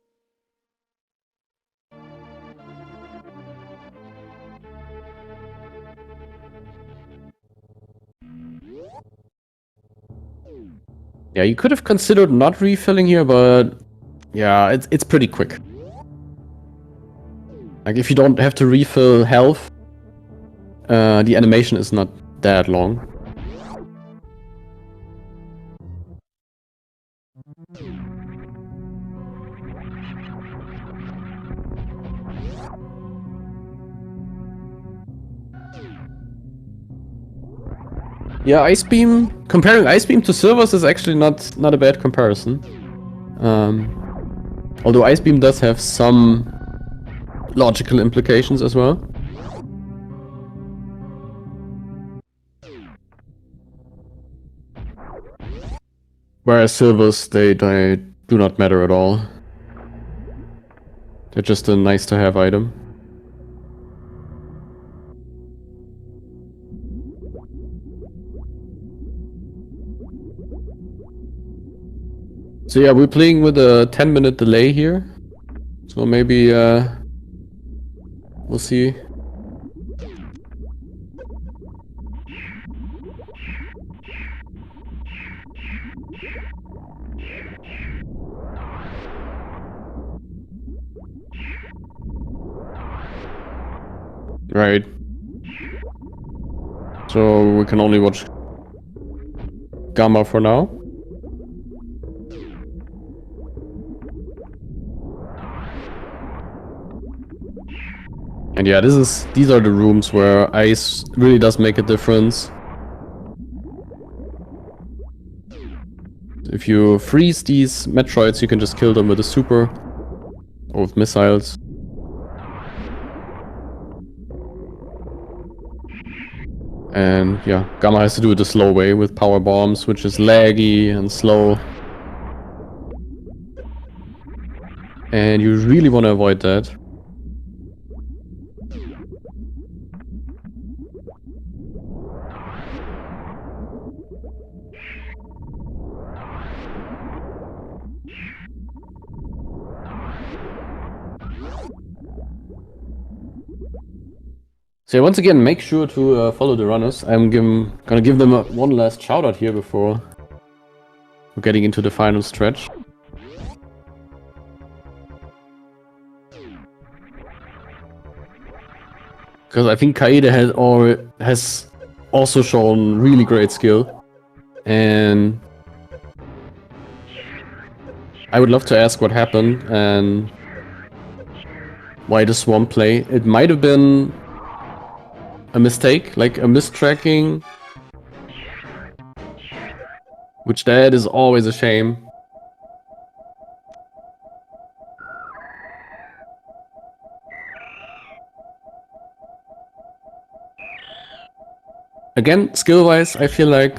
Yeah, you could have considered not refilling here, but yeah, it's pretty quick. Like, if you don't have to refill health, the animation is not that long. Yeah, Ice Beam, comparing Ice Beam to Silvers is actually not a bad comparison. Although Ice Beam does have some logical implications as well. Whereas Silvers, they do not matter at all. They're just a nice to have item. So yeah, we're playing with a 10-minute delay here. So maybe we'll see. Right. So we can only watch Gamma for now. And yeah, these are the rooms where ice really does make a difference. If you freeze these Metroids, you can just kill them with a super or with missiles. And yeah, Gamma has to do it the slow way with power bombs, which is laggy and slow. And you really want to avoid that. So So once again, make sure to follow the runners. I'm gonna give them one last shout out here before we're getting into the final stretch. Because I think Kaede has also shown really great skill. And I would love to ask what happened and why the swamp play. It might have been a mistake, like a mistracking, which that is always a shame. Again, skill-wise, I feel like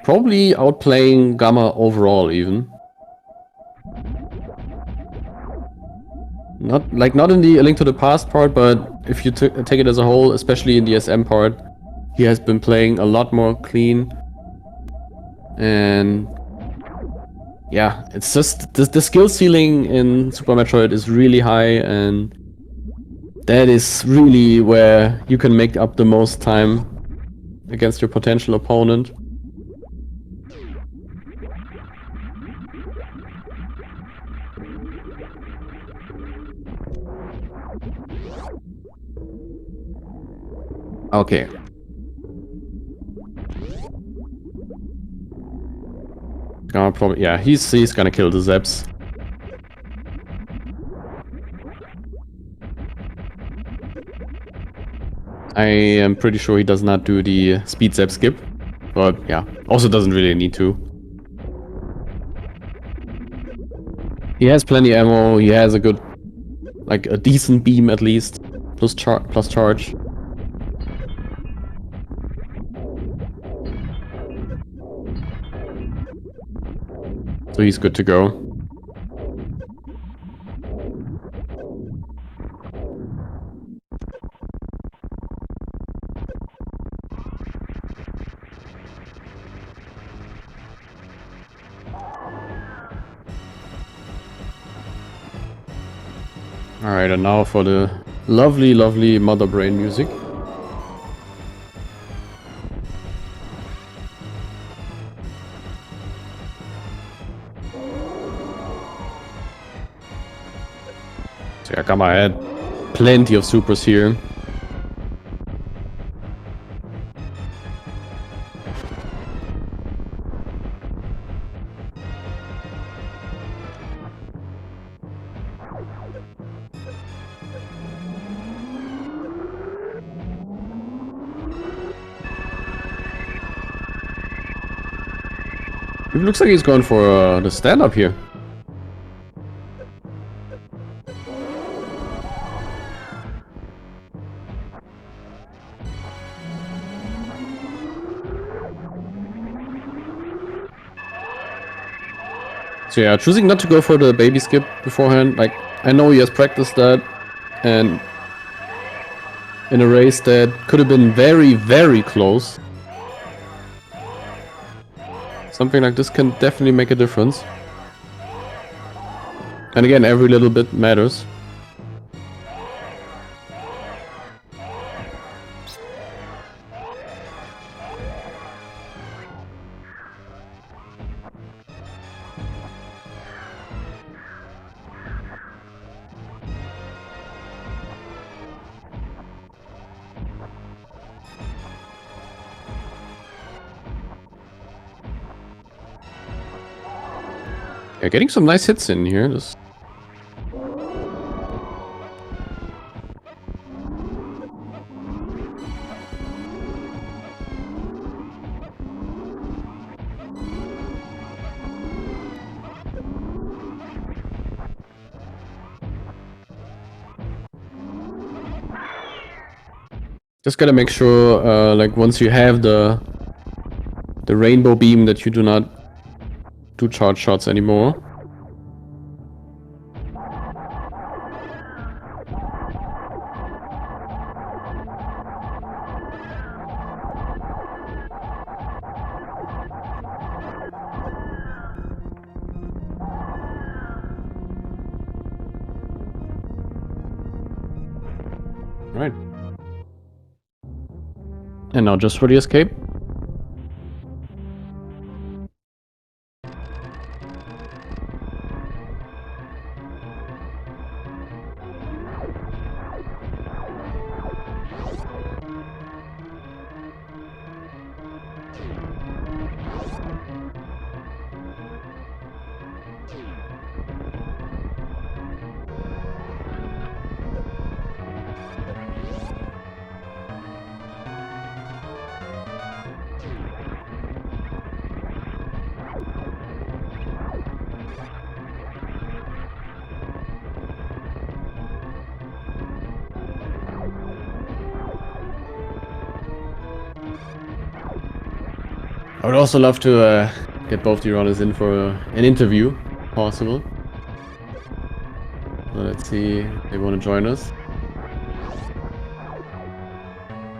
probably outplaying Gamma overall even. Not in the A Link to the Past part, but if you take it as a whole, especially in the SM part, he has been playing a lot more clean. And yeah, it's just the skill ceiling in Super Metroid is really high, and that is really where you can make up the most time against your potential opponent. Okay. Probably, yeah, he's gonna kill the Zeps. I am pretty sure he does not do the speed Zep skip, but yeah, also doesn't really need to. He has plenty ammo, he has a good, like a decent beam at least, plus charge. So he's good to go. Alright, and now for the lovely, lovely Mother Brain music. So yeah, Gamma had plenty of supers here. It looks like he's going for the stand-up here. So yeah, choosing not to go for the baby skip beforehand, like, I know he has practiced that, and in a race that could have been very, very close, something like this can definitely make a difference. And again, every little bit matters. Yeah, getting some nice hits in here. Just gotta make sure, like once you have the rainbow beam, that you do not do charge shots anymore. And now just for the escape. I would also love to get both the runners in for an interview, if possible. So let's see if they want to join us.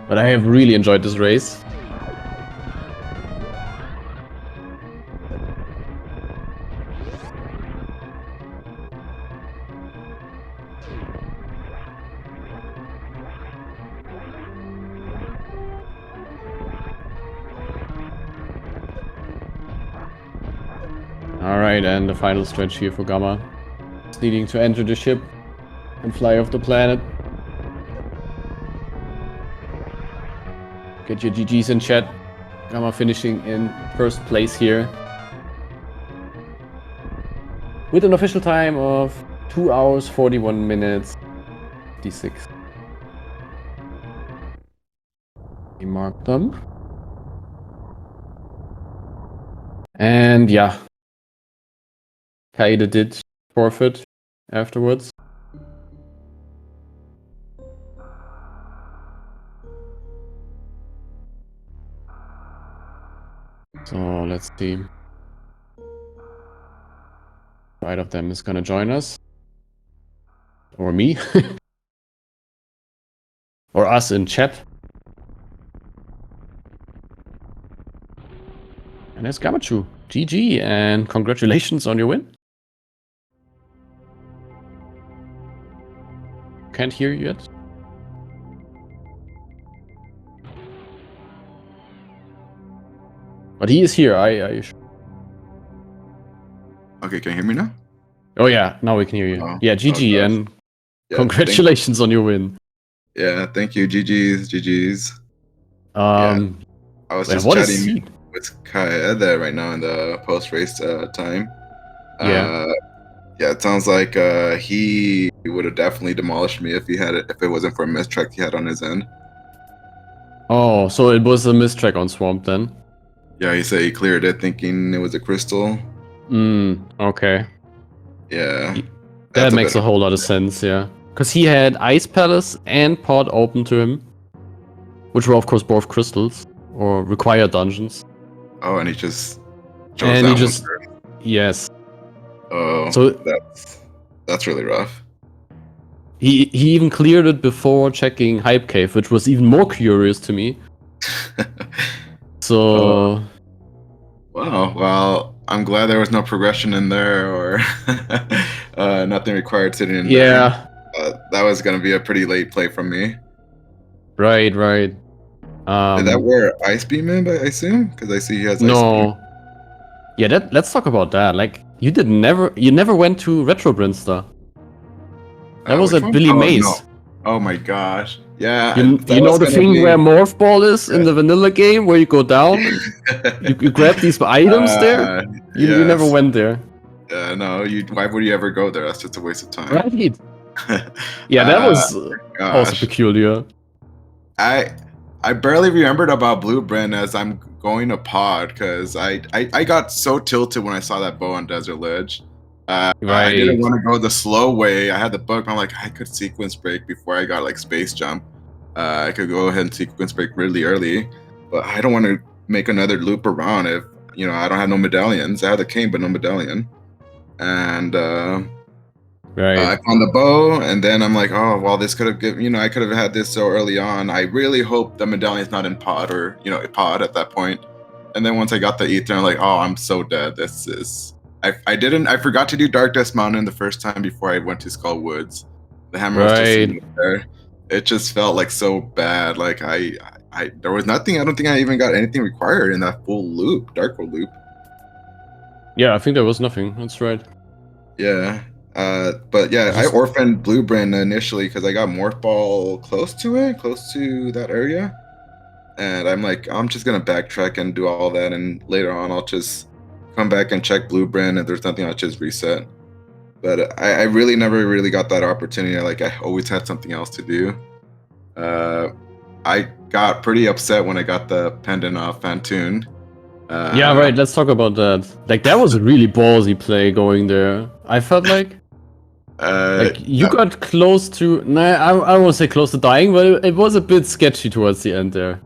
But I have really enjoyed this race. Alright, and the final stretch here for Gamma. It's needing to enter the ship and fly off the planet. Get your GGs in chat. Gamma finishing in first place here. With an official time of 2 hours, 41 minutes, 56. We mark them. And yeah. Kaede did forfeit afterwards. So let's see. Right of them is gonna join us. Or me. Or us in chat. And there's Gammachuu. GG and congratulations on your win. Can't hear you yet. But he is here. I Okay, can you hear me now? Oh yeah, now we can hear you. Oh, yeah, GG and congratulations on your win. Yeah, thank you. GG's. I was just chatting with Kaede right now in the post-race time. Yeah. Yeah, it sounds like he would have definitely demolished me if it wasn't for a mistrack he had on his end. Oh, so it was a mistrack on Swamp then? Yeah, he said he cleared it thinking it was a crystal. Okay. Yeah. That makes a whole lot of sense, yeah. Because he had Ice Palace and Pod open to him. Which were of course both crystals. Or required dungeons. Oh, and he just chose that one first. Yes. Oh, so that's really rough. He even cleared it before checking Hype Cave, which was even more curious to me. So... Wow, well, I'm glad there was no progression in there or nothing required sitting in there. That was going to be a pretty late play from me. Right. Did that wear Ice Beam in, I assume? Because I see he has Ice Beam. Yeah, let's talk about that. Like, you never went to Retro Brinster. That was at Billy Mays. No. Oh my gosh. Yeah. You know the thing where Morph Ball is in the vanilla game, where you go down and you grab these items there? You never went there. No, why would you ever go there? That's just a waste of time. Right. Yeah, that was also peculiar. I barely remembered about Blue Brand as I'm going to Pod, because I got so tilted when I saw that bow on Desert Ledge. I didn't want to go the slow way. I had the bug. I'm like, I could sequence break before I got like space jump. I could go ahead and sequence break really early, but I don't want to make another loop around if I don't have no medallions. I have the cane but no medallion, and I found the bow, and then I'm like, oh well, this could have given I could have had this so early on. I really hope the medallion's not in Pod or Pod at that point. And then once I got the ether, I'm like, oh, I'm so dead. This is. I forgot to do Dark Dust Mountain the first time before I went to Skull Woods. The hammer was just there. It just felt like so bad. Like I there was nothing. I don't think I even got anything required in that full loop, Dark World loop. Yeah, I think there was nothing. That's right. Yeah. But yeah, I orphaned Blue Brand initially because I got Morph Ball close to that area. And I'm like, I'm just gonna backtrack and do all that, and later on I'll just come back and check Blue Brand. If there's nothing, I'll just reset. But I really never really got that opportunity. Like I always had something else to do. I got pretty upset when I got the pendant off Fantoon. Yeah, right. Let's talk about that. Like that was a really ballsy play going there. I felt like you got close to. Nah, I won't say close to dying, but it was a bit sketchy towards the end there.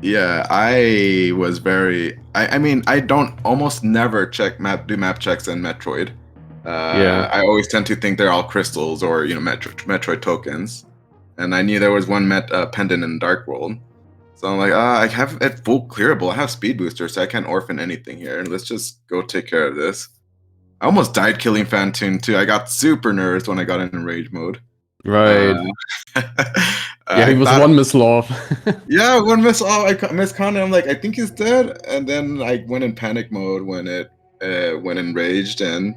Yeah, I was very. I mean, I don't almost never do map checks in Metroid. Yeah. I always tend to think they're all crystals or Metroid tokens, and I knew there was one pendant in Dark World. So I'm like, I have it full clearable. I have speed booster, so I can't orphan anything here. Let's just go take care of this. I almost died killing Fantoon too. I got super nervous when I got in rage mode. Right. Yeah, he was one miss off. Yeah, one miss off. I miscounted. I'm like, I think he's dead. And then I went in panic mode when it went enraged. And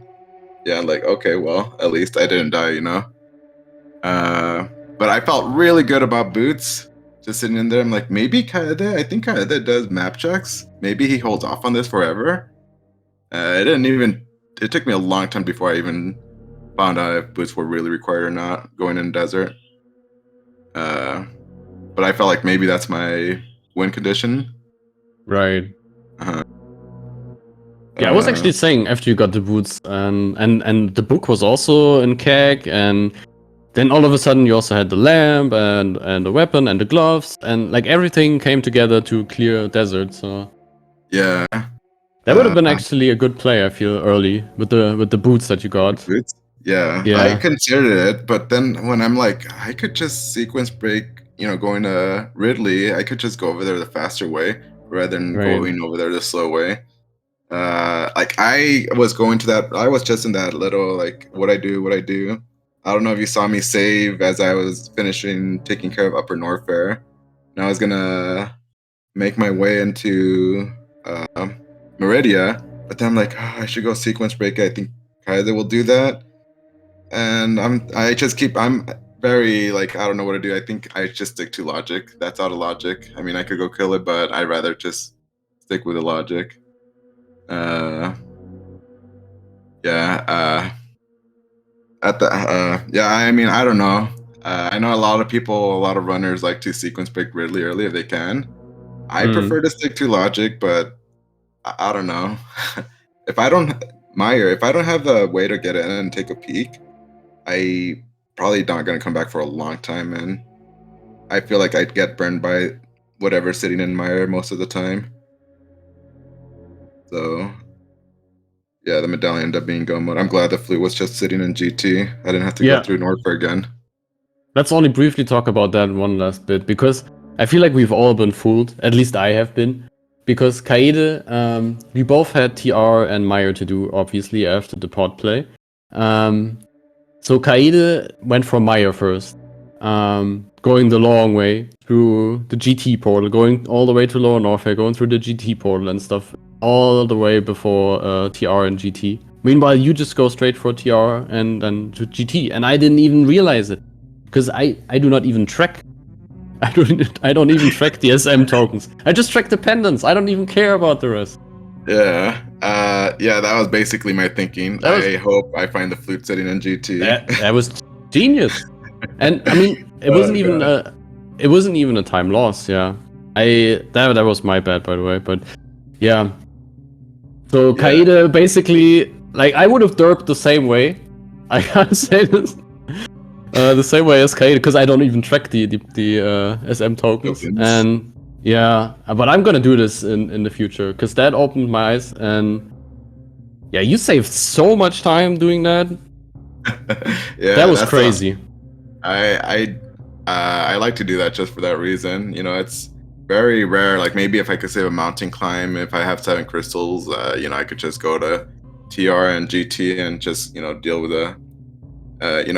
yeah, I'm like, okay, well, at least I didn't die, you know? But I felt really good about Boots. Just sitting in there, I'm like, maybe Kaede. I think Kaede does map checks. Maybe he holds off on this forever. It took me a long time before I even found out if boots were really required or not going in desert. But I felt like maybe that's my win condition. Right. Yeah, I was actually saying after you got the boots, and the book was also in keg, and then all of a sudden you also had the lamp and the weapon and the gloves, and like everything came together to clear desert. So yeah. That would have been actually a good play, I feel, early with the boots that you got. Boots? Yeah, I considered it, but then when I'm like, I could just sequence break, going to Ridley, I could just go over there the faster way rather than going over there the slow way. Like I was just in that little like what I do. I don't know if you saw me save as I was taking care of Upper Norfair, and I was gonna make my way into Meridia, but then I'm like, I should go sequence break. I think Kaede will do that, and I'm very like, I don't know what to do. I think I just stick to logic. That's out of logic. I mean, I could go kill it, but I'd rather just stick with the logic. I mean, I don't know. I know a lot of runners like to sequence break Ridley early if they can. I prefer to stick to logic, but I don't know. If I don't have the way to get in and take a peek, I probably not gonna come back for a long time, and I feel like I'd get burned by whatever's sitting in Mire most of the time. So yeah, the medallion ended up being go mode. I'm glad the flute was just sitting in GT. I didn't have to go through Norfair again. Let's only briefly talk about that one last bit, because I feel like we've all been fooled. At least I have been. Because Kaede, we both had TR and Mire to do, obviously, after the pod play. So Kaede went for Mire first, going the long way through the GT portal, going all the way to Lower Norfair, going through the GT portal and stuff, all the way before TR and GT. Meanwhile, you just go straight for TR and then to GT, and I didn't even realize it, because I do not even track. I don't even track the SM tokens. I just track the pendants. I don't even care about the rest. Yeah. That was basically my thinking. I hope I find the flute sitting in GT. That was genius. And I mean, it wasn't even a time loss. Yeah. That was my bad, by the way. But yeah. So Kaede basically, like, I would have derped the same way. I can't say this. The same way as Kaede, because I don't even track the SM tokens. And yeah, but I'm gonna do this in the future, because that opened my eyes. And yeah, you saved so much time doing that. Yeah, that was crazy. I like to do that just for that reason. It's very rare. Like maybe if I could save a mountain climb, if I have 7 crystals, I could just go to TR and GT and just deal with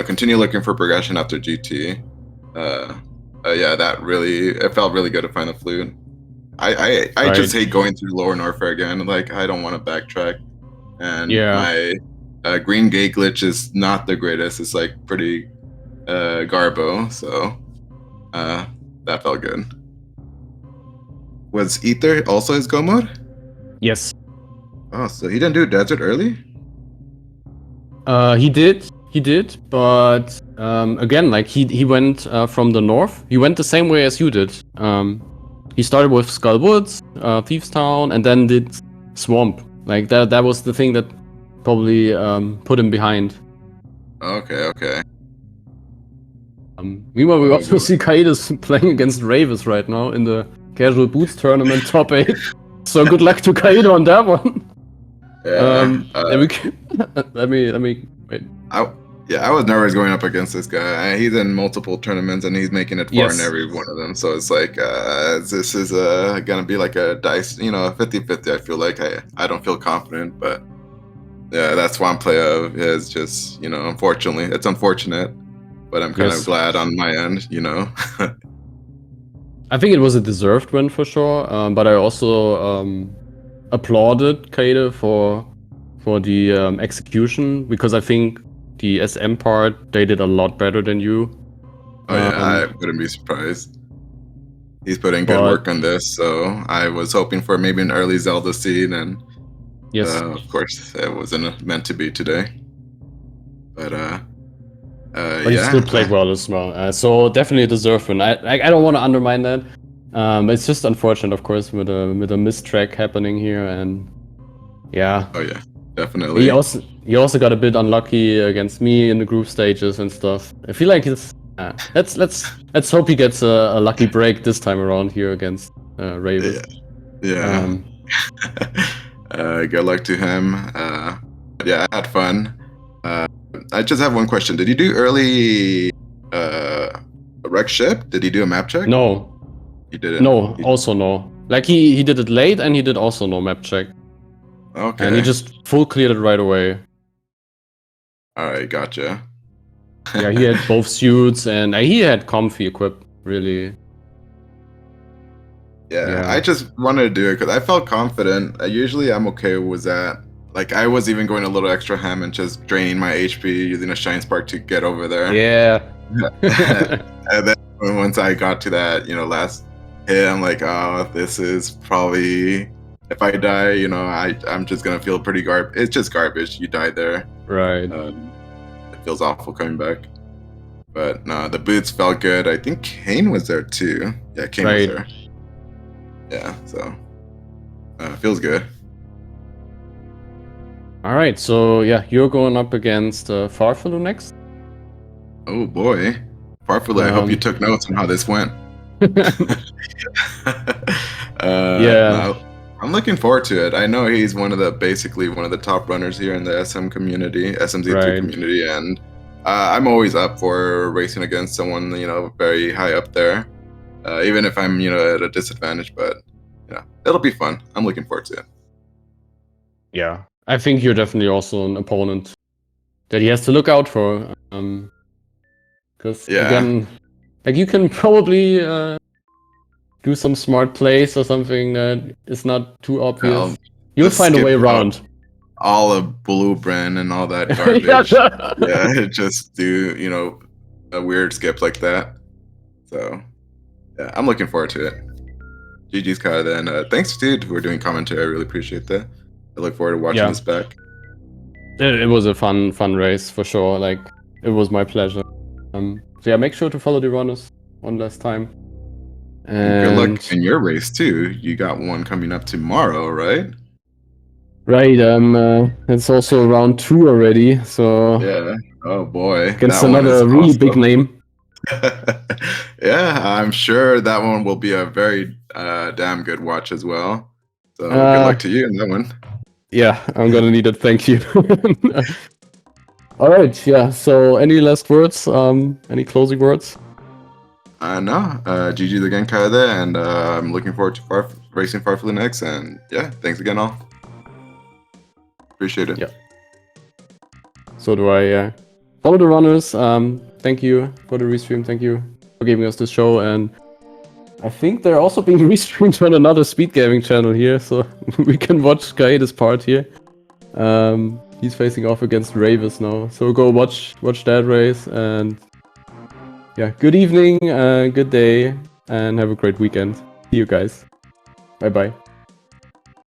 continue looking for progression after GT. yeah, it felt really good to find the flute. I just hate going through Lower Norfair again. Like, I don't want to backtrack. And my green gate glitch is not the greatest. It's like pretty garbo, so that felt good. Was Ether also his go mode? Yes. Oh, so he didn't do desert early? He did, but again, like he went from the north. He went the same way as you did. He started with Skull Woods, Thieves Town, and then did Swamp. Like that was the thing that probably put him behind. Okay. Meanwhile, we also see Kaede playing against Ravus right now in the Casual Boots tournament top 8. So good luck to Kaede on that one. Let me wait. I was nervous going up against this guy. He's in multiple tournaments and he's making it far in every one of them. So it's like this is gonna be like a dice, 50-50. I feel like I don't feel confident, but yeah, that's one play of is just unfortunately it's unfortunate, but I'm kind of glad on my end. I think it was a deserved win for sure, but I also applauded Kaede for the execution, because I think the SM part they did a lot better than you. Oh yeah, I wouldn't be surprised. He's putting good work on this, so I was hoping for maybe an early Zelda seed, and of course it wasn't meant to be today. But he still played well as well, so definitely a deserved win. I don't want to undermine that. It's just unfortunate, of course, with a mistrack happening here, and yeah. Oh yeah, definitely. He also got a bit unlucky against me in the group stages and stuff. I feel like it's let's hope he gets a lucky break this time around here against Ravus. Yeah. Good luck to him. Yeah, I had fun. I just have one question. Did he do early wreck ship? Did he do a map check? No. He didn't. No, also no. Like he did it late, and he did also no map check. Okay. And he just full cleared it right away. Alright, gotcha. Yeah, he had both suits, and he had comfy equipped, really. Yeah, I just wanted to do it because I felt confident. Usually I'm okay with that. Like, I was even going a little extra ham and just draining my HP using a Shine Spark to get over there. Yeah. And then once I got to that, last hit, I'm like, oh, this is probably... If I die, I'm just gonna feel pretty garbage. It's just garbage. You died there. Right. It feels awful coming back. But no, the boots felt good. I think Kane was there too. Yeah, Kane was there. Yeah, so feels good. All right, so yeah, you're going up against Farfalu next. Oh boy, Farfalu! I hope you took notes on how this went. Yeah. No, I'm looking forward to it. I know he's basically one of the top runners here in the SM community, SMZ3 community, and I'm always up for racing against someone very high up there, even if I'm at a disadvantage. But it'll be fun. I'm looking forward to it. Yeah, I think you're definitely also an opponent that he has to look out for. Because again, like you can probably do some smart plays or something that is not too obvious. You'll find a way around. All of Blue Brand and all that garbage. Yeah, just do a weird skip like that. So yeah, I'm looking forward to it. GG's Kaede, and thanks dude for doing commentary. I really appreciate that. I look forward to watching this back. It was a fun race for sure. Like, it was my pleasure. So yeah, make sure to follow the runners one last time. And good luck in your race too. You got one coming up tomorrow, right? Right. It's also round 2 already. So yeah. Oh boy. Against another really big name. Yeah, I'm sure that one will be a very damn good watch as well. So good luck to you in that one. Yeah, I'm gonna need it. Thank you. All right. Yeah. So, any last words? Any closing words? No. GG's again, Kaede, and I'm looking forward to racing Farfalu next. And yeah, thanks again, all. Appreciate it. Yeah. So do I. Follow the runners. Thank you for the restream. Thank you, giving us this show, and I think they're also being restreamed on another Speedgaming channel here, so we can watch Kaede's part here. He's facing off against Ravis now, so go watch that race, and yeah, good evening, good day, and have a great weekend. See you guys. Bye bye.